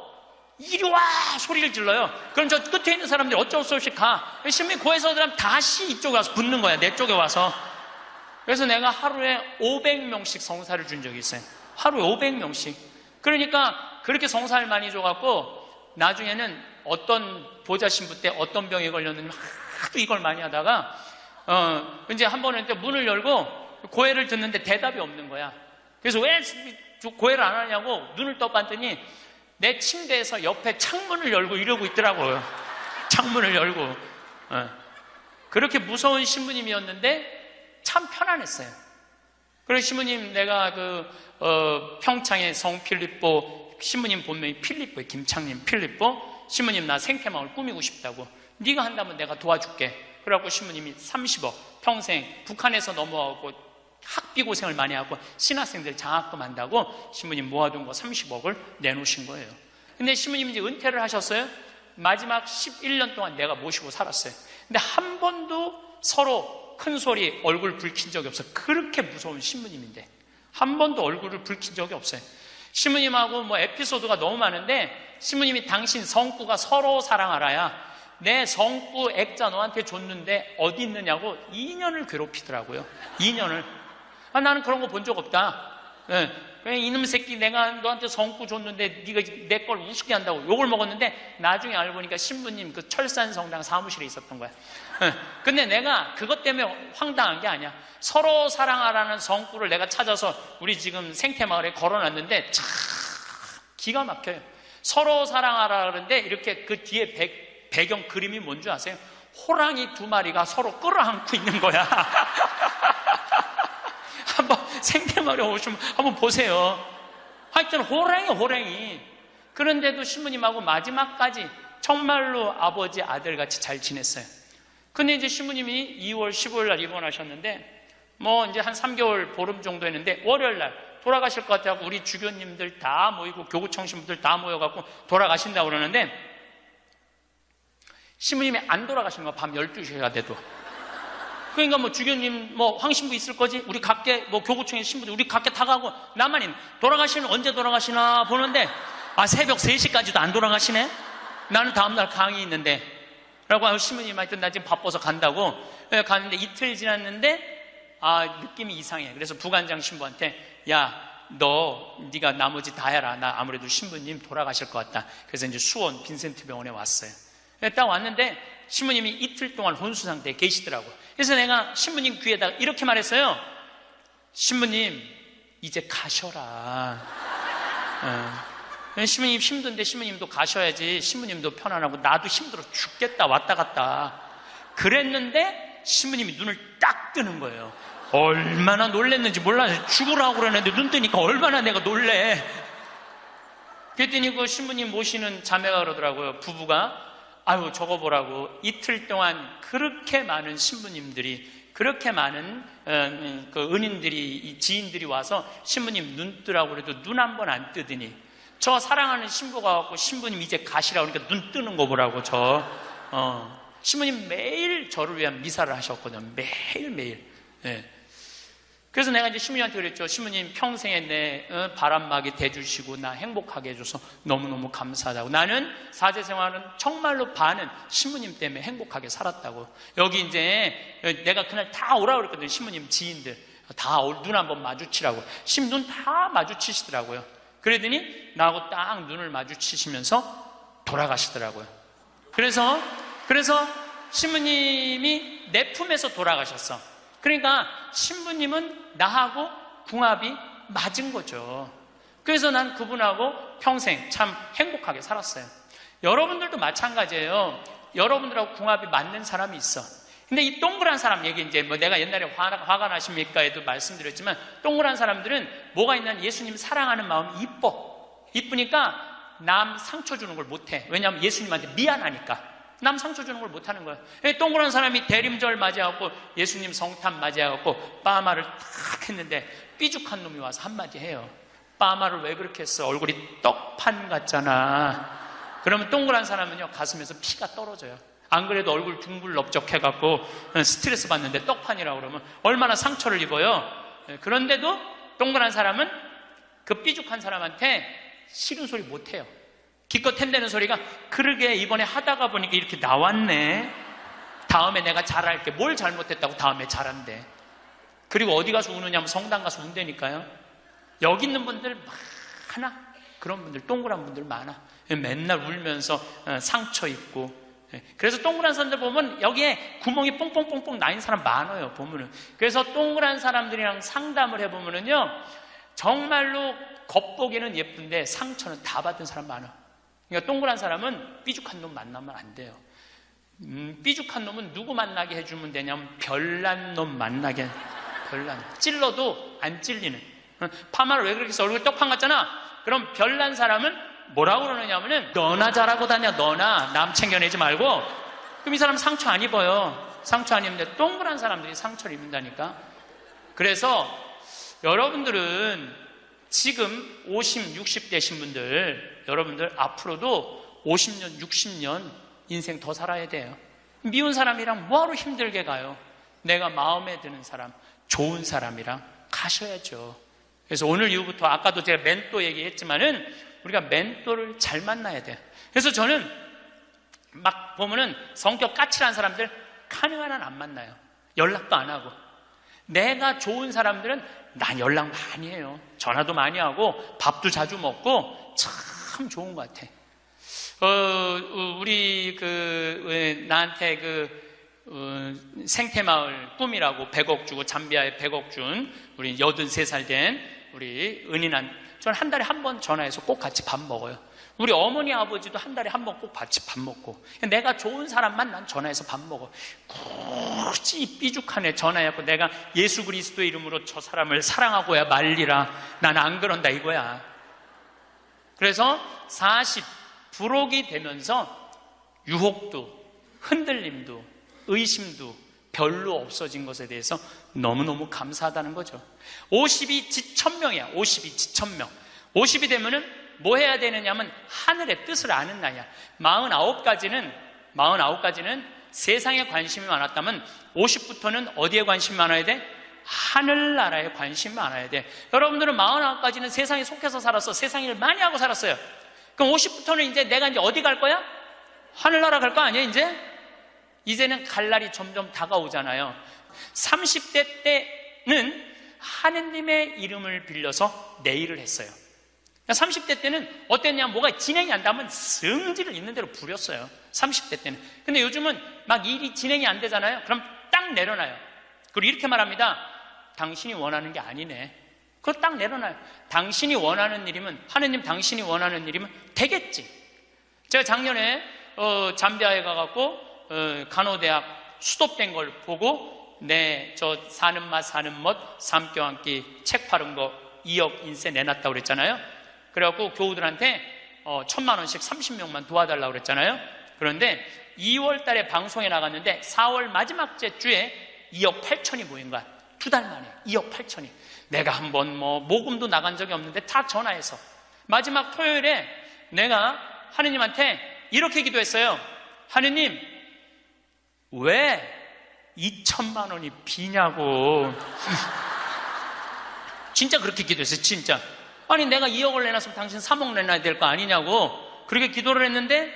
[SPEAKER 1] 이리 와 소리를 질러요. 그럼 저 끝에 있는 사람들이 어쩔 수 없이 가. 신부님 고해서 들어가면 다시 이쪽에 와서 붙는 거야. 내 쪽에 와서. 그래서 내가 하루에 500명씩 성사를 준 적이 있어요. 하루에 500명씩. 그러니까 그렇게 성사를 많이 줘갖고 나중에는 어떤 보좌 신부 때 어떤 병에 걸렸는지 하도 이걸 많이 하다가 이제 한 번은 문을 열고 고해를 듣는데 대답이 없는 거야. 그래서 왜 고해를 안 하냐고 눈을 떠봤더니 내 침대에서 옆에 창문을 열고 이러고 있더라고요. 창문을 열고. 그렇게 무서운 신부님이었는데 참 편안했어요. 그래서 신부님 내가 평창의 성 필립보 신부님 본명이 필립보예요. 김창린 필립보 신부님 나 생태마을 꾸미고 싶다고 네가 한다면 내가 도와줄게. 그래갖고 신부님이 30억 평생 북한에서 넘어오고 학비 고생을 많이 하고 신학생들 장학금 한다고 신부님 모아둔 거 30억을 내놓으신 거예요. 근데 신부님이 이제 은퇴를 하셨어요. 마지막 11년 동안 내가 모시고 살았어요. 근데 한 번도 서로 큰 소리 얼굴 붉힌 적이 없어요. 그렇게 무서운 신부님인데 한 번도 얼굴을 붉힌 적이 없어요. 신부님하고 뭐 에피소드가 너무 많은데 신부님이 당신 성구가 서로 사랑하라야 내 성구 액자 너한테 줬는데 어디 있느냐고 2년을 괴롭히더라고요. 2년을. 나는 그런 거 본 적 없다. 왜 이놈 새끼 내가 너한테 성구 줬는데 네가 내 걸 우습게 한다고 욕을 먹었는데 나중에 알고 보니까 신부님 그 철산성당 사무실에 있었던 거야. 근데 내가 그것 때문에 황당한 게 아니야. 서로 사랑하라는 성구를 내가 찾아서 우리 지금 생태마을에 걸어놨는데 참 기가 막혀요. 서로 사랑하라 그러는데 이렇게 그 뒤에 배경 그림이 뭔지 아세요? 호랑이 2마리가 서로 끌어안고 있는 거야. 한번 생태마을에 오시면 한번 보세요. 하여튼 호랑이. 그런데도 신부님하고 마지막까지 정말로 아버지 아들같이 잘 지냈어요. 근데 이제 신부님이 2월 15일 날 입원하셨는데 뭐 이제 한 3개월 보름 정도 했는데 월요일 날 돌아가실 것 같아서 우리 주교님들 다 모이고 교구청 신부들 다 모여갖고 돌아가신다고 그러는데 신부님이 안 돌아가시는 거야. 밤 12시가 돼도. 그러니까 뭐 주교님 뭐 황신부 있을 거지? 우리 각계 뭐 교구청의 신부들 우리 각계 다 가고 나만 돌아가시는 언제 돌아가시나 보는데 새벽 3시까지도 안 돌아가시네? 나는 다음날 강의 있는데 라고 신부님한테 나 지금 바빠서 간다고 갔는데 이틀 지났는데 느낌이 이상해. 그래서 부관장 신부한테 네가 나머지 다 해라. 나 아무래도 신부님 돌아가실 것 같다. 그래서 이제 수원 빈센트 병원에 왔어요. 딱 왔는데 신부님이 이틀 동안 혼수 상태에 계시더라고. 그래서 내가 신부님 귀에다가 이렇게 말했어요. 신부님 이제 가셔라. 신부님 힘든데 신부님도 가셔야지. 신부님도 편안하고 나도 힘들어 죽겠다 왔다 갔다 그랬는데 신부님이 눈을 딱 뜨는 거예요. 얼마나 놀랬는지 몰라요. 죽으라고 그러는데 눈 뜨니까 얼마나 내가 놀래. 그랬더니 그 신부님 모시는 자매가 그러더라고요. 부부가 저거 보라고 이틀 동안 그렇게 많은 신부님들이 그렇게 많은 그 은인들이 지인들이 와서 신부님 눈 뜨라고 그래도 눈 한 번 안 뜨더니 저 사랑하는 신부가 왔고 신부님 이제 가시라고 그러니까 눈 뜨는 거 보라고 신부님 매일 저를 위한 미사를 하셨거든요. 매일매일. 그래서 내가 이제 신부님한테 그랬죠. 신부님 평생에 내 바람막이 돼주시고 나 행복하게 해줘서 너무너무 감사하다고. 나는 사제 생활은 정말로 반은 신부님 때문에 행복하게 살았다고. 여기 이제 내가 그날 다 오라고 그랬거든요. 신부님 지인들 다 눈 한번 마주치라고. 눈 다 마주치시더라고요. 그러더니 나하고 딱 눈을 마주치시면서 돌아가시더라고요. 그래서 신부님이 내 품에서 돌아가셨어. 그러니까 신부님은 나하고 궁합이 맞은 거죠. 그래서 난 그분하고 평생 참 행복하게 살았어요. 여러분들도 마찬가지예요. 여러분들하고 궁합이 맞는 사람이 있어. 근데 이 동그란 사람 얘기 이제 뭐 내가 옛날에 화가 나십니까에도 말씀드렸지만 동그란 사람들은 뭐가 있냐면 예수님 사랑하는 마음이 이쁘니까 남 상처 주는 걸 못해. 왜냐하면 예수님한테 미안하니까. 남 상처 주는 걸 못하는 거야. 동그란 사람이 대림절 맞이하고 예수님 성탄 맞이하고 빠마를 탁 했는데 삐죽한 놈이 와서 한마디 해요. 빠마를 왜 그렇게 했어? 얼굴이 떡판 같잖아. 그러면 동그란 사람은요 가슴에서 피가 떨어져요. 안 그래도 얼굴 둥글럽적해갖고 스트레스 받는데 떡판이라고 그러면 얼마나 상처를 입어요. 그런데도 동그란 사람은 그 삐죽한 사람한테 싫은 소리 못해요. 기껏 햄대는 소리가 그러게 이번에 하다가 보니까 이렇게 나왔네. 다음에 내가 잘할게. 뭘 잘못했다고 다음에 잘한대. 그리고 어디 가서 우느냐면 성당 가서 운다니까요. 여기 있는 분들 많아. 그런 분들 동그란 분들 많아. 맨날 울면서 상처 입고. 그래서 동그란 사람들 보면 여기에 구멍이 뽕뽕뽕뽕 나인 사람 많아요. 보면은. 그래서 동그란 사람들이랑 상담을 해보면은요 정말로 겉보기는 예쁜데 상처는 다 받은 사람 많아. 그러니까 동그란 사람은 삐죽한 놈 만나면 안 돼요. 삐죽한 놈은 누구 만나게 해주면 되냐면 별난 놈 만나게. 별난. 찔러도 안 찔리는. 파마를 왜 그렇게 해서 얼굴 떡판 같잖아. 그럼 별난 사람은 뭐라고 그러느냐면은 너나 잘하고 다녀. 너나 남 챙겨내지 말고 그럼 이 사람 상처 안 입어요. 상처 안 입는데 동그란 사람들이 상처를 입는다니까. 그래서 여러분들은 지금 50, 60 되신 분들, 여러분들 앞으로도 50년, 60년 인생 더 살아야 돼요. 미운 사람이랑 뭐하러 힘들게 가요? 내가 마음에 드는 사람, 좋은 사람이랑 가셔야죠. 그래서 오늘 이후부터 아까도 제가 멘토 얘기했지만은 우리가 멘토를 잘 만나야 돼요. 그래서 저는 막 보면은 성격 까칠한 사람들 가능한 한 안 만나요. 연락도 안 하고. 내가 좋은 사람들은 난 연락 많이 해요. 전화도 많이 하고 밥도 자주 먹고 참 좋은 것 같아. 우리 나한테 생태마을 꿈이라고 100억 주고 잠비아에 100억 준 우리 83살 된 우리 은인한 저는 한 달에 한 번 전화해서 꼭 같이 밥 먹어요. 우리 어머니 아버지도 한 달에 한 번 꼭 같이 밥 먹고 내가 좋은 사람만 난 전화해서 밥 먹어. 굳이 삐죽하네 전화해갖고 내가 예수 그리스도의 이름으로 저 사람을 사랑하고야 말리라. 난 안 그런다 이거야. 그래서 40 부록이 되면서 유혹도 흔들림도 의심도 별로 없어진 것에 대해서 너무너무 감사하다는 거죠. 50이 지천명이야. 50이 지천명. 50이 되면은 뭐 해야 되느냐면 하늘의 뜻을 아는 나이야. 49까지는 세상에 관심이 많았다면 50부터는 어디에 관심이 많아야 돼? 하늘나라에 관심이 많아야 돼. 여러분들은 49까지는 세상에 속해서 살았어. 세상 일을 많이 하고 살았어요. 그럼 50부터는 이제 내가 이제 어디 갈 거야? 하늘나라 갈 거 아니야 이제? 이제는 갈 날이 점점 다가오잖아요. 30대 때는 하느님의 이름을 빌려서 내일을 했어요. 30대 때는 어땠냐면 뭐가 진행이 안 되면 성질을 있는 대로 부렸어요. 30대 때는. 근데 요즘은 막 일이 진행이 안 되잖아요. 그럼 딱 내려놔요. 그리고 이렇게 말합니다. 당신이 원하는 게 아니네. 그거 딱 내려놔요. 당신이 원하는 일이면, 하느님 당신이 원하는 일이면 되겠지. 제가 작년에 잠비아에 가갖고 간호대학 수도된 걸 보고 저 사는 맛 사는 멋 삶겨 앉기 책 파는 거 2억 인세 내놨다고 그랬잖아요. 그래갖고 교우들한테 1,000만 원씩 30명만 도와달라고 그랬잖아요. 그런데 2월 달에 방송에 나갔는데 4월 마지막 주에 2억 8천이 모인 거야. 2달 만에 2억 8천이. 내가 한번 모금도 나간 적이 없는데 다 전화해서 마지막 토요일에 내가 하느님한테 이렇게 기도했어요. 하느님, 왜 2천만 원이 비냐고. 진짜 그렇게 기도했어요. 진짜. 아니 내가 2억을 내놨으면 당신 3억 내놔야 될 거 아니냐고 그렇게 기도를 했는데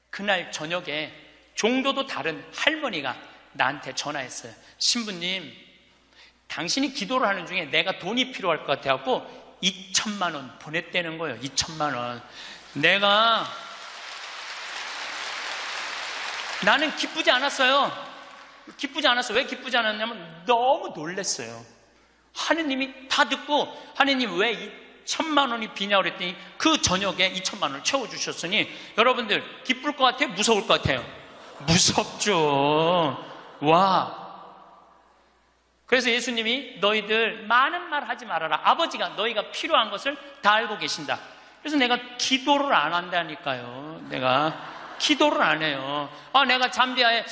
[SPEAKER 1] 그날 저녁에 종교도 다른 할머니가 나한테 전화했어요. 신부님, 당신이 기도를 하는 중에 내가 돈이 필요할 것 같아갖고 2천만 원 보냈다는 거예요. 2천만 원. 나는 기쁘지 않았어요. 기쁘지 않았어. 왜 기쁘지 않았냐면 너무 놀랐어요. 하느님이 다 듣고 하느님 왜 2천만 원이 비냐고 그랬더니 그 저녁에 2천만 원을 채워주셨으니 여러분들 기쁠 것 같아요? 무서울 것 같아요? 무섭죠. 와. 그래서 예수님이 너희들 많은 말 하지 말아라. 아버지가 너희가 필요한 것을 다 알고 계신다. 그래서 내가 기도를 안 한다니까요. 내가 기도를 안 해요. 내가 잠비아에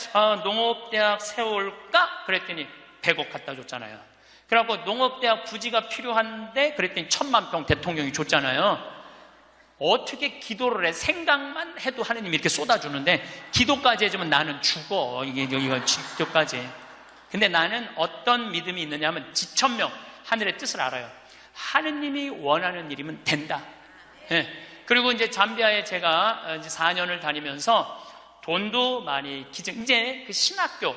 [SPEAKER 1] 농업대학 세울까? 그랬더니 100억 갖다 줬잖아요. 그래갖고 농업대학 부지가 필요한데 그랬더니 1,000만 평 대통령이 줬잖아요. 어떻게 기도를 해? 생각만 해도 하느님이 이렇게 쏟아주는데 기도까지 해주면 나는 죽어. 이거 기도까지. 근데 나는 어떤 믿음이 있느냐 하면 지천명 하늘의 뜻을 알아요. 하느님이 원하는 일이면 된다. 네. 그리고 이제 잠비아에 제가 이제 4년을 다니면서 돈도 많이 이제 그 신학교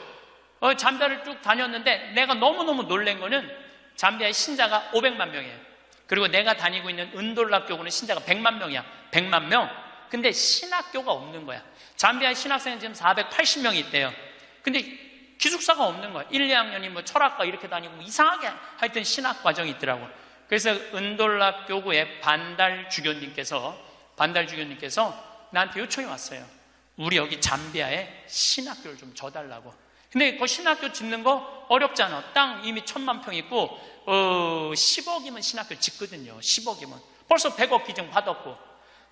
[SPEAKER 1] 잠비아를 쭉 다녔는데 내가 너무너무 놀란 거는 잠비아의 신자가 500만 명이에요. 그리고 내가 다니고 있는 은돌라 교구는 신자가 100만 명이야. 100만 명. 근데 신학교가 없는 거야. 잠비아의 신학생은 지금 480명이 있대요. 근데 기숙사가 없는 거야. 1, 2학년이 철학과 이렇게 다니고 이상하게 하여튼 신학 과정이 있더라고. 그래서 은돌라 교구의 반달 주교님께서 나한테 요청이 왔어요. 우리 여기 잠비아에 신학교를 좀 줘달라고. 근데 그 신학교 짓는 거 어렵잖아. 땅 이미 1,000만 평 있고 10억이면 신학교 짓거든요. 10억이면 벌써 100억 기증 받았고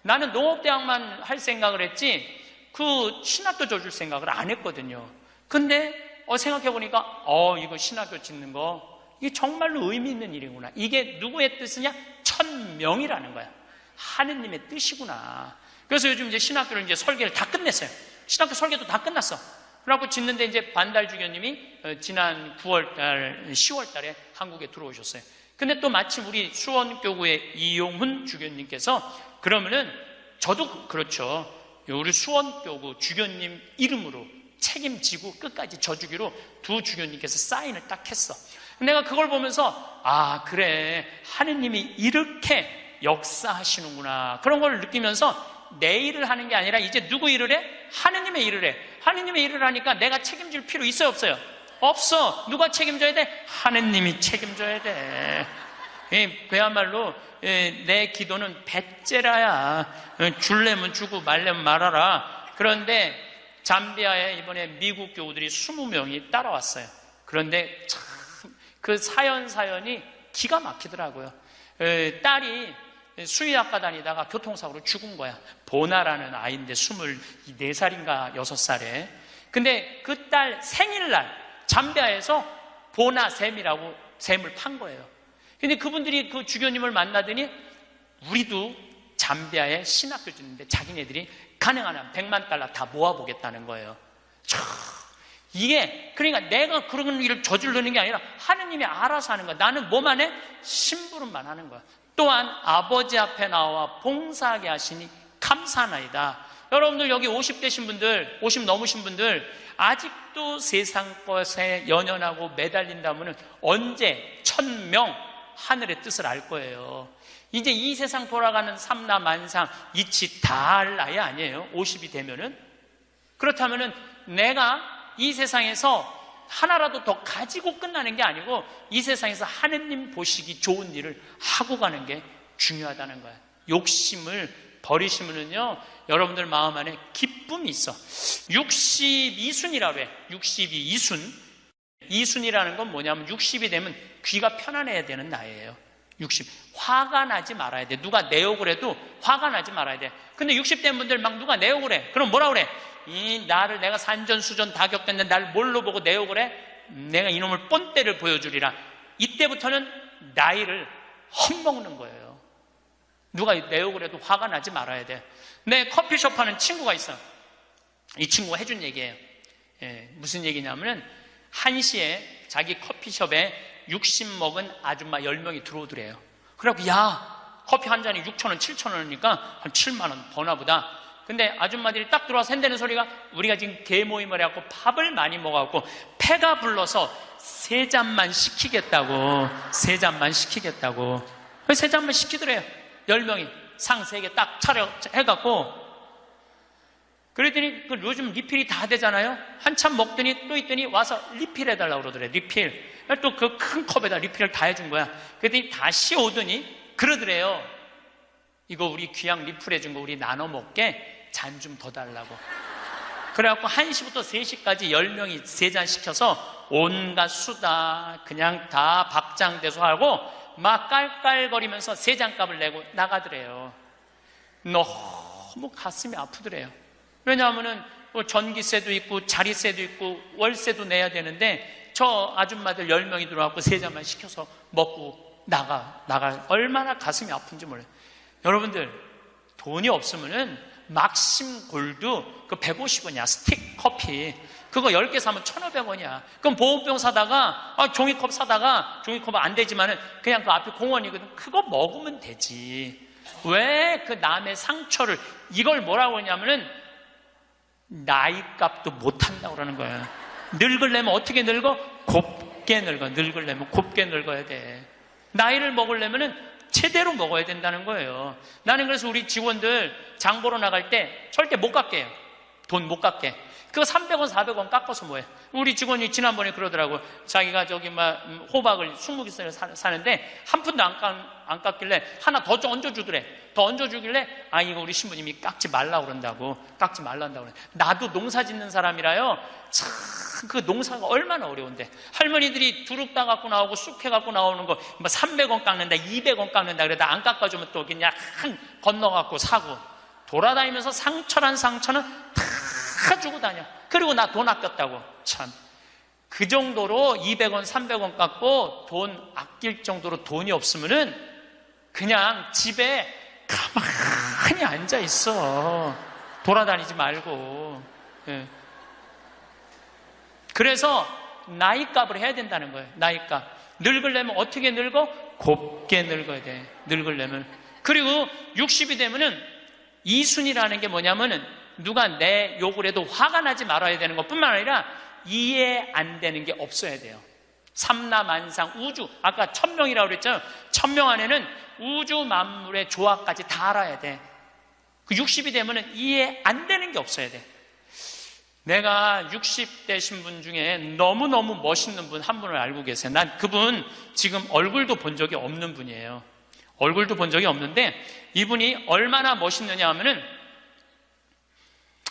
[SPEAKER 1] 나는 농업대학만 할 생각을 했지 그 신학교 줘줄 생각을 안 했거든요. 근데 생각해보니까 이거 신학교 짓는 거 이게 정말로 의미 있는 일이구나. 이게 누구의 뜻이냐? 천명이라는 거야. 하느님의 뜻이구나. 그래서 요즘 이제 신학교를 이제 설계를 다 끝냈어요. 신학교 설계도 다 끝났어. 그래갖고 짓는데 이제 반달 주교님이 지난 9월달, 10월달에 한국에 들어오셨어요. 근데 또 마침 우리 수원교구의 이용훈 주교님께서 그러면은 저도 그렇죠. 우리 수원교구 주교님 이름으로 책임지고 끝까지 져주기로 두 주교님께서 사인을 딱 했어. 내가 그걸 보면서 그래, 하느님이 이렇게 역사하시는구나, 그런 걸 느끼면서 내 일을 하는 게 아니라 이제 누구 일을 해? 하느님의 일을 해. 하느님의 일을 하니까 내가 책임질 필요 있어요, 없어요? 없어. 누가 책임져야 돼? 하느님이 책임져야 돼. 그야말로 내 기도는 배째라야. 줄래면 주고 말래면 말아라. 그런데 잠비아에 이번에 미국 교우들이 20명이 따라왔어요. 그런데 참 그 사연이 기가 막히더라고요. 딸이 수의학과 다니다가 교통사고로 죽은 거야. 보나라는 아이인데 24살인가 6살에. 근데 그 딸 생일날 잠비아에서 보나 샘이라고 샘을 판 거예요. 근데 그분들이 그 주교님을 만나더니 우리도 잠비아에 신학교 짓는데 자기네들이 가능한 한 100만 달러 다 모아보겠다는 거예요. 이게 그러니까 내가 그런 일을 저지르는 게 아니라 하느님이 알아서 하는 거야. 나는 뭐만 해? 심부름만 하는 거야. 또한 아버지 앞에 나와 봉사하게 하시니 감사하나이다. 여러분들 여기 50대신 분들, 50 넘으신 분들 아직도 세상 것에 연연하고 매달린다면 언제 천명 하늘의 뜻을 알 거예요. 이제 이 세상 돌아가는 삼라만상 이치 다 알 나이 아니에요. 50이 되면은. 그렇다면은 내가 이 세상에서 하나라도 더 가지고 끝나는 게 아니고 이 세상에서 하느님 보시기 좋은 일을 하고 가는 게 중요하다는 거예요. 욕심을 버리시면은요, 여러분들 마음 안에 기쁨이 있어. 62순이라고 해. 62순. 이순이라는 건 뭐냐면 60이 되면 귀가 편안해야 되는 나이에요. 60. 화가 나지 말아야 돼. 누가 내 욕을 해도 화가 나지 말아야 돼. 근데 60 된 분들 막 누가 내 욕을 해. 그럼 뭐라 그래? 나를 내가 산전수전 다 겪었는데 날 뭘로 보고 내 욕을 해? 내가 이놈을 뻔때를 보여주리라. 이때부터는 나이를 헛먹는 거예요. 누가 내 욕을 해도 화가 나지 말아야 돼. 내 커피숍 하는 친구가 있어. 이 친구가 해준 얘기예요. 무슨 얘기냐면은 1시에 자기 커피숍에 60 먹은 아줌마 10명이 들어오더래요. 그래갖고 야, 커피 한 잔이 6,000원, 7,000원이니까 한 7만 원 버나 보다. 근데 아줌마들이 딱 들어와서 한다는 소리가 우리가 지금 개모임을 해갖고 밥을 많이 먹어갖고 패가 불러서 3잔만 시키겠다고. 3잔만 시키겠다고. 그래서 3잔만 시키더래요. 10명이 상 3개 딱 차려 해갖고. 그랬더니 요즘 리필이 다 되잖아요. 한참 먹더니 또 있더니 와서 리필 해달라고 그러더래. 리필. 또 그 큰 컵에다 리필을 다 해준 거야. 그랬더니 다시 오더니 그러더래요. 이거 우리 귀양 리필 해준 거 우리 나눠 먹게 잔 좀 더 달라고. 그래갖고 1시부터 3시까지 10명이 3잔 시켜서 온갖 수다 그냥 다 박장대소 하고 막 깔깔거리면서 3잔 값을 내고 나가더래요. 너무 가슴이 아프더래요. 왜냐하면은 전기세도 있고 자리세도 있고 월세도 내야 되는데 저 아줌마들 10명이 들어와서 3잔만 시켜서 먹고 나가 얼마나 가슴이 아픈지 몰라요. 여러분들 돈이 없으면은 막심 골드 그 150원이야. 스틱 커피 그거 10개 사면 1,500원이야. 그럼 보온병 사다가 종이컵 사다가 종이컵은 안 되지만은 그냥 그 앞에 공원이거든. 그거 먹으면 되지. 왜 그 남의 상처를 이걸 뭐라고 하냐면은 나이값도 못한다고 그러는 거야. 늙으려면 어떻게 늙어? 곱게 늙어. 늙으려면 곱게 늙어야 돼. 나이를 먹으려면은 제대로 먹어야 된다는 거예요. 나는 그래서 우리 직원들 장 보러 나갈 때 절대 못 깎게 해요. 돈 못 깎게. 그거 300원, 400원 깎아서 뭐해. 우리 직원이 지난번에 그러더라고요. 자기가 호박을 20개 사는데 한 푼도 안 깎길래 하나 더 얹어주더래. 더 얹어주길래 이거 우리 신부님이 깎지 말라고 그런다고. 깎지 말란다고 그래. 나도 농사 짓는 사람이라요. 참 그 농사가 얼마나 어려운데. 할머니들이 두릅 따 갖고 나오고 쑥 해 갖고 나오는 거 300원 깎는다, 200원 깎는다 그러다 안 깎아주면 또 그냥 건너 갖고 사고 돌아다니면서 상처는 다 다 주고 다녀. 그리고 나 돈 아꼈다고. 참. 그 정도로 200원, 300원 깎고 돈 아낄 정도로 돈이 없으면은 그냥 집에 가만히 앉아 있어. 돌아다니지 말고. 예. 그래서 나이값을 해야 된다는 거예요. 나이값. 늙으려면 어떻게 늙어? 곱게 늙어야 돼. 늙으려면. 그리고 60이 되면은 이순이라는 게 뭐냐면은 누가 내 욕을 해도 화가 나지 말아야 되는 것뿐만 아니라 이해 안 되는 게 없어야 돼요. 삼라만상 우주, 아까 1000명이라고 그랬잖아요. 1000명 안에는 우주 만물의 조화까지 다 알아야 돼. 그 60이 되면은 이해 안 되는 게 없어야 돼. 내가 60대 신분 중에 너무너무 멋있는 분 한 분을 알고 계세요. 난 그분 지금 얼굴도 본 적이 없는 분이에요. 얼굴도 본 적이 없는데 이분이 얼마나 멋있느냐 하면은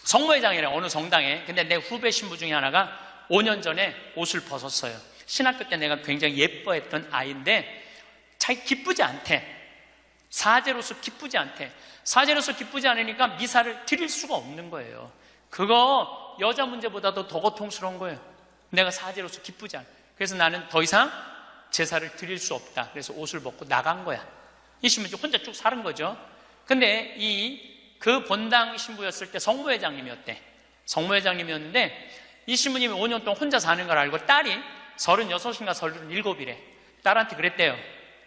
[SPEAKER 1] 성모회장이래, 어느 성당에. 근데 내 후배 신부 중에 하나가 5년 전에 옷을 벗었어요. 신학교 때 내가 굉장히 예뻐했던 아이인데 자기 기쁘지 않대. 사제로서 기쁘지 않대. 사제로서 기쁘지 않으니까 미사를 드릴 수가 없는 거예요. 그거 여자 문제보다도 더 고통스러운 거예요. 내가 사제로서 기쁘지 않아. 그래서 나는 더 이상 제사를 드릴 수 없다. 그래서 옷을 벗고 나간 거야. 이 신부는 혼자 쭉 사는 거죠. 근데 그 본당 신부였을 때 성모회장님이었대. 성모회장님이었는데 이 신부님이 5년 동안 혼자 사는 걸 알고 딸이 36인가 37이래. 딸한테 그랬대요.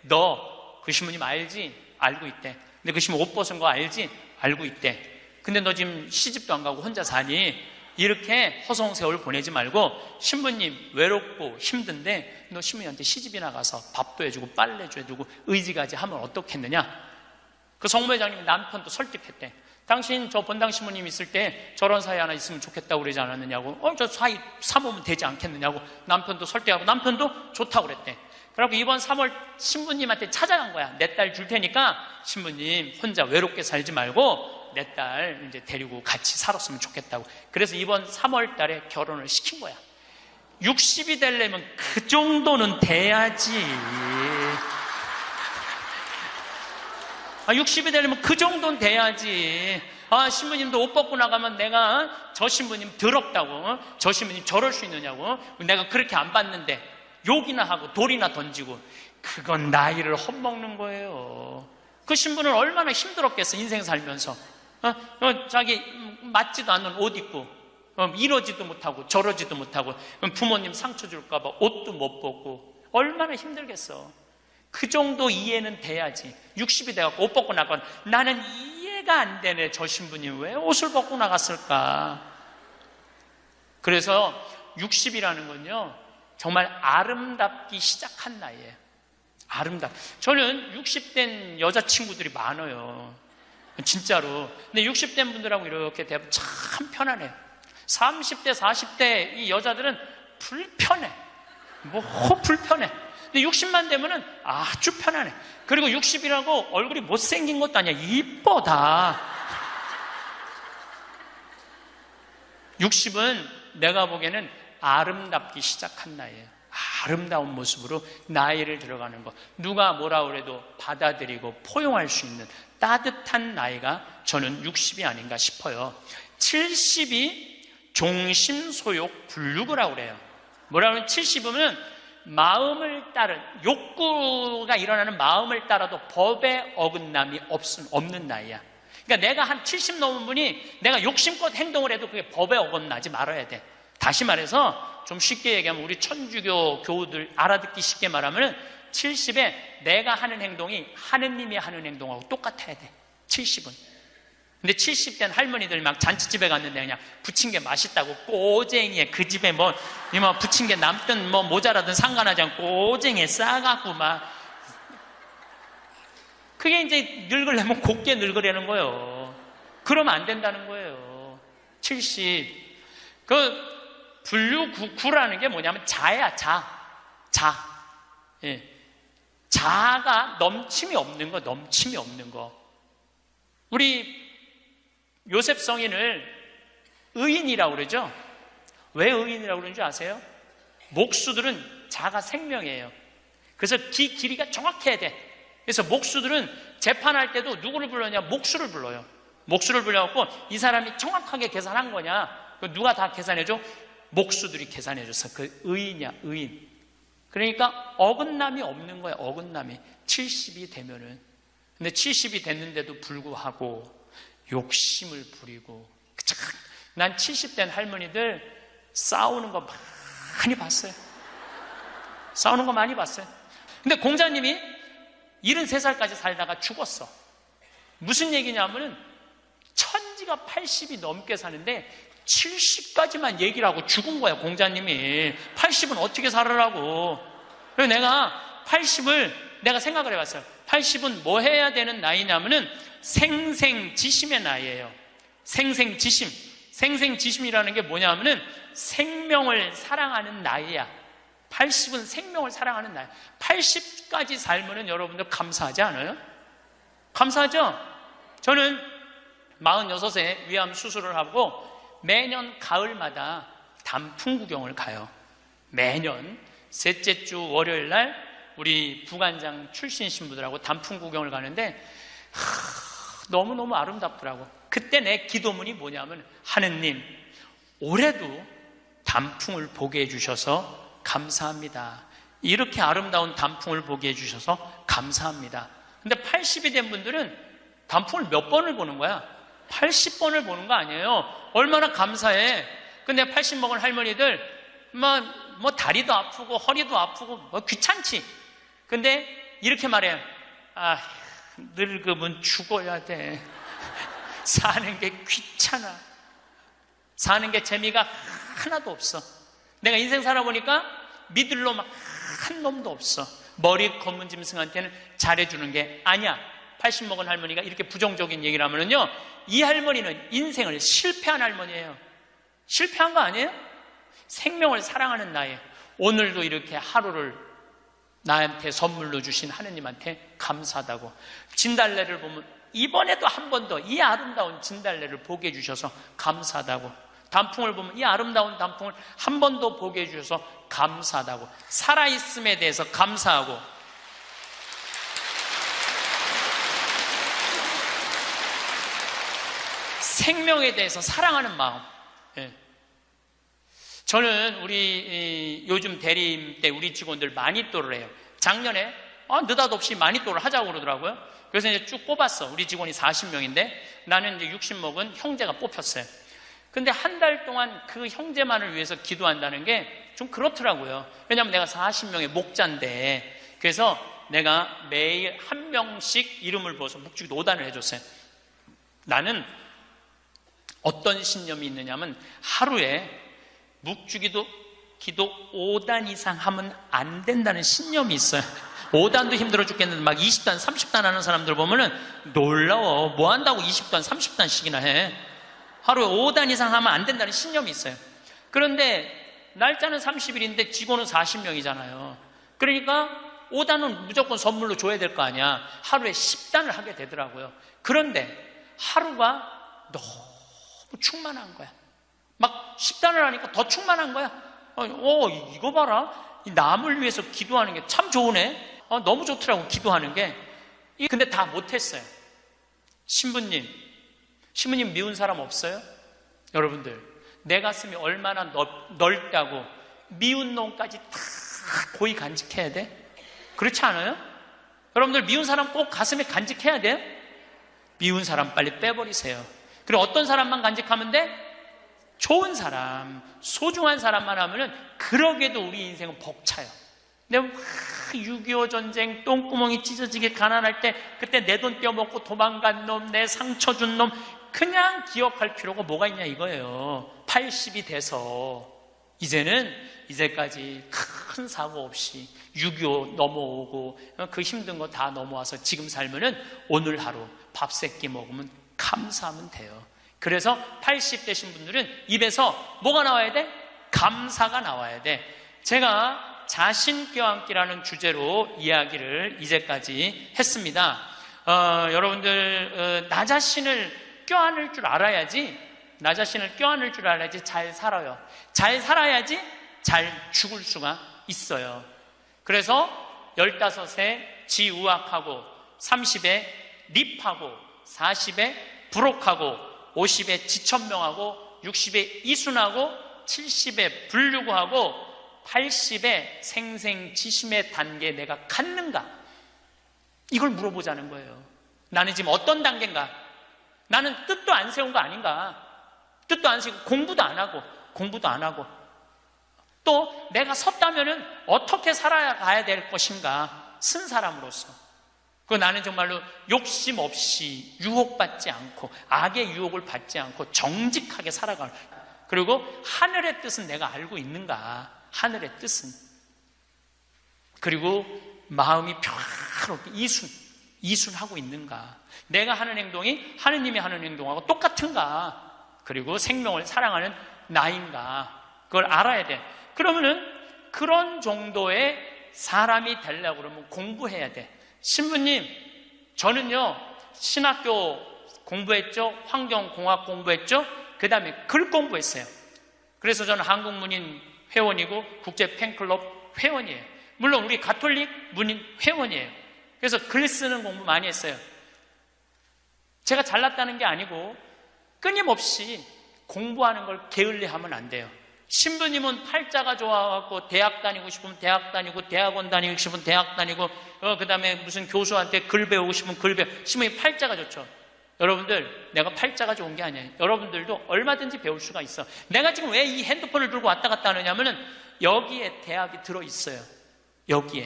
[SPEAKER 1] 너 그 신부님 알지? 알고 있대. 근데 그 신부 옷 벗은 거 알지? 알고 있대. 근데 너 지금 시집도 안 가고 혼자 사니? 이렇게 허송세월 보내지 말고 신부님 외롭고 힘든데 너 신부님한테 시집이나 가서 밥도 해주고 빨래도 해주고 의지가지 하면 어떻겠느냐? 그 성모회장님이 남편도 설득했대. 당신 저 본당 신부님 있을 때 저런 사이 하나 있으면 좋겠다고 그러지 않았느냐고. 저 사이 사모면 되지 않겠느냐고. 남편도 설득하고 남편도 좋다고 그랬대. 그래갖고 이번 3월 신부님한테 찾아간 거야. 내 딸 줄 테니까 신부님 혼자 외롭게 살지 말고 내 딸 이제 데리고 같이 살았으면 좋겠다고. 그래서 이번 3월 달에 결혼을 시킨 거야. 60이 되려면 그 정도는 돼야지. 60이 되려면 그 정도는 돼야지. 신부님도 옷 벗고 나가면 내가 저 신부님 더럽다고, 저 신부님 저럴 수 있느냐고, 내가 그렇게 안 봤는데 욕이나 하고 돌이나 던지고. 그건 나이를 헛먹는 거예요. 그 신부는 얼마나 힘들었겠어, 인생 살면서. 자기 맞지도 않는 옷 입고 이러지도 못하고 저러지도 못하고 부모님 상처 줄까 봐 옷도 못 벗고 얼마나 힘들겠어. 그 정도 이해는 돼야지. 60이 돼갖고 옷 벗고 나가면 나는 이해가 안 되네. 저 신부님 왜 옷을 벗고 나갔을까? 그래서 60이라는 건요 정말 아름답기 시작한 나이에요. 저는 60된 여자친구들이 많아요. 진짜로. 근데 60된 분들하고 이렇게 대하면 참 편안해요. 30대, 40대 이 여자들은 불편해. 불편해. 근데 60만 되면은 아주 편안해. 그리고 60이라고 얼굴이 못생긴 것도 아니야. 이뻐 다. 60은 내가 보기에는 아름답기 시작한 나이에요. 아름다운 모습으로 나이를 들어가는 것. 누가 뭐라 그래도 받아들이고 포용할 수 있는 따뜻한 나이가 저는 60이 아닌가 싶어요. 70이 종심소욕 불육이라고 그래요. 뭐라 그러면 70이면 마음을 따른, 욕구가 일어나는 마음을 따라도 법의 어긋남이 없는 나이야. 그러니까 내가 한 70 넘은 분이 내가 욕심껏 행동을 해도 그게 법에 어긋나지 말아야 돼. 다시 말해서 좀 쉽게 얘기하면 우리 천주교 교우들 알아듣기 쉽게 말하면 70에 내가 하는 행동이 하느님이 하는 행동하고 똑같아야 돼. 70은. 근데 70된 할머니들 막 잔치집에 갔는데 그냥 부친 게 맛있다고 꼬쟁이에 그 집에 뭐 부친 게 남든 뭐 모자라든 상관하지 않고 꼬쟁이에 싸갖고 막 그게 이제 늙으려면 곱게 늙으려는 거예요. 그러면 안 된다는 거예요. 70. 불류구라는 게 뭐냐면 자야, 자. 예. 자가 넘침이 없는 거. 우리 요셉 성인을 의인이라고 그러죠? 왜 의인이라고 그러는지 아세요? 목수들은 자가 생명이에요. 그래서 길이가 정확해야 돼. 그래서 목수들은 재판할 때도 누구를 불러냐? 목수를 불러요. 목수를 불러갖고 이 사람이 정확하게 계산한 거냐? 누가 다 계산해줘? 목수들이 계산해줬어. 그 의인이야, 의인. 그러니까 어긋남이 없는 거야, 어긋남이. 70이 되면은. 근데 70이 됐는데도 불구하고 욕심을 부리고. 난 70된 할머니들 싸우는 거 많이 봤어요. 싸우는 거 많이 봤어요. 근데 공자님이 73살까지 살다가 죽었어. 무슨 얘기냐면은 천지가 80이 넘게 사는데 70까지만 얘기를 하고 죽은 거야, 공자님이. 80은 어떻게 살으라고. 그래서 내가 80을 내가 생각을 해봤어요. 80은 뭐 해야 되는 나이냐면은 생생지심의 나이예요. 생생지심. 생생지심이라는 게 뭐냐면은 생명을 사랑하는 나이야. 80은 생명을 사랑하는 나이. 80까지 살면은 여러분들 감사하지 않아요? 감사하죠? 저는 46세 위암 수술을 하고 매년 가을마다 단풍 구경을 가요. 매년 셋째 주 월요일 날 우리 부관장 출신 신부들하고 단풍 구경을 가는데 너무너무 아름답더라고. 그때 내 기도문이 뭐냐면, 하느님, 올해도 단풍을 보게 해주셔서 감사합니다. 이렇게 아름다운 단풍을 보게 해주셔서 감사합니다. 근데 80이 된 분들은 단풍을 몇 번을 보는 거야? 80번을 보는 거 아니에요. 얼마나 감사해. 근데 80 먹은 할머니들 뭐 다리도 아프고 허리도 아프고 뭐 귀찮지. 근데 이렇게 말해요. 늙으면 죽어야 돼. 사는 게 귀찮아. 사는 게 재미가 하나도 없어. 내가 인생 살아보니까 믿을 놈 한 놈도 없어. 머리 검은 짐승한테는 잘해주는 게 아니야. 80 먹은 할머니가 이렇게 부정적인 얘기를 하면은요, 이 할머니는 인생을 실패한 할머니예요. 실패한 거 아니에요? 생명을 사랑하는 나이에 오늘도 이렇게 하루를 나한테 선물로 주신 하느님한테 감사하다고. 진달래를 보면 이번에도 한 번 더 이 아름다운 진달래를 보게 해주셔서 감사하다고. 단풍을 보면 이 아름다운 단풍을 한 번 더 보게 해주셔서 감사하다고. 살아있음에 대해서 감사하고. 생명에 대해서 사랑하는 마음. 예. 저는 우리 요즘 대리임 때 우리 직원들 마니또를 해요. 작년에 느닷없이 마니또를 하자고 그러더라고요. 그래서 이제 쭉 뽑았어. 우리 직원이 40명인데 나는 이제 60 먹은 형제가 뽑혔어요. 근데 한 달 동안 그 형제만을 위해서 기도한다는 게 좀 그렇더라고요. 왜냐하면 내가 40명의 목자인데, 그래서 내가 매일 한 명씩 이름을 부어서 묵주기도 5단을 해줬어요. 나는 어떤 신념이 있느냐면 하루에 묵주기도 기도 5단 이상 하면 안 된다는 신념이 있어요. 5단도 힘들어 죽겠는데 막 20단, 30단 하는 사람들 보면은 놀라워. 뭐 한다고 20단, 30단씩이나 해. 하루에 5단 이상 하면 안 된다는 신념이 있어요. 그런데 날짜는 30일인데 직원은 40명이잖아요. 그러니까 5단은 무조건 선물로 줘야 될 거 아니야. 하루에 10단을 하게 되더라고요. 그런데 하루가 너무 충만한 거야. 막 10단을 하니까 더 충만한 거야. 이거 봐라. 이 남을 위해서 기도하는 게 참 좋으네. 너무 좋더라고, 기도하는 게. 근데 다 못했어요. 신부님 미운 사람 없어요? 여러분들, 내 가슴이 얼마나 넓다고 미운 놈까지 다 고이 간직해야 돼? 그렇지 않아요? 여러분들, 미운 사람 꼭 가슴에 간직해야 돼요? 미운 사람 빨리 빼버리세요. 그리고 어떤 사람만 간직하면 돼? 좋은 사람, 소중한 사람만 하면은 그러게도 우리 인생은 벅차요. 내가 6.25 전쟁 똥구멍이 찢어지게 가난할 때 그때 내 돈 떼어먹고 도망간 놈, 내 상처 준 놈 그냥 기억할 필요가 뭐가 있냐 이거예요. 80이 돼서 이제까지 큰 사고 없이 6.25 넘어오고 그 힘든 거 다 넘어와서 지금 살면은 오늘 하루 밥 세끼 먹으면 감사하면 돼요. 그래서 80 되신 분들은 입에서 뭐가 나와야 돼? 감사가 나와야 돼. 제가 자신 껴안기라는 주제로 이야기를 이제까지 했습니다. 여러분들, 나 자신을 껴안을 줄 알아야지, 나 자신을 껴안을 줄 알아야지 잘 살아요. 잘 살아야지 잘 죽을 수가 있어요. 그래서 15에 지우학하고, 30에 립하고, 40에 부록하고, 50에 지천명하고, 60에 이순하고 70에 불류구하고 80에 생생지심의 단계에 내가 갔는가? 이걸 물어보자는 거예요. 나는 지금 어떤 단계인가? 나는 뜻도 안 세운 거 아닌가? 뜻도 안 세우고 공부도 안 하고 또 내가 섰다면은 어떻게 살아가야 될 것인가? 쓴 사람으로서. 그 나는 정말로 욕심 없이 유혹받지 않고 악의 유혹을 받지 않고 정직하게 살아가는. 그리고 하늘의 뜻은 내가 알고 있는가? 하늘의 뜻은. 그리고 마음이 평화롭게 이순하고 있는가? 내가 하는 행동이 하느님이 하는 행동하고 똑같은가? 그리고 생명을 사랑하는 나인가? 그걸 알아야 돼. 그러면은 그런 정도의 사람이 되려고 그러면 공부해야 돼. 신부님, 저는요, 신학교 공부했죠? 환경공학 공부했죠? 그 다음에 글 공부했어요. 그래서 저는 한국문인 회원이고 국제 팬클럽 회원이에요. 물론 우리 가톨릭 문인 회원이에요. 그래서 글 쓰는 공부 많이 했어요. 제가 잘났다는 게 아니고 끊임없이 공부하는 걸 게을리하면 안 돼요. 신부님은 팔자가 좋아갖고 대학 다니고 싶으면 대학 다니고 대학원 다니고 싶으면 대학 다니고 그 다음에 무슨 교수한테 글 배우고 싶으면 글 배우고. 신부님 팔자가 좋죠. 여러분들, 내가 팔자가 좋은 게 아니에요. 여러분들도 얼마든지 배울 수가 있어. 내가 지금 왜 이 핸드폰을 들고 왔다 갔다 하느냐면은 여기에 대학이 들어있어요. 여기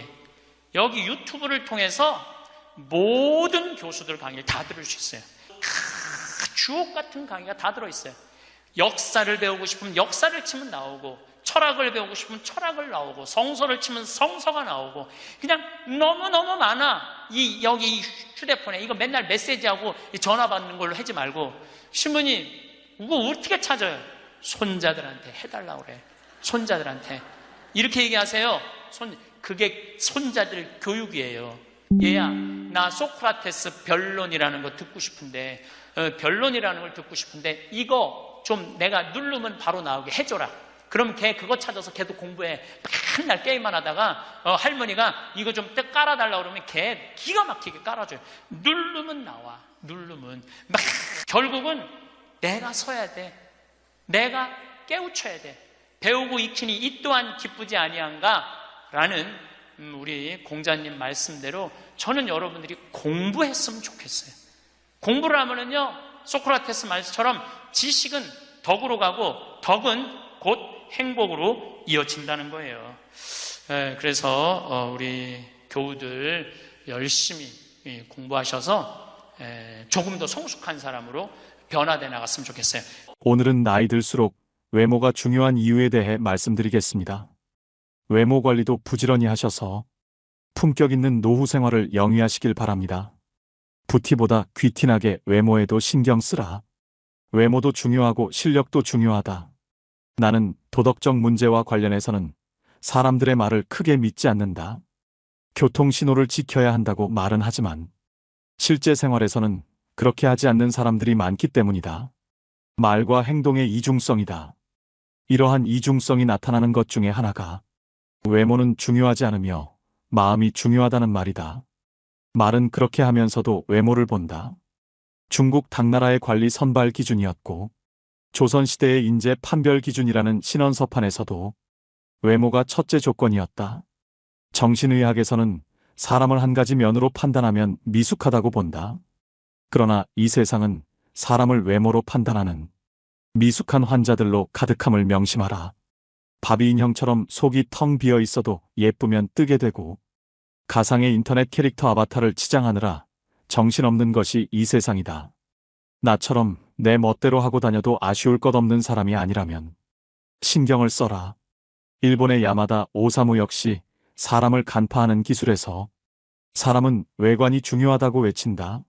[SPEAKER 1] 유튜브를 통해서 모든 교수들 강의를 다 들을 수 있어요. 주옥 같은 강의가 다 들어있어요. 역사를 배우고 싶으면 역사를 치면 나오고, 철학을 배우고 싶으면 철학을 나오고, 성서를 치면 성서가 나오고, 그냥 너무너무 많아. 여기 휴대폰에 이거 맨날 메시지하고 전화 받는 걸로 하지 말고, 신부님 이거 어떻게 찾아요? 손자들한테 해달라고 그래. 손자들한테 이렇게 얘기하세요. 그게 손자들 교육이에요. 얘야, 나 소크라테스 변론이라는 거 듣고 싶은데, 변론이라는 걸 듣고 싶은데 이거 좀 내가 누르면 바로 나오게 해줘라. 그럼 걔 그거 찾아서 걔도 공부해. 맨날 게임만 하다가 할머니가 이거 좀 깔아달라고 그러면 걔 기가 막히게 깔아줘요. 누르면 나와. 누르면 막 결국은 내가 서야 돼. 내가 깨우쳐야 돼. 배우고 익히니 이 또한 기쁘지 아니한가? 라는 우리 공자님 말씀대로 저는 여러분들이 공부했으면 좋겠어요. 공부를 하면은요, 소크라테스 말씀처럼 지식은 덕으로 가고 덕은 곧 행복으로 이어진다는 거예요. 그래서 우리 교우들 열심히 공부하셔서 조금 더 성숙한 사람으로 변화돼 나갔으면 좋겠어요.
[SPEAKER 2] 오늘은 나이 들수록 외모가 중요한 이유에 대해 말씀드리겠습니다. 외모 관리도 부지런히 하셔서 품격 있는 노후 생활을 영위하시길 바랍니다. 부티보다 귀티나게 외모에도 신경 쓰라. 외모도 중요하고 실력도 중요하다. 나는 도덕적 문제와 관련해서는 사람들의 말을 크게 믿지 않는다. 교통신호를 지켜야 한다고 말은 하지만 실제 생활에서는 그렇게 하지 않는 사람들이 많기 때문이다. 말과 행동의 이중성이다. 이러한 이중성이 나타나는 것 중에 하나가 외모는 중요하지 않으며 마음이 중요하다는 말이다. 말은 그렇게 하면서도 외모를 본다. 중국 당나라의 관리 선발 기준이었고 조선시대의 인재 판별 기준이라는 신원서판에서도 외모가 첫째 조건이었다. 정신의학에서는 사람을 한 가지 면으로 판단하면 미숙하다고 본다. 그러나 이 세상은 사람을 외모로 판단하는 미숙한 환자들로 가득함을 명심하라. 바비 인형처럼 속이 텅 비어 있어도 예쁘면 뜨게 되고 가상의 인터넷 캐릭터 아바타를 치장하느라 정신없는 것이 이 세상이다. 나처럼 내 멋대로 하고 다녀도 아쉬울 것 없는 사람이 아니라면 신경을 써라. 일본의 야마다 오사무 역시 사람을 간파하는 기술에서 사람은 외관이 중요하다고 외친다.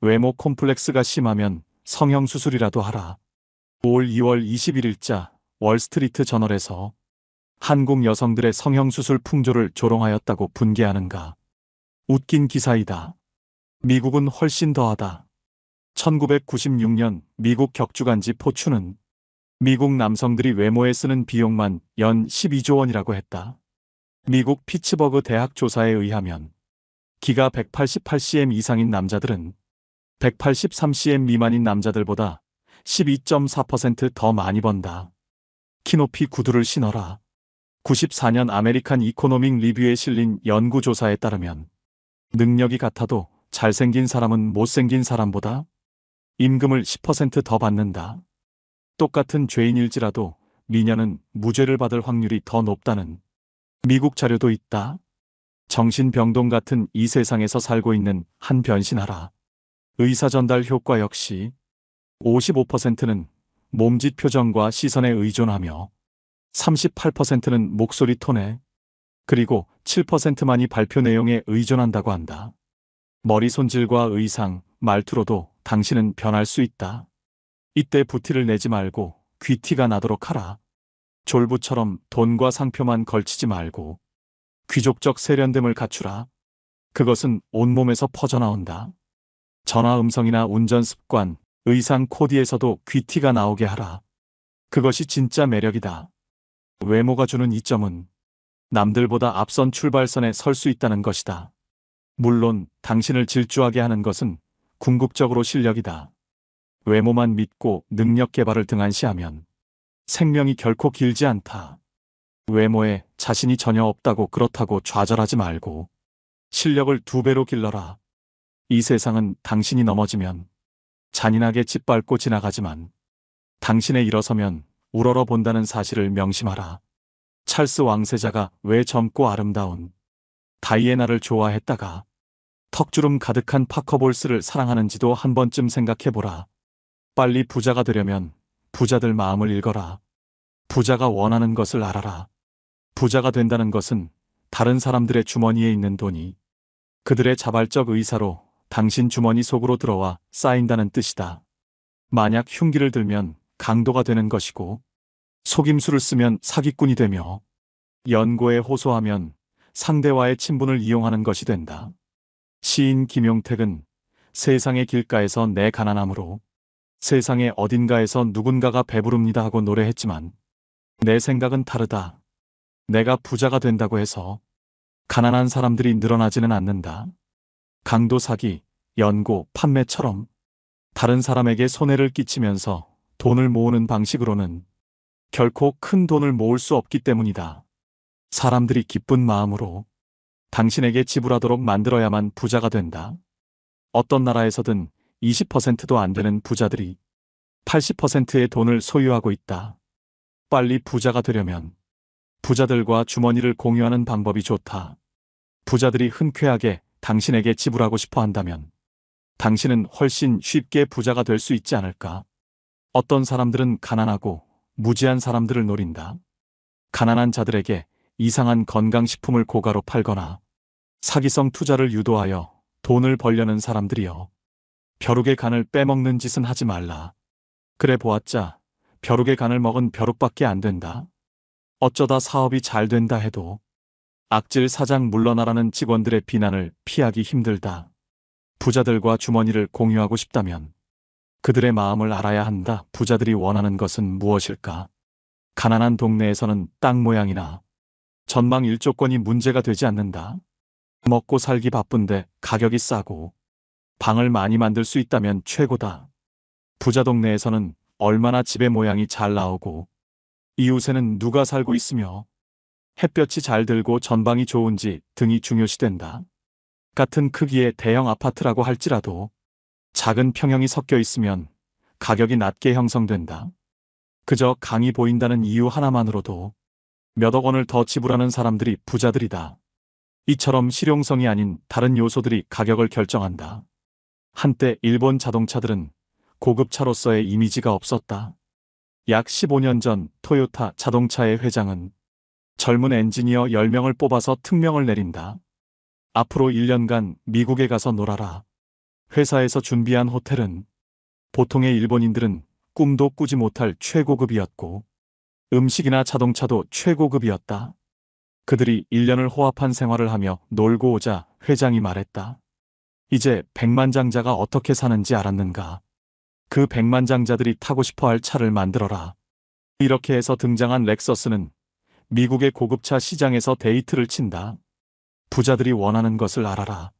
[SPEAKER 2] 외모 콤플렉스가 심하면 성형수술이라도 하라. 올 2월 21일자 월스트리트 저널에서 한국 여성들의 성형수술 풍조를 조롱하였다고 분개하는가. 웃긴 기사이다. 미국은 훨씬 더하다. 1996년 미국 격주간지 포춘은 미국 남성들이 외모에 쓰는 비용만 연 12조 원이라고 했다. 미국 피츠버그 대학 조사에 의하면 키가 188cm 이상인 남자들은 183cm 미만인 남자들보다 12.4% 더 많이 번다. 키높이 구두를 신어라. 94년 아메리칸 이코노믹 리뷰에 실린 연구조사에 따르면 능력이 같아도 잘생긴 사람은 못생긴 사람보다 임금을 10%더 받는다. 똑같은 죄인일지라도 미녀는 무죄를 받을 확률이 더 높다는 미국 자료도 있다. 정신병동 같은 이 세상에서 살고 있는 한 변신하라. 의사 전달 효과 역시 55%는 몸짓 표정과 시선에 의존하며 38%는 목소리 톤에 그리고 7%만이 발표 내용에 의존한다고 한다. 머리 손질과 의상, 말투로도 당신은 변할 수 있다. 이때 부티를 내지 말고 귀티가 나도록 하라. 졸부처럼 돈과 상표만 걸치지 말고 귀족적 세련됨을 갖추라. 그것은 온몸에서 퍼져나온다. 전화 음성이나 운전 습관, 의상 코디에서도 귀티가 나오게 하라. 그것이 진짜 매력이다. 외모가 주는 이점은 남들보다 앞선 출발선에 설 수 있다는 것이다. 물론 당신을 질주하게 하는 것은 궁극적으로 실력이다. 외모만 믿고 능력 개발을 등한시하면 생명이 결코 길지 않다. 외모에 자신이 전혀 없다고 그렇다고 좌절하지 말고 실력을 2배로 길러라. 이 세상은 당신이 넘어지면 잔인하게 짓밟고 지나가지만 당신의 일어서면 우러러 본다는 사실을 명심하라. 찰스 왕세자가 왜 젊고 아름다운 다이애나를 좋아했다가 턱주름 가득한 파커볼스를 사랑하는지도 한 번쯤 생각해보라. 빨리 부자가 되려면 부자들 마음을 읽어라. 부자가 원하는 것을 알아라. 부자가 된다는 것은 다른 사람들의 주머니에 있는 돈이 그들의 자발적 의사로 당신 주머니 속으로 들어와 쌓인다는 뜻이다. 만약 흉기를 들면 강도가 되는 것이고 속임수를 쓰면 사기꾼이 되며 연고에 호소하면 상대와의 친분을 이용하는 것이 된다. 시인 김용택은 세상의 길가에서 내 가난함으로 세상의 어딘가에서 누군가가 배부릅니다 하고 노래했지만 내 생각은 다르다. 내가 부자가 된다고 해서 가난한 사람들이 늘어나지는 않는다. 강도 사기, 연고, 판매처럼 다른 사람에게 손해를 끼치면서 돈을 모으는 방식으로는 결코 큰 돈을 모을 수 없기 때문이다. 사람들이 기쁜 마음으로 당신에게 지불하도록 만들어야만 부자가 된다. 어떤 나라에서든 20%도 안 되는 부자들이 80%의 돈을 소유하고 있다. 빨리 부자가 되려면 부자들과 주머니를 공유하는 방법이 좋다. 부자들이 흔쾌하게 당신에게 지불하고 싶어 한다면 당신은 훨씬 쉽게 부자가 될 수 있지 않을까? 어떤 사람들은 가난하고 무지한 사람들을 노린다. 가난한 자들에게 이상한 건강식품을 고가로 팔거나 사기성 투자를 유도하여 돈을 벌려는 사람들이여. 벼룩의 간을 빼먹는 짓은 하지 말라. 그래 보았자 벼룩의 간을 먹은 벼룩밖에 안 된다. 어쩌다 사업이 잘 된다 해도 악질 사장 물러나라는 직원들의 비난을 피하기 힘들다. 부자들과 주머니를 공유하고 싶다면 그들의 마음을 알아야 한다. 부자들이 원하는 것은 무엇일까? 가난한 동네에서는 땅 모양이나 전망 일조권이 문제가 되지 않는다. 먹고 살기 바쁜데 가격이 싸고 방을 많이 만들 수 있다면 최고다. 부자 동네에서는 얼마나 집의 모양이 잘 나오고 이웃에는 누가 살고 있으며 햇볕이 잘 들고 전방이 좋은지 등이 중요시된다. 같은 크기의 대형 아파트라고 할지라도 작은 평형이 섞여 있으면 가격이 낮게 형성된다. 그저 강이 보인다는 이유 하나만으로도 몇억 원을 더 지불하는 사람들이 부자들이다. 이처럼 실용성이 아닌 다른 요소들이 가격을 결정한다. 한때 일본 자동차들은 고급차로서의 이미지가 없었다. 약 15년 전 토요타 자동차의 회장은 젊은 엔지니어 10명을 뽑아서 특명을 내린다. 앞으로 1년간 미국에 가서 놀아라. 회사에서 준비한 호텔은 보통의 일본인들은 꿈도 꾸지 못할 최고급이었고 음식이나 자동차도 최고급이었다. 그들이 1년을 호합한 생활을 하며 놀고 오자 회장이 말했다. 이제 백만장자가 어떻게 사는지 알았는가? 그 백만장자들이 타고 싶어할 차를 만들어라. 이렇게 해서 등장한 렉서스는 미국의 고급차 시장에서 데이트를 친다. 부자들이 원하는 것을 알아라.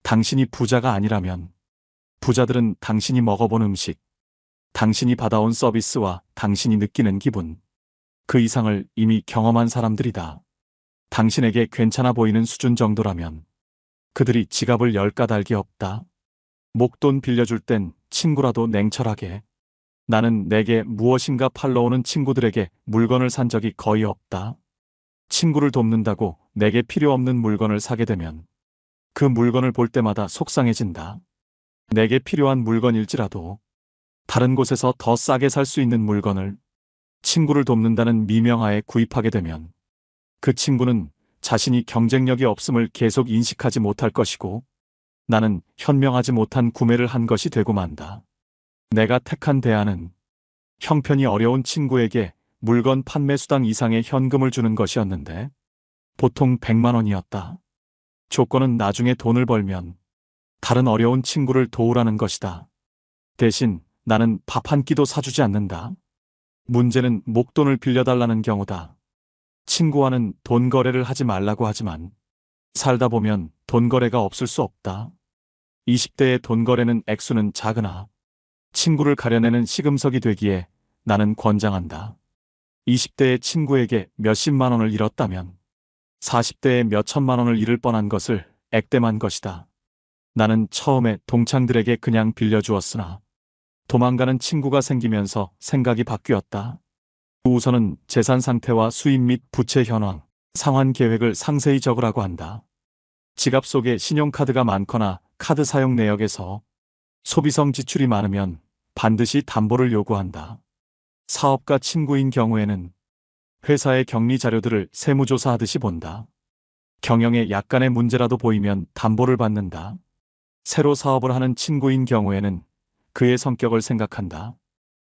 [SPEAKER 2] 당신이 부자가 아니라면 부자들은 당신이 먹어본 음식, 당신이 받아온 서비스와 당신이 느끼는 기분, 그 이상을 이미 경험한 사람들이다. 당신에게 괜찮아 보이는 수준 정도라면 그들이 지갑을 열 까닭이 없다. 목돈 빌려줄 땐 친구라도 냉철하게. 나는 내게 무엇인가 팔러 오는 친구들에게 물건을 산 적이 거의 없다. 친구를 돕는다고 내게 필요 없는 물건을 사게 되면 그 물건을 볼 때마다 속상해진다. 내게 필요한 물건일지라도 다른 곳에서 더 싸게 살 수 있는 물건을 친구를 돕는다는 미명하에 구입하게 되면 그 친구는 자신이 경쟁력이 없음을 계속 인식하지 못할 것이고 나는 현명하지 못한 구매를 한 것이 되고 만다. 내가 택한 대안은 형편이 어려운 친구에게 물건 판매 수당 이상의 현금을 주는 것이었는데 보통 100만 원이었다. 조건은 나중에 돈을 벌면 다른 어려운 친구를 도우라는 것이다. 대신 나는 밥 한 끼도 사주지 않는다. 문제는 목돈을 빌려달라는 경우다. 친구와는 돈 거래를 하지 말라고 하지만 살다 보면 돈 거래가 없을 수 없다. 20대의 돈 거래는 액수는 작으나 친구를 가려내는 시금석이 되기에 나는 권장한다. 20대의 친구에게 몇십만 원을 잃었다면 40대에 몇천만 원을 잃을 뻔한 것을 액땜한 것이다. 나는 처음에 동창들에게 그냥 빌려주었으나 도망가는 친구가 생기면서 생각이 바뀌었다. 우선은 재산 상태와 수입 및 부채 현황, 상환 계획을 상세히 적으라고 한다. 지갑 속에 신용카드가 많거나 카드 사용 내역에서 소비성 지출이 많으면 반드시 담보를 요구한다. 사업가 친구인 경우에는 회사의 격리 자료들을 세무조사하듯이 본다. 경영에 약간의 문제라도 보이면 담보를 받는다. 새로 사업을 하는 친구인 경우에는 그의 성격을 생각한다.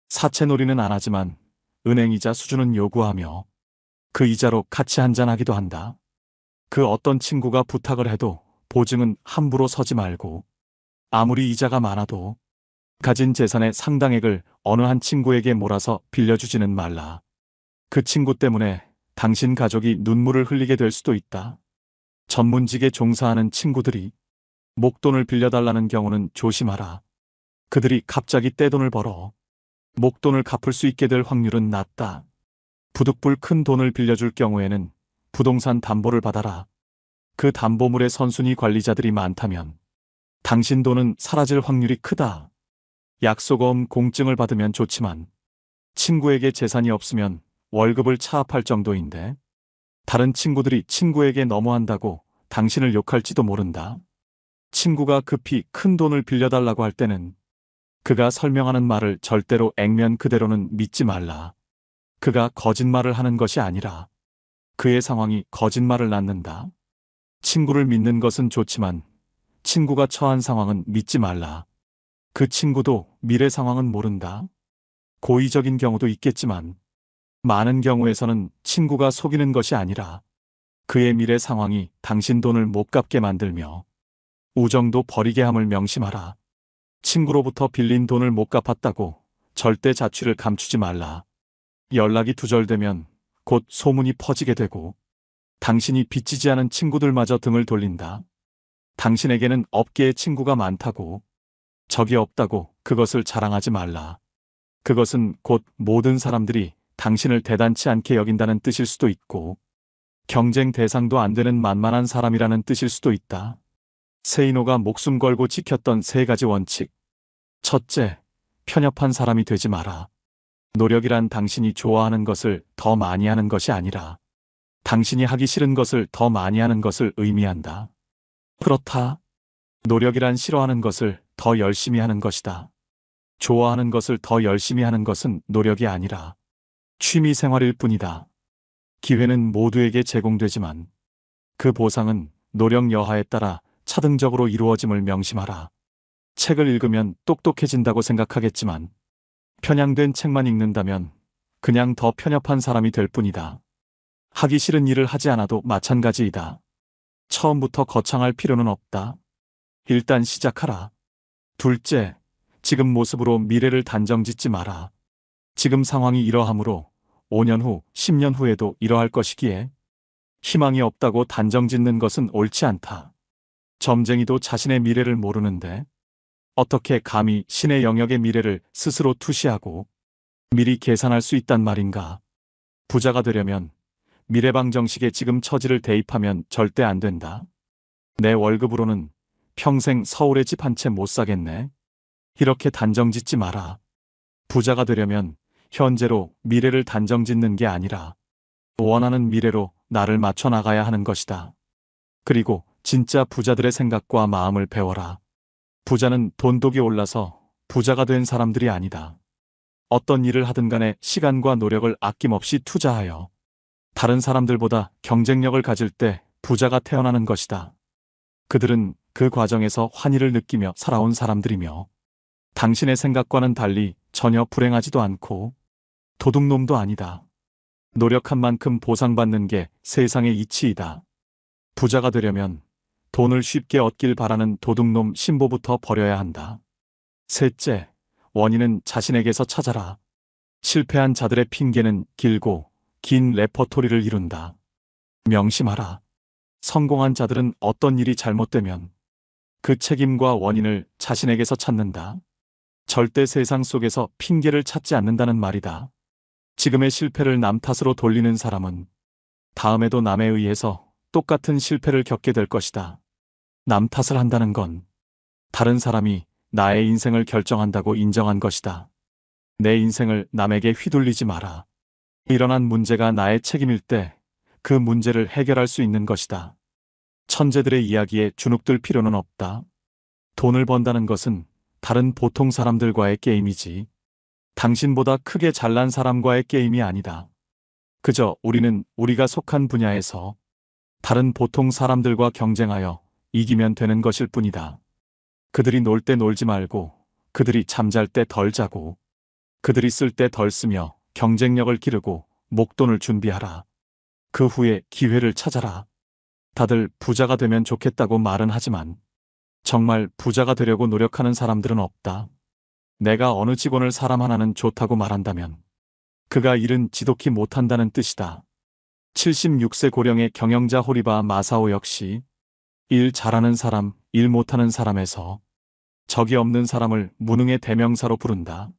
[SPEAKER 2] 사채놀이는 안 하지만 은행이자 수준은 요구하며 그 이자로 같이 한잔하기도 한다. 그 어떤 친구가 부탁을 해도 보증은 함부로 서지 말고 아무리 이자가 많아도 가진 재산의 상당액을 어느 한 친구에게 몰아서 빌려주지는 말라. 그 친구 때문에 당신 가족이 눈물을 흘리게 될 수도 있다. 전문직에 종사하는 친구들이 목돈을 빌려달라는 경우는 조심하라. 그들이 갑자기 떼돈을 벌어 목돈을 갚을 수 있게 될 확률은 낮다. 부득불 큰 돈을 빌려줄 경우에는 부동산 담보를 받아라. 그 담보물의 선순위 관리자들이 많다면 당신 돈은 사라질 확률이 크다. 약속어음 공증을 받으면 좋지만 친구에게 재산이 없으면 월급을 차압할 정도인데 다른 친구들이 친구에게 너무한다고 당신을 욕할지도 모른다. 친구가 급히 큰 돈을 빌려달라고 할 때는 그가 설명하는 말을 절대로 액면 그대로는 믿지 말라. 그가 거짓말을 하는 것이 아니라 그의 상황이 거짓말을 낳는다. 친구를 믿는 것은 좋지만 친구가 처한 상황은 믿지 말라. 그 친구도 미래 상황은 모른다. 고의적인 경우도 있겠지만 많은 경우에서는 친구가 속이는 것이 아니라 그의 미래 상황이 당신 돈을 못 갚게 만들며 우정도 버리게 함을 명심하라. 친구로부터 빌린 돈을 못 갚았다고 절대 자취를 감추지 말라. 연락이 두절되면 곧 소문이 퍼지게 되고 당신이 빚지지 않은 친구들마저 등을 돌린다. 당신에게는 업계에 친구가 많다고 적이 없다고 그것을 자랑하지 말라. 그것은 곧 모든 사람들이 당신을 대단치 않게 여긴다는 뜻일 수도 있고 경쟁 대상도 안 되는 만만한 사람이라는 뜻일 수도 있다. 세이노가 목숨 걸고 지켰던 3가지 원칙. 첫째, 편협한 사람이 되지 마라. 노력이란 당신이 좋아하는 것을 더 많이 하는 것이 아니라 당신이 하기 싫은 것을 더 많이 하는 것을 의미한다. 그렇다. 노력이란 싫어하는 것을 더 열심히 하는 것이다. 좋아하는 것을 더 열심히 하는 것은 노력이 아니라 취미 생활일 뿐이다. 기회는 모두에게 제공되지만 그 보상은 노력 여하에 따라 차등적으로 이루어짐을 명심하라. 책을 읽으면 똑똑해진다고 생각하겠지만 편향된 책만 읽는다면 그냥 더 편협한 사람이 될 뿐이다. 하기 싫은 일을 하지 않아도 마찬가지이다. 처음부터 거창할 필요는 없다. 일단 시작하라. 둘째, 지금 모습으로 미래를 단정짓지 마라. 지금 상황이 이러하므로 5년 후, 10년 후에도 이러할 것이기에 희망이 없다고 단정짓는 것은 옳지 않다. 점쟁이도 자신의 미래를 모르는데 어떻게 감히 신의 영역의 미래를 스스로 투시하고 미리 계산할 수 있단 말인가? 부자가 되려면 미래방 정식에 지금 처지를 대입하면 절대 안 된다. 내 월급으로는 평생 서울에 집 한 채 못 사겠네. 이렇게 단정 짓지 마라. 부자가 되려면 현재로 미래를 단정 짓는 게 아니라 원하는 미래로 나를 맞춰 나가야 하는 것이다. 그리고 진짜 부자들의 생각과 마음을 배워라. 부자는 돈독이 올라서 부자가 된 사람들이 아니다. 어떤 일을 하든 간에 시간과 노력을 아낌없이 투자하여 다른 사람들보다 경쟁력을 가질 때 부자가 태어나는 것이다. 그들은 그 과정에서 환희를 느끼며 살아온 사람들이며 당신의 생각과는 달리 전혀 불행하지도 않고 도둑놈도 아니다. 노력한 만큼 보상받는 게 세상의 이치이다. 부자가 되려면 돈을 쉽게 얻길 바라는 도둑놈 신보부터 버려야 한다. 셋째, 원인은 자신에게서 찾아라. 실패한 자들의 핑계는 길고 긴 레퍼토리를 이룬다. 명심하라. 성공한 자들은 어떤 일이 잘못되면 그 책임과 원인을 자신에게서 찾는다. 절대 세상 속에서 핑계를 찾지 않는다는 말이다. 지금의 실패를 남 탓으로 돌리는 사람은 다음에도 남에 의해서 똑같은 실패를 겪게 될 것이다. 남 탓을 한다는 건 다른 사람이 나의 인생을 결정한다고 인정한 것이다. 내 인생을 남에게 휘둘리지 마라. 일어난 문제가 나의 책임일 때 그 문제를 해결할 수 있는 것이다. 천재들의 이야기에 주눅들 필요는 없다. 돈을 번다는 것은 다른 보통 사람들과의 게임이지 당신보다 크게 잘난 사람과의 게임이 아니다. 그저 우리는 우리가 속한 분야에서 다른 보통 사람들과 경쟁하여 이기면 되는 것일 뿐이다. 그들이 놀 때 놀지 말고 그들이 잠잘 때 덜 자고 그들이 쓸 때 덜 쓰며 경쟁력을 기르고 목돈을 준비하라. 그 후에 기회를 찾아라. 다들 부자가 되면 좋겠다고 말은 하지만 정말 부자가 되려고 노력하는 사람들은 없다. 내가 어느 직원을 사람 하나는 좋다고 말한다면 그가 일은 지독히 못한다는 뜻이다. 76세 고령의 경영자 호리바 마사오 역시 일 잘하는 사람, 일 못하는 사람에서 적이 없는 사람을 무능의 대명사로 부른다.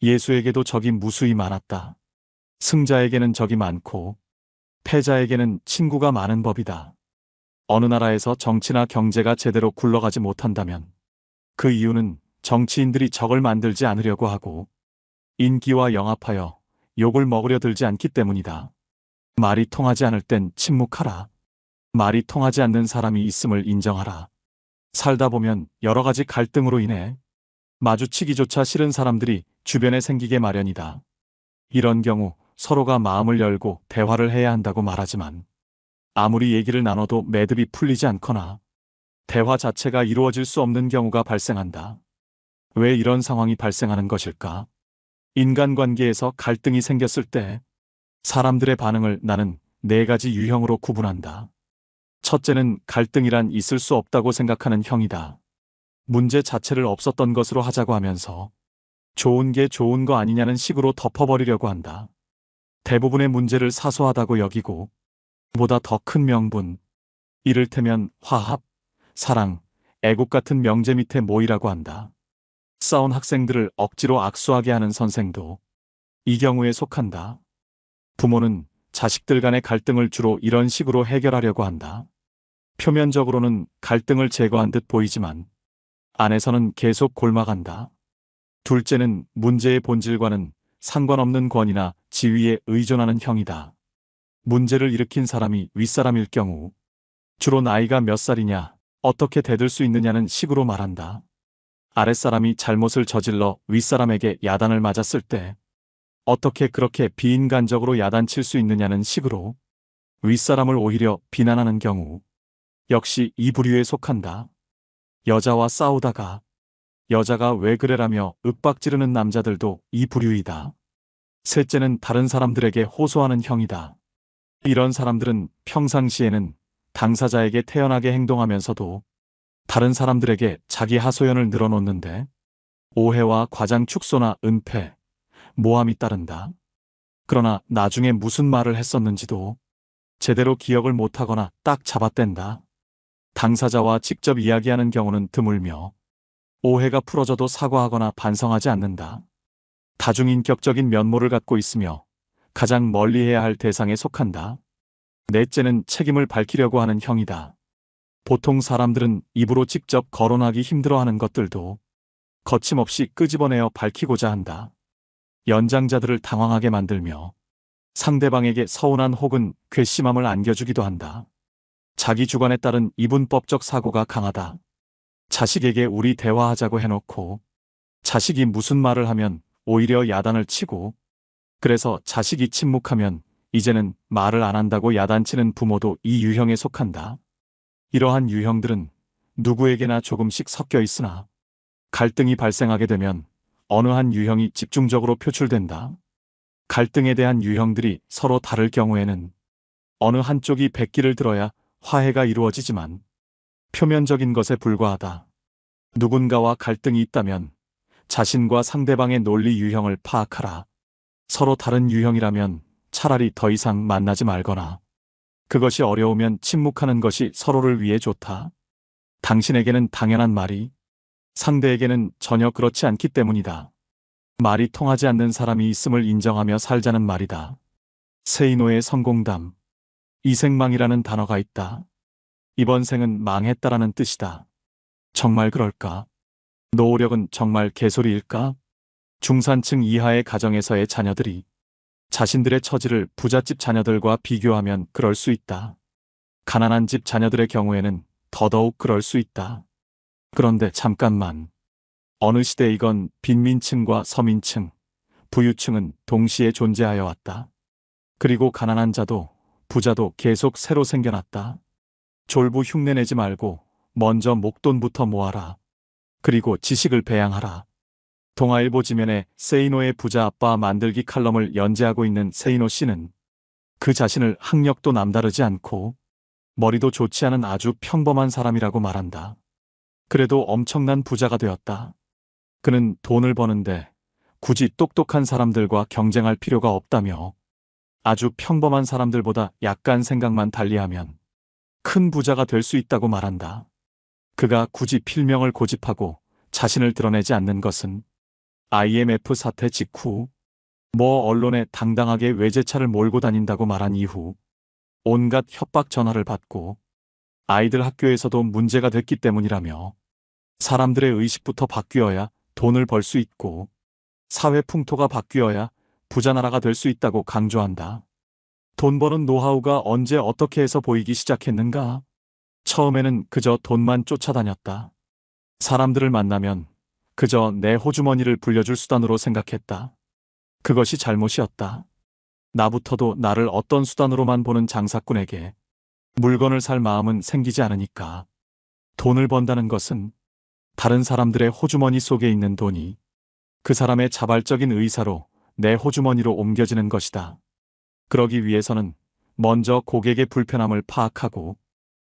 [SPEAKER 2] 예수에게도 적이 무수히 많았다. 승자에게는 적이 많고 패자에게는 친구가 많은 법이다. 어느 나라에서 정치나 경제가 제대로 굴러가지 못한다면 그 이유는 정치인들이 적을 만들지 않으려고 하고 인기와 영합하여 욕을 먹으려 들지 않기 때문이다. 말이 통하지 않을 땐 침묵하라. 말이 통하지 않는 사람이 있음을 인정하라. 살다 보면 여러 가지 갈등으로 인해 마주치기조차 싫은 사람들이 주변에 생기게 마련이다. 이런 경우 서로가 마음을 열고 대화를 해야 한다고 말하지만 아무리 얘기를 나눠도 매듭이 풀리지 않거나 대화 자체가 이루어질 수 없는 경우가 발생한다. 왜 이런 상황이 발생하는 것일까? 인간관계에서 갈등이 생겼을 때 사람들의 반응을 나는 4가지 유형으로 구분한다. 첫째는 갈등이란 있을 수 없다고 생각하는 형이다. 문제 자체를 없었던 것으로 하자고 하면서 좋은 게 좋은 거 아니냐는 식으로 덮어버리려고 한다. 대부분의 문제를 사소하다고 여기고 보다 더 큰 명분, 이를테면 화합, 사랑, 애국 같은 명제 밑에 모이라고 한다. 싸운 학생들을 억지로 악수하게 하는 선생도 이 경우에 속한다. 부모는 자식들 간의 갈등을 주로 이런 식으로 해결하려고 한다. 표면적으로는 갈등을 제거한 듯 보이지만 안에서는 계속 골마간다. 둘째는 문제의 본질과는 상관없는 권위나 지위에 의존하는 형이다. 문제를 일으킨 사람이 윗사람일 경우 주로 나이가 몇 살이냐, 어떻게 대들 수 있느냐는 식으로 말한다. 아랫사람이 잘못을 저질러 윗사람에게 야단을 맞았을 때 어떻게 그렇게 비인간적으로 야단칠 수 있느냐는 식으로 윗사람을 오히려 비난하는 경우 역시 이 부류에 속한다. 여자와 싸우다가 여자가 왜 그래라며 윽박지르는 남자들도 이 부류이다. 셋째는 다른 사람들에게 호소하는 형이다. 이런 사람들은 평상시에는 당사자에게 태연하게 행동하면서도 다른 사람들에게 자기 하소연을 늘어놓는데 오해와 과장 축소나 은폐, 모함이 따른다. 그러나 나중에 무슨 말을 했었는지도 제대로 기억을 못하거나 딱 잡아뗀다. 당사자와 직접 이야기하는 경우는 드물며 오해가 풀어져도 사과하거나 반성하지 않는다. 다중인격적인 면모를 갖고 있으며 가장 멀리해야 할 대상에 속한다. 넷째는 책임을 밝히려고 하는 형이다. 보통 사람들은 입으로 직접 거론하기 힘들어하는 것들도 거침없이 끄집어내어 밝히고자 한다. 연장자들을 당황하게 만들며 상대방에게 서운한 혹은 괘씸함을 안겨주기도 한다. 자기 주관에 따른 이분법적 사고가 강하다. 자식에게 우리 대화하자고 해놓고 자식이 무슨 말을 하면 오히려 야단을 치고, 그래서 자식이 침묵하면 이제는 말을 안 한다고 야단치는 부모도 이 유형에 속한다. 이러한 유형들은 누구에게나 조금씩 섞여 있으나 갈등이 발생하게 되면 어느 한 유형이 집중적으로 표출된다. 갈등에 대한 유형들이 서로 다를 경우에는 어느 한쪽이 백기를 들어야 화해가 이루어지지만 표면적인 것에 불과하다. 누군가와 갈등이 있다면 자신과 상대방의 논리 유형을 파악하라. 서로 다른 유형이라면 차라리 더 이상 만나지 말거나, 그것이 어려우면 침묵하는 것이 서로를 위해 좋다. 당신에게는 당연한 말이 상대에게는 전혀 그렇지 않기 때문이다. 말이 통하지 않는 사람이 있음을 인정하며 살자는 말이다. 세이노의 성공담. 이생망이라는 단어가 있다. 이번 생은 망했다라는 뜻이다. 정말 그럴까? 노후력은 정말 개소리일까? 중산층 이하의 가정에서의 자녀들이 자신들의 처지를 부잣집 자녀들과 비교하면 그럴 수 있다. 가난한 집 자녀들의 경우에는 더더욱 그럴 수 있다. 그런데 잠깐만. 어느 시대이건 빈민층과 서민층, 부유층은 동시에 존재하여 왔다. 그리고 가난한 자도 부자도 계속 새로 생겨났다. 졸부 흉내내지 말고 먼저 목돈부터 모아라. 그리고 지식을 배양하라. 동아일보 지면에 세이노의 부자 아빠 만들기 칼럼을 연재하고 있는 세이노 씨는 그 자신을 학력도 남다르지 않고 머리도 좋지 않은 아주 평범한 사람이라고 말한다. 그래도 엄청난 부자가 되었다. 그는 돈을 버는데 굳이 똑똑한 사람들과 경쟁할 필요가 없다며 아주 평범한 사람들보다 약간 생각만 달리하면 큰 부자가 될 수 있다고 말한다. 그가 굳이 필명을 고집하고 자신을 드러내지 않는 것은 IMF 사태 직후 언론에 당당하게 외제차를 몰고 다닌다고 말한 이후 온갖 협박 전화를 받고 아이들 학교에서도 문제가 됐기 때문이라며, 사람들의 의식부터 바뀌어야 돈을 벌 수 있고 사회 풍토가 바뀌어야 부자 나라가 될 수 있다고 강조한다. 돈 버는 노하우가 언제 어떻게 해서 보이기 시작했는가? 처음에는 그저 돈만 쫓아다녔다. 사람들을 만나면 그저 내 호주머니를 불려줄 수단으로 생각했다. 그것이 잘못이었다. 나부터도 나를 어떤 수단으로만 보는 장사꾼에게 물건을 살 마음은 생기지 않으니까. 돈을 번다는 것은 다른 사람들의 호주머니 속에 있는 돈이 그 사람의 자발적인 의사로 내 호주머니로 옮겨지는 것이다. 그러기 위해서는 먼저 고객의 불편함을 파악하고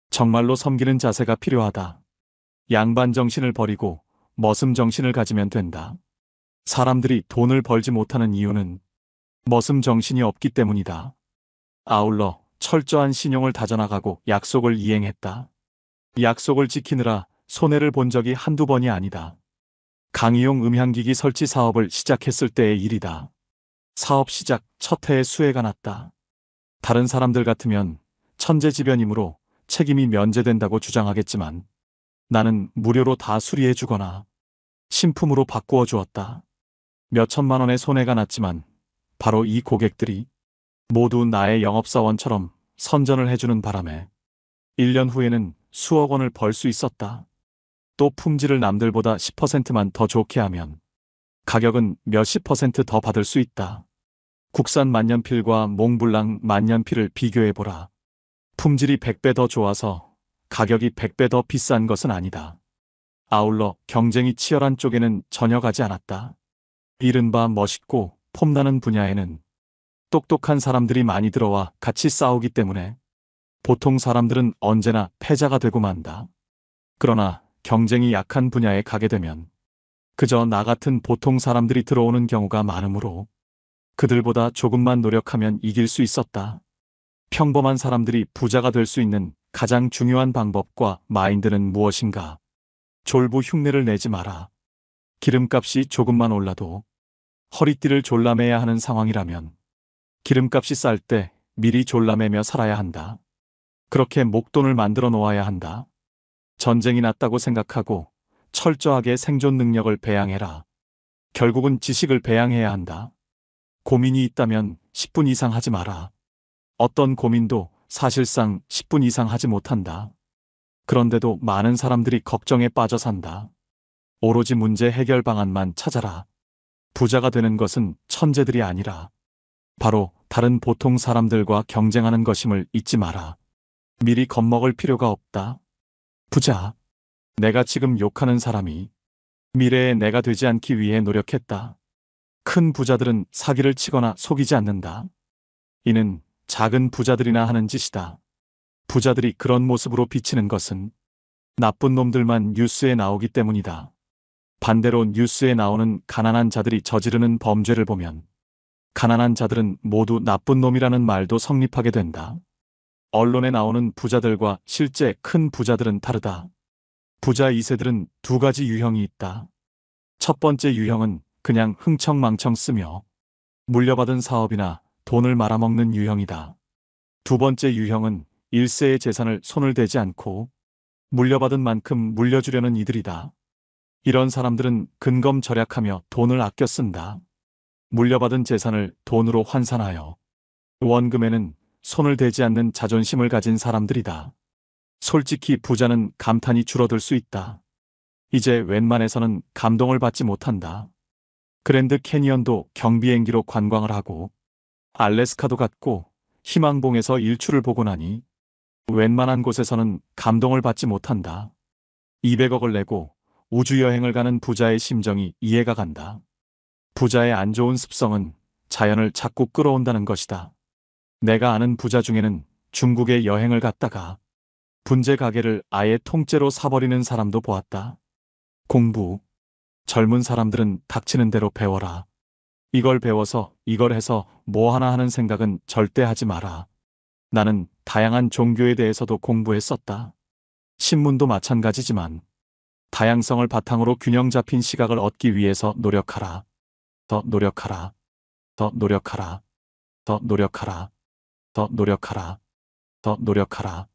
[SPEAKER 2] 정말로 섬기는 자세가 필요하다. 양반 정신을 버리고 머슴 정신을 가지면 된다. 사람들이 돈을 벌지 못하는 이유는 머슴 정신이 없기 때문이다. 아울러 철저한 신용을 다져나가고 약속을 이행했다. 약속을 지키느라 손해를 본 적이 한두 번이 아니다. 강의용 음향기기 설치 사업을 시작했을 때의 일이다. 사업 시작 첫 해에 수해가 났다. 다른 사람들 같으면 천재지변이므로 책임이 면제된다고 주장하겠지만 나는 무료로 다 수리해 주거나 신품으로 바꾸어 주었다. 몇 천만 원의 손해가 났지만 바로 이 고객들이 모두 나의 영업사원처럼 선전을 해주는 바람에 1년 후에는 수억 원을 벌 수 있었다. 또 품질을 남들보다 10%만 더 좋게 하면 가격은 몇십 % 더 받을 수 있다. 국산 만년필과 몽블랑 만년필을 비교해보라. 품질이 100배 더 좋아서 가격이 100배 더 비싼 것은 아니다. 아울러 경쟁이 치열한 쪽에는 전혀 가지 않았다. 이른바 멋있고 폼나는 분야에는 똑똑한 사람들이 많이 들어와 같이 싸우기 때문에 보통 사람들은 언제나 패자가 되고 만다. 그러나 경쟁이 약한 분야에 가게 되면 그저 나 같은 보통 사람들이 들어오는 경우가 많으므로 그들보다 조금만 노력하면 이길 수 있었다. 평범한 사람들이 부자가 될 수 있는 가장 중요한 방법과 마인드는 무엇인가? 졸부 흉내를 내지 마라. 기름값이 조금만 올라도 허리띠를 졸라매야 하는 상황이라면 기름값이 쌀 때 미리 졸라매며 살아야 한다. 그렇게 목돈을 만들어 놓아야 한다. 전쟁이 났다고 생각하고 철저하게 생존 능력을 배양해라. 결국은 지식을 배양해야 한다. 고민이 있다면 10분 이상 하지 마라. 어떤 고민도 사실상 10분 이상 하지 못한다. 그런데도 많은 사람들이 걱정에 빠져 산다. 오로지 문제 해결 방안만 찾아라. 부자가 되는 것은 천재들이 아니라 바로 다른 보통 사람들과 경쟁하는 것임을 잊지 마라. 미리 겁먹을 필요가 없다. 부자. 내가 지금 욕하는 사람이 미래의 내가 되지 않기 위해 노력했다. 큰 부자들은 사기를 치거나 속이지 않는다. 이는 작은 부자들이나 하는 짓이다. 부자들이 그런 모습으로 비치는 것은 나쁜 놈들만 뉴스에 나오기 때문이다. 반대로 뉴스에 나오는 가난한 자들이 저지르는 범죄를 보면 가난한 자들은 모두 나쁜 놈이라는 말도 성립하게 된다. 언론에 나오는 부자들과 실제 큰 부자들은 다르다. 부자 2세들은 두 가지 유형이 있다. 첫 번째 유형은 그냥 흥청망청 쓰며 물려받은 사업이나 돈을 말아먹는 유형이다. 두 번째 유형은 1세의 재산을 손을 대지 않고 물려받은 만큼 물려주려는 이들이다. 이런 사람들은 근검절약하며 돈을 아껴 쓴다. 물려받은 재산을 돈으로 환산하여 원금에는 손을 대지 않는 자존심을 가진 사람들이다. 솔직히 부자는 감탄이 줄어들 수 있다. 이제 웬만해서는 감동을 받지 못한다. 그랜드 캐니언도 경비행기로 관광을 하고 알래스카도 갔고 희망봉에서 일출을 보고 나니 웬만한 곳에서는 감동을 받지 못한다. 200억을 내고 우주여행을 가는 부자의 심정이 이해가 간다. 부자의 안 좋은 습성은 자연을 자꾸 끌어온다는 것이다. 내가 아는 부자 중에는 중국에 여행을 갔다가 분재 가게를 아예 통째로 사버리는 사람도 보았다. 공부. 젊은 사람들은 닥치는 대로 배워라. 이걸 배워서 이걸 해서 뭐 하나 하는 생각은 절대 하지 마라. 나는 다양한 종교에 대해서도 공부했었다. 신문도 마찬가지지만 다양성을 바탕으로 균형 잡힌 시각을 얻기 위해서 노력하라. 더 노력하라. 더 노력하라. 더 노력하라. 더 노력하라. 더 노력하라.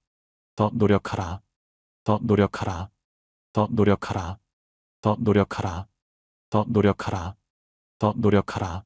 [SPEAKER 2] 더 노력하라. 더 노력하라. 더 노력하라. 더 노력하라. 더 노력하라. 더 노력하라.